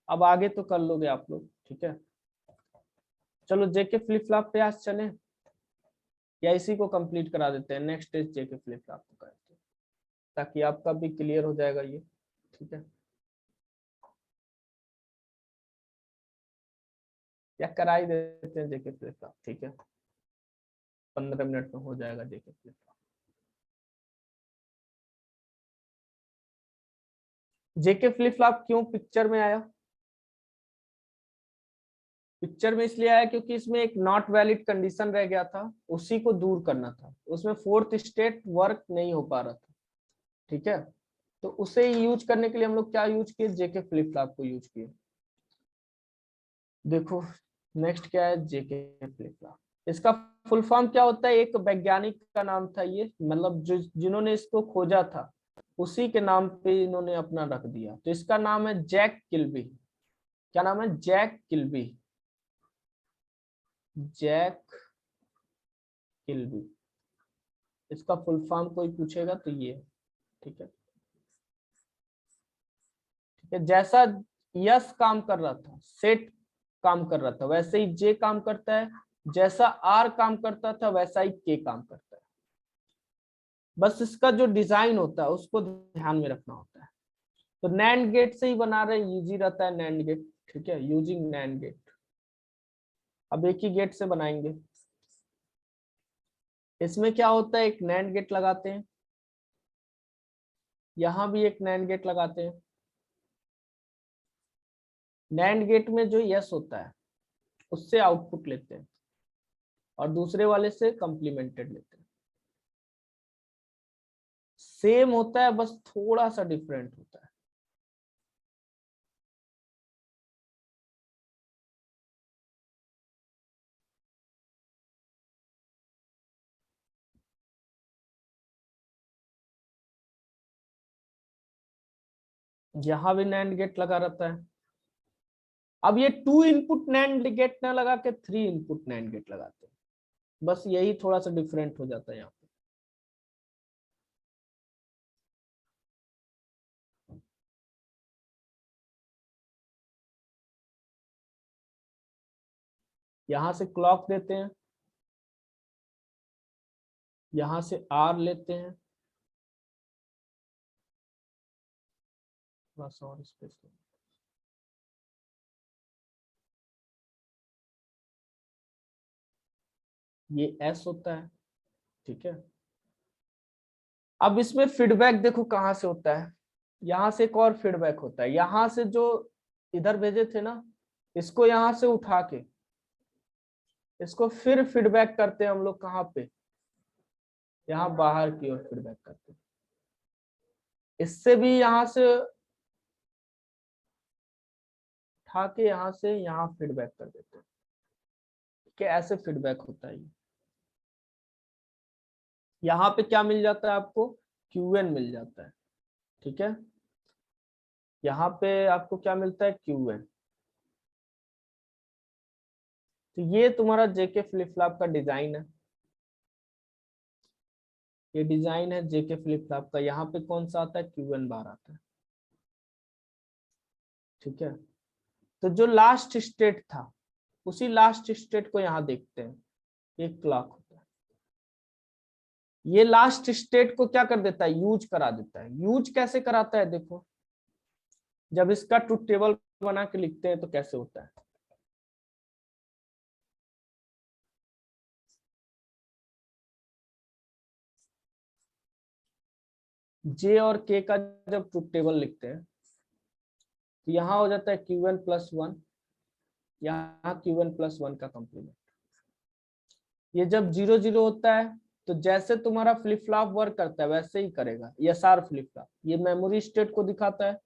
अब आगे तो कर लोगे आप लोग। ठीक है, चलो जेके फ्लिप फ्लॉप पे आज चले या इसी को कंप्लीट करा देते हैं, नेक्स्ट स्टेज जेके फ्लिप फ्लॉप को करते हैं ताकि आपका भी क्लियर हो जाएगा ये। ठीक है, या करा ही देते हैं जेके फ्लिप फ्लॉप। ठीक है, 15 मिनट में हो जाएगा जेके फ्लिप फ्लॉप। जेके फ्लिप फ्लॉप क्यों पिक्चर में आया? पिक्चर में इसलिए आया क्योंकि इसमें एक नॉट वैलिड कंडीशन रह गया था, उसी को दूर करना था। उसमें फोर्थ स्टेट वर्क नहीं हो पा रहा था, ठीक है। तो उसे यूज करने के लिए हम लोग क्या यूज किए? जेके फ्लिप फ्लॉप को यूज किए। देखो नेक्स्ट क्या है? जेके फ्लिप फ्लॉप। इसका फुल फॉर्म क्या होता है? एक वैज्ञानिक का नाम था ये, मतलब जो जिन्होंने इसको खोजा था उसी के नाम पे इन्होंने अपना रख दिया। तो इसका नाम है जैक किल्बी। क्या नाम है? Jack Kilby. जैक किल्बी, इसका फुल फॉर्म कोई पूछेगा तो ये, ठीक है। ठीक है, जैसा यस काम कर रहा था, सेट काम कर रहा था, वैसे ही जे काम करता है। जैसा आर काम करता था वैसा ही के काम करता है। बस इसका जो डिजाइन होता है उसको ध्यान में रखना होता है। तो नैंड गेट से ही बना रहे, इजी रहता है नैंड गेट, ठीक है, यूजिंग नैंड गेट। अब एक ही गेट से बनाएंगे। इसमें क्या होता है? एक नैंड गेट लगाते हैं, यहां भी एक नैंड गेट लगाते हैं। नैंड गेट में जो यस होता है उससे आउटपुट लेते हैं और दूसरे वाले से कंप्लीमेंटेड लेते हैं। सेम होता है, बस थोड़ा सा डिफरेंट होता है। यहां भी नैंड गेट लगा रहता है। अब ये 2 इनपुट नैंड गेट ना लगा के 3 इनपुट नैंड गेट लगाते हैं, बस यही थोड़ा सा डिफरेंट हो जाता है यहाँ पे। यहां से क्लॉक देते हैं, यहां से आर लेते हैं, थोड़ा सा और स्पेस। ये एस होता है, ठीक है। अब इसमें फीडबैक देखो कहां से होता है। यहां से एक और फीडबैक होता है, यहां से जो इधर भेजे थे ना, इसको यहां से उठा के इसको फिर फीडबैक करते हैं हम लोग। कहाँ पे? यहाँ बाहर की ओर फीडबैक करते हैं। इससे भी यहां से उठा के यहां से यहाँ फीडबैक कर देते हैं, कि ऐसे फीडबैक होता है। यहाँ पे क्या मिल जाता है आपको? क्यूएन मिल जाता है, ठीक है। यहाँ पे आपको क्या मिलता है? क्यूएन। तो ये तुम्हारा जेके फ्लिप फ्लॉप का डिजाइन है। ये डिजाइन है जेके फ्लिप फ्लॉप का। यहाँ पे कौन सा आता है? क्यूएन बार आता है, ठीक है। तो जो लास्ट स्टेट था उसी लास्ट स्टेट को यहाँ देखते हैं। एक क्लॉक होता है, ये लास्ट स्टेट को क्या कर देता है? यूज करा देता है। यूज कैसे कराता है? देखो, जब इसका ट्रुथ टेबल बना के लिखते हैं तो कैसे होता है। जे और के का जब ट्रुथ टेबल लिखते हैं तो यहाँ हो जाता है क्यूएन प्लस 1, यहाँ क्यूएन प्लस 1 का कंप्लीमेंट। ये जब 0 0 होता है तो जैसे तुम्हारा फ्लिप फ्लॉप वर्क करता है वैसे ही करेगा। एसआर फ्लिप फ्लॉप ये मेमोरी स्टेट को दिखाता है,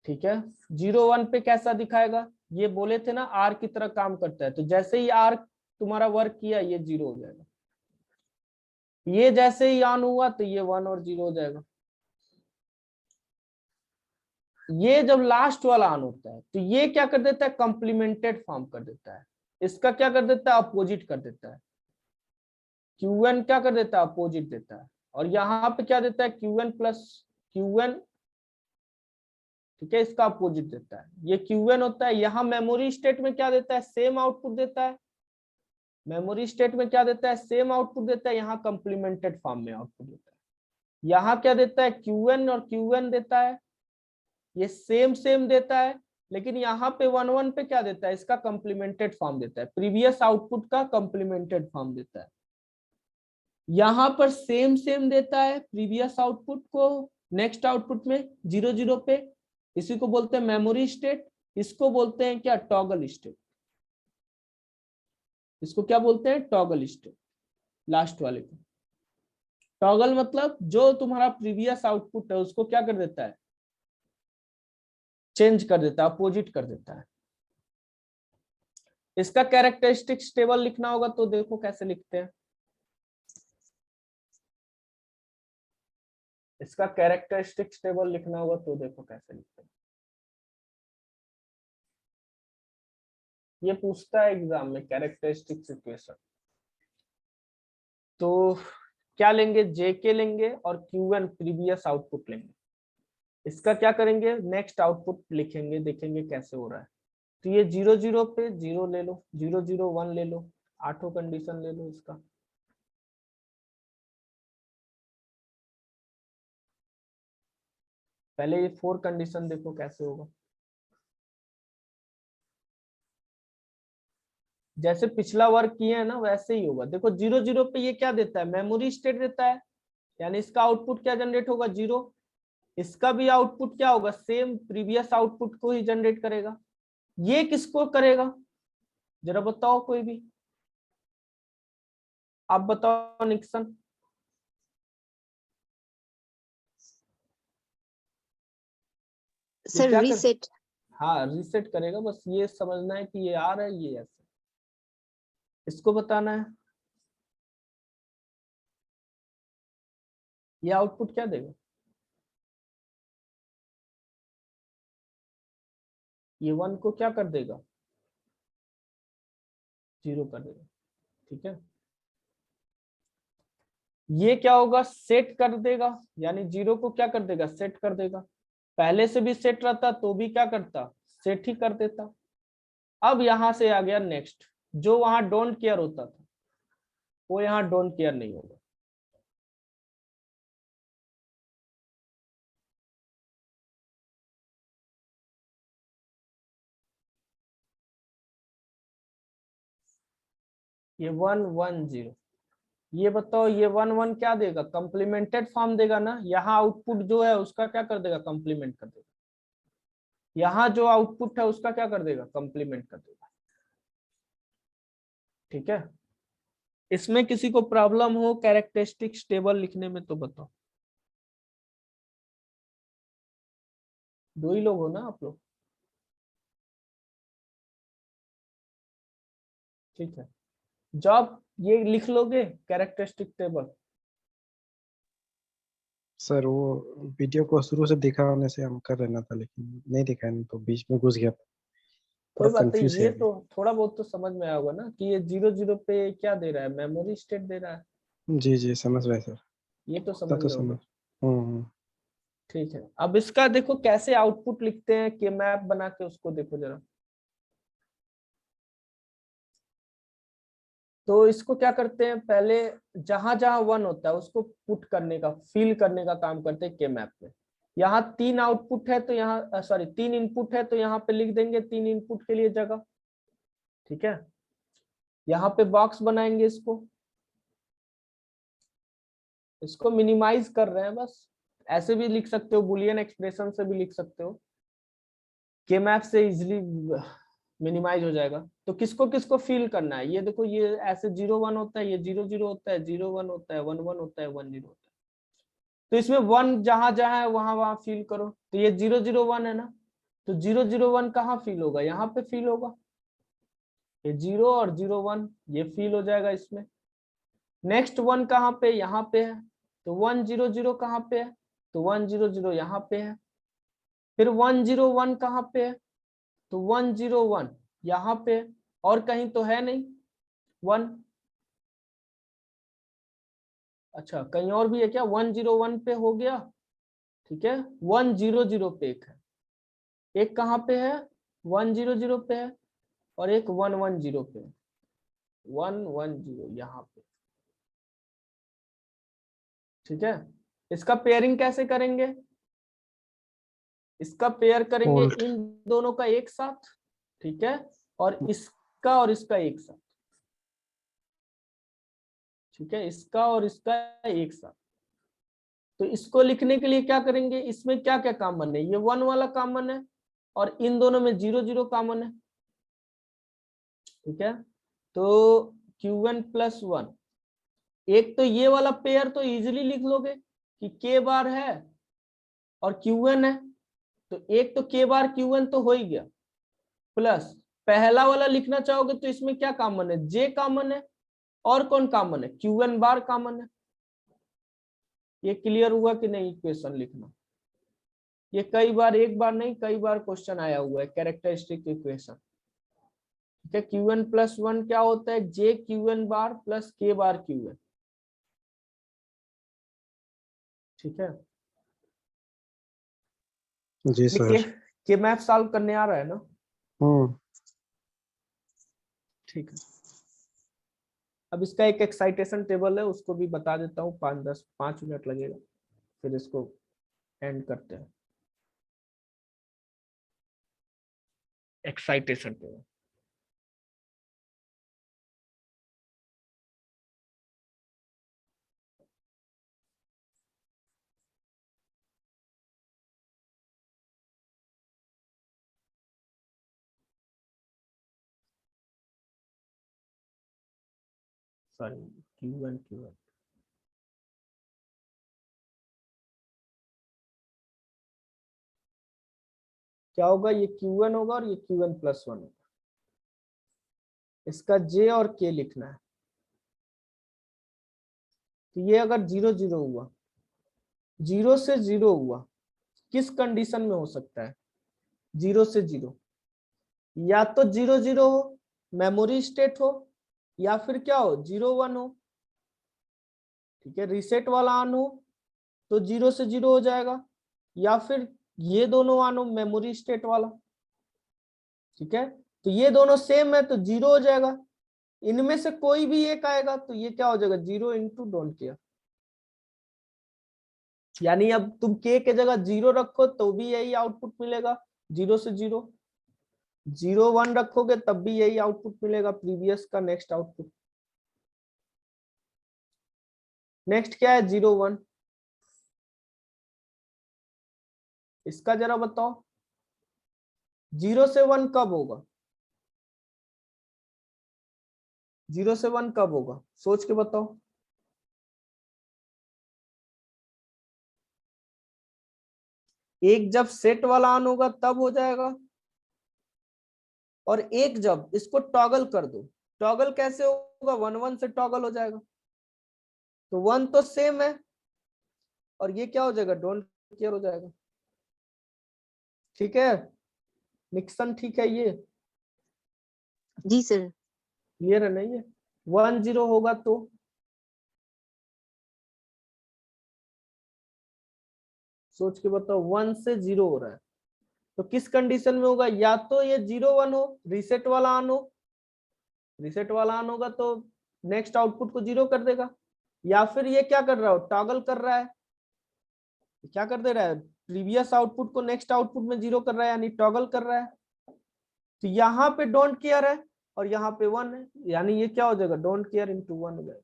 ठीक है। 0 1 पे कैसा दिखाएगा? ये बोले थे ना आर की तरह काम करता है, तो जैसे ही आर तुम्हारा वर्क किया ये 0 हो जाएगा। ये जैसे ही ऑन हुआ तो ये 1 और 0 हो जाएगा। ये जब लास्ट वाला ऑन होता है तो ये क्या कर देता है? कंप्लीमेंटेड फॉर्म कर देता है। इसका क्या कर देता है? अपोजिट कर देता है। क्यूएन क्या कर देता है? अपोजिट देता है। और यहाँ पे क्या देता है? क्यूएन प्लस क्यूएन, ठीक है, इसका अपोजिट देता है। ये क्यूएन होता है। यहाँ मेमोरी स्टेट में क्या देता है? सेम आउटपुट देता है। मेमोरी स्टेट में क्या देता है? सेम आउटपुट देता है। यहाँ कंप्लीमेंटेड फॉर्म में आउटपुट देता है। यहाँ क्या देता है? क्यूएन और क्यूएन देता है। ये सेम सेम देता है, लेकिन यहाँ पे 1 1 पे क्या देता है, इसका कॉम्प्लीमेंटेड फॉर्म देता है, प्रीवियस आउटपुट का कॉम्प्लीमेंटेड फॉर्म देता है। यहाँ पर सेम सेम देता है प्रीवियस आउटपुट को नेक्स्ट आउटपुट में 0 0 पे, इसी को बोलते हैं मेमोरी स्टेट। इसको बोलते हैं क्या, टॉगल स्टेट। इसको क्या बोलते हैं, टॉगल स्टेट। लास्ट वाले को टॉगल मतलब जो तुम्हारा प्रीवियस आउटपुट है उसको क्या कर देता है, चेंज कर देता है, अपोजिट कर देता है। इसका कैरेक्टरिस्टिक्स टेबल लिखना होगा तो देखो कैसे लिखते हैं। इसका कैरेक्टरिस्टिक्स टेबल लिखना होगा तो देखो कैसे लिखते हैं। ये पूछता है एग्जाम में कैरेक्टरिस्टिक्स इक्वेशन। तो क्या लेंगे, जेके लेंगे और क्यूएन प्रीवियस आउटपुट लेंगे। इसका क्या करेंगे, नेक्स्ट आउटपुट लिखेंगे, देखेंगे कैसे हो रहा है। तो ये 0 0 पे 0 ले लो, 0 0 1 ले लो, 8 कंडीशन ले लो इसका। पहले ये 4 कंडीशन देखो कैसे होगा। जैसे पिछला वर्क किए है ना वैसे ही होगा। देखो 0 0 पे ये क्या देता है, मेमोरी स्टेट देता है, यानी इसका आउटपुट क्या जनरेट होगा, 0। इसका भी आउटपुट क्या होगा, सेम प्रीवियस आउटपुट को ही जनरेट करेगा। ये किसको करेगा जरा बताओ कोई भी, आप बताओ निक्सन। ये सर क्या कर, रीसेट। हाँ रीसेट करेगा। बस ये समझना है कि ये आ रहा है, ये ऐसे, इसको बताना है। ये आउटपुट क्या देगा, ये 1 को क्या कर देगा, 0 कर देगा। ठीक है, ये क्या होगा, सेट कर देगा, यानी 0 को क्या कर देगा, सेट कर देगा। पहले से भी सेट रहता तो भी क्या करता, सेट ही कर देता। अब यहां से आ गया नेक्स्ट, जो वहां डोंट केयर होता था वो यहाँ डोंट केयर नहीं होगा। ये 1 1 0, ये बताओ ये 1 1 क्या देगा, कॉम्प्लीमेंटेड फॉर्म देगा ना। यहाँ आउटपुट जो है उसका क्या कर देगा, कॉम्प्लीमेंट कर देगा। यहाँ जो आउटपुट है उसका क्या कर देगा, कॉम्प्लीमेंट कर देगा। ठीक है, इसमें किसी को प्रॉब्लम हो कैरेक्टरिस्टिक्स टेबल लिखने में तो बताओ। 2 ही लोग हो ना आप लोग, ठीक है। जॉब ये लिख लोगे कैरेक्टरिस्टिक टेबल। सर वो वीडियो को शुरू से देखा होने से हम कर रहना था, लेकिन नहीं देखा नहीं तो बीच में घुस गया, कोई थोड़ा बात नहीं, कंफ्यूज ये है। तो थोड़ा बहुत तो समझ में आया होगा ना कि ये 0 0 पे क्या दे रहा है, मेमोरी स्टेट दे रहा है। जी जी समझ रहे सर, ये तो उतना समझ तो गए होगे। समझ। ठीक है, अब इसका देखो कैसे आउटपुट लिखते हैं, के मैप बना के उसको देखो जरा। तो इसको क्या करते हैं, पहले जहां जहां 1 होता है उसको पुट करने का, फिल करने का काम करते हैं के मैप में। यहाँ 3 आउटपुट है तो यहाँ सॉरी 3 इनपुट है तो यहाँ पे लिख देंगे 3 इनपुट के लिए जगह। ठीक है, यहाँ पे बॉक्स बनाएंगे, इसको मिनिमाइज कर रहे हैं बस। ऐसे भी लिख सकते हो, बुलियन एक्सप्रेशन से भी लिख सकते हो, के मैप से इजिली मिनिमाइज हो जाएगा। तो किसको किसको फिल करना है, ये देखो ये ऐसे 0 1 होता है, ये 0 0 होता है, 0 1 होता है, 1 1 होता है, 1 0 होता है। तो इसमें 1 जहां जहां है वहां वहां फिल करो। तो ये 0 0 1 है ना, तो 0 0 1 कहाँ फिल होगा, यहाँ पे फिल होगा। ये 0 और 0 1 ये फिल हो जाएगा इसमें। नेक्स्ट 1 कहाँ पे, यहाँ पे है, तो 1 0 0 कहाँ पे है, तो 1 0 0 यहाँ पे है। फिर 1 0 1 कहाँ पे है, तो 1 0 1 यहाँ पे, और कहीं तो है नहीं 1। अच्छा कहीं और भी है क्या, 1 0 1 पे हो गया। ठीक है, 1 0 0 पे एक है, एक कहाँ पे है, 1 0 0 पे है, और एक 1 1 0 पे, 1 1 0 यहाँ पे। ठीक है, इसका पेयरिंग कैसे करेंगे, इसका पेयर करेंगे Fold. इन दोनों का एक साथ, ठीक है, और इसका एक साथ, ठीक है, इसका और इसका एक साथ। तो इसको लिखने के लिए क्या करेंगे, इसमें क्या क्या कॉमन है, ये 1 वाला कॉमन है और इन दोनों में 0 0 कॉमन है, ठीक है। तो Qn प्लस 1, एक तो ये वाला पेयर तो इजीली लिख लोगे कि k बार है और Qn है, तो एक तो k बार Qn तो हो ही गया, प्लस पहला वाला लिखना चाहोगे तो इसमें क्या कॉमन है, j कॉमन है और कौन कॉमन है, Qn बार कॉमन है। ये क्लियर हुआ कि नहीं इक्वेशन लिखना, ये कई बार, एक बार नहीं कई बार क्वेश्चन आया हुआ है, कैरेक्टरिस्टिक इक्वेशन, ठीक है। Qn प्लस 1 क्या होता है, j Qn बार प्लस k बार Qn, ठीक है। जी सर। के मैथ सॉल्व करने आ रहा है ना, ठीक है। अब इसका एक एक्साइटेशन टेबल है, उसको भी बता देता हूँ, 5 मिनट लगेगा, फिर इसको एंड करते हैं। एक्साइटेशन टेबल, सॉरी Q1 क्या होगा, ये Q1 होगा और ये Qn प्लस 1 होगा, इसका j और k लिखना है। तो ये अगर 0 0 हुआ, 0 से 0 हुआ, किस कंडीशन में हो सकता है, 0 से 0, या तो 0 0 हो, मेमोरी स्टेट हो, या फिर क्या हो, 0 1 हो, ठीक है, रीसेट वाला ऑन हो तो 0 से 0 हो जाएगा, या फिर ये दोनों ऑन हो, मेमोरी स्टेट वाला, ठीक है। तो ये दोनों सेम है तो 0 हो जाएगा, इनमें से कोई भी एक आएगा तो ये क्या हो जाएगा, 0 इंटू डोंट केयर। यानी अब तुम k के जगह 0 रखो तो भी यही आउटपुट मिलेगा, 0 से 0, 0 1 रखोगे तब भी यही आउटपुट मिलेगा, प्रीवियस का नेक्स्ट आउटपुट। नेक्स्ट क्या है, 0 1, इसका जरा बताओ 0 से 1 कब होगा, 0 से 1 कब होगा, सोच के बताओ। एक जब सेट वाला ऑन होगा तब हो जाएगा, और एक जब इसको टॉगल कर दो, टॉगल कैसे होगा, 1 1 से टॉगल हो जाएगा, तो 1 तो सेम है और ये क्या हो जाएगा, डोंट केयर हो जाएगा, ठीक है। निक्सन ठीक है, ये जी सर। क्लियर है नहीं है, 1 0 होगा तो सोच के बताओ, 1 से 0 हो रहा है तो किस कंडीशन में होगा, या तो ये 0 1 हो, रीसेट वाला ऑन हो, रीसेट वाला ऑन होगा तो नेक्स्ट आउटपुट को 0 कर देगा, या फिर ये क्या कर रहा हो, टॉगल कर रहा है, क्या कर दे रहा है, प्रीवियस आउटपुट को नेक्स्ट आउटपुट में 0 कर रहा है, यानी टॉगल कर रहा है। तो यहाँ पे डोंट केयर है और यहाँ पे 1 है, यानी ये क्या हो जाएगा, डोंट केयर इंटू 1 हो जाएगा।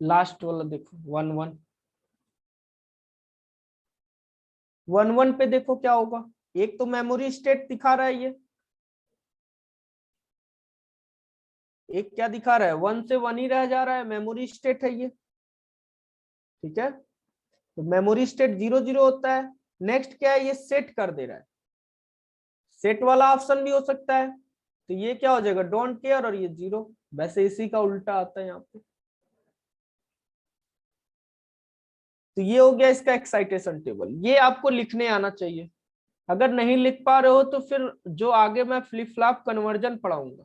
लास्ट वाला देखो 1 1, 1 1 पे देखो क्या होगा, एक तो मेमोरी स्टेट दिखा रहा है, ये एक क्या दिखा रहा है, 1 से 1 ही रह जा रहा है, मेमोरी स्टेट है ये, ठीक है। तो मेमोरी स्टेट 0 0 होता है, नेक्स्ट क्या है, ये सेट कर दे रहा है, सेट वाला ऑप्शन भी हो सकता है, तो ये क्या हो जाएगा, डोंट केयर और ये 0, वैसे इसी का उल्टा आता है यहाँ पे। तो ये हो गया इसका एक्साइटेशन टेबल, ये आपको लिखने आना चाहिए, अगर नहीं लिख पा रहे हो तो फिर जो आगे मैं फ्लिप फ्लॉप कन्वर्जन पढ़ाऊंगा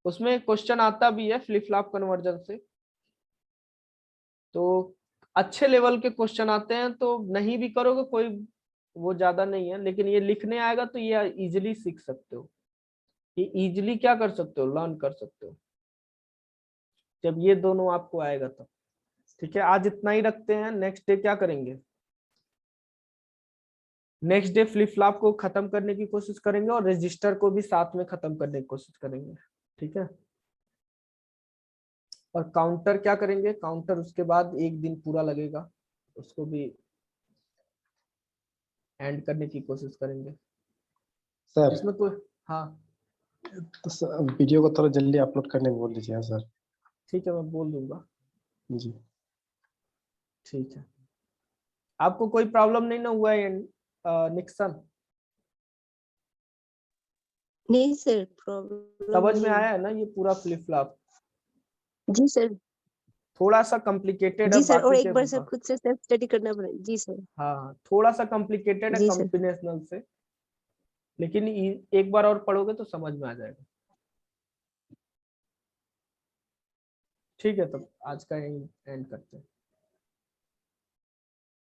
उसमें क्वेश्चन आता भी है फ्लिप फ्लॉप कन्वर्जन से, तो अच्छे लेवल के क्वेश्चन आते हैं, तो नहीं भी करोगे कोई वो ज्यादा नहीं है, लेकिन ये लिखने आएगा तो ये इजिली सीख सकते हो, ये इजिली क्या कर सकते हो, लर्न कर सकते हो, जब ये दोनों आपको आएगा तब। ठीक है, आज इतना ही रखते हैं। नेक्स्ट डे क्या करेंगे? नेक्स्ट डे फ्लिप फ्लॉप को खत्म करने की कोशिश करेंगे और रजिस्टर को भी साथ में खत्म करने की कोशिश करेंगे। ठीक है, और काउंटर क्या करेंगे? काउंटर उसके बाद एक दिन पूरा लगेगा, उसको भी एंड करने की कोशिश करेंगे। सर इसमें कोई, हाँ तो वीडियो को थोड़ा जल्दी अपलोड करने बोल दीजिए सर। ठीक है, मैं बोल दूंगा। जी ठीक है, आपको कोई प्रॉब्लम नहीं ना हुआ है निक्सन? नहीं सर, प्रॉब्लम समझ में नहीं। आया है ना ये पूरा फ्लिप फ्लॉप? जी सर। थोड़ा सा कॉम्प्लिकेटेड है जी सर, और बाकी के, एक बार सर हाँ खुद से सेल्फ स्टडी करना पड़ेगा। जी सर। हाँ, थोड़ा सा कॉम्प्लिकेटेड है जी सर। कॉम्बिनेशनल से, लेकिन एक बार और पढ़ोगे तो समझ में आ जाएगा। ठीक है, तो आज का एंड करते हैं।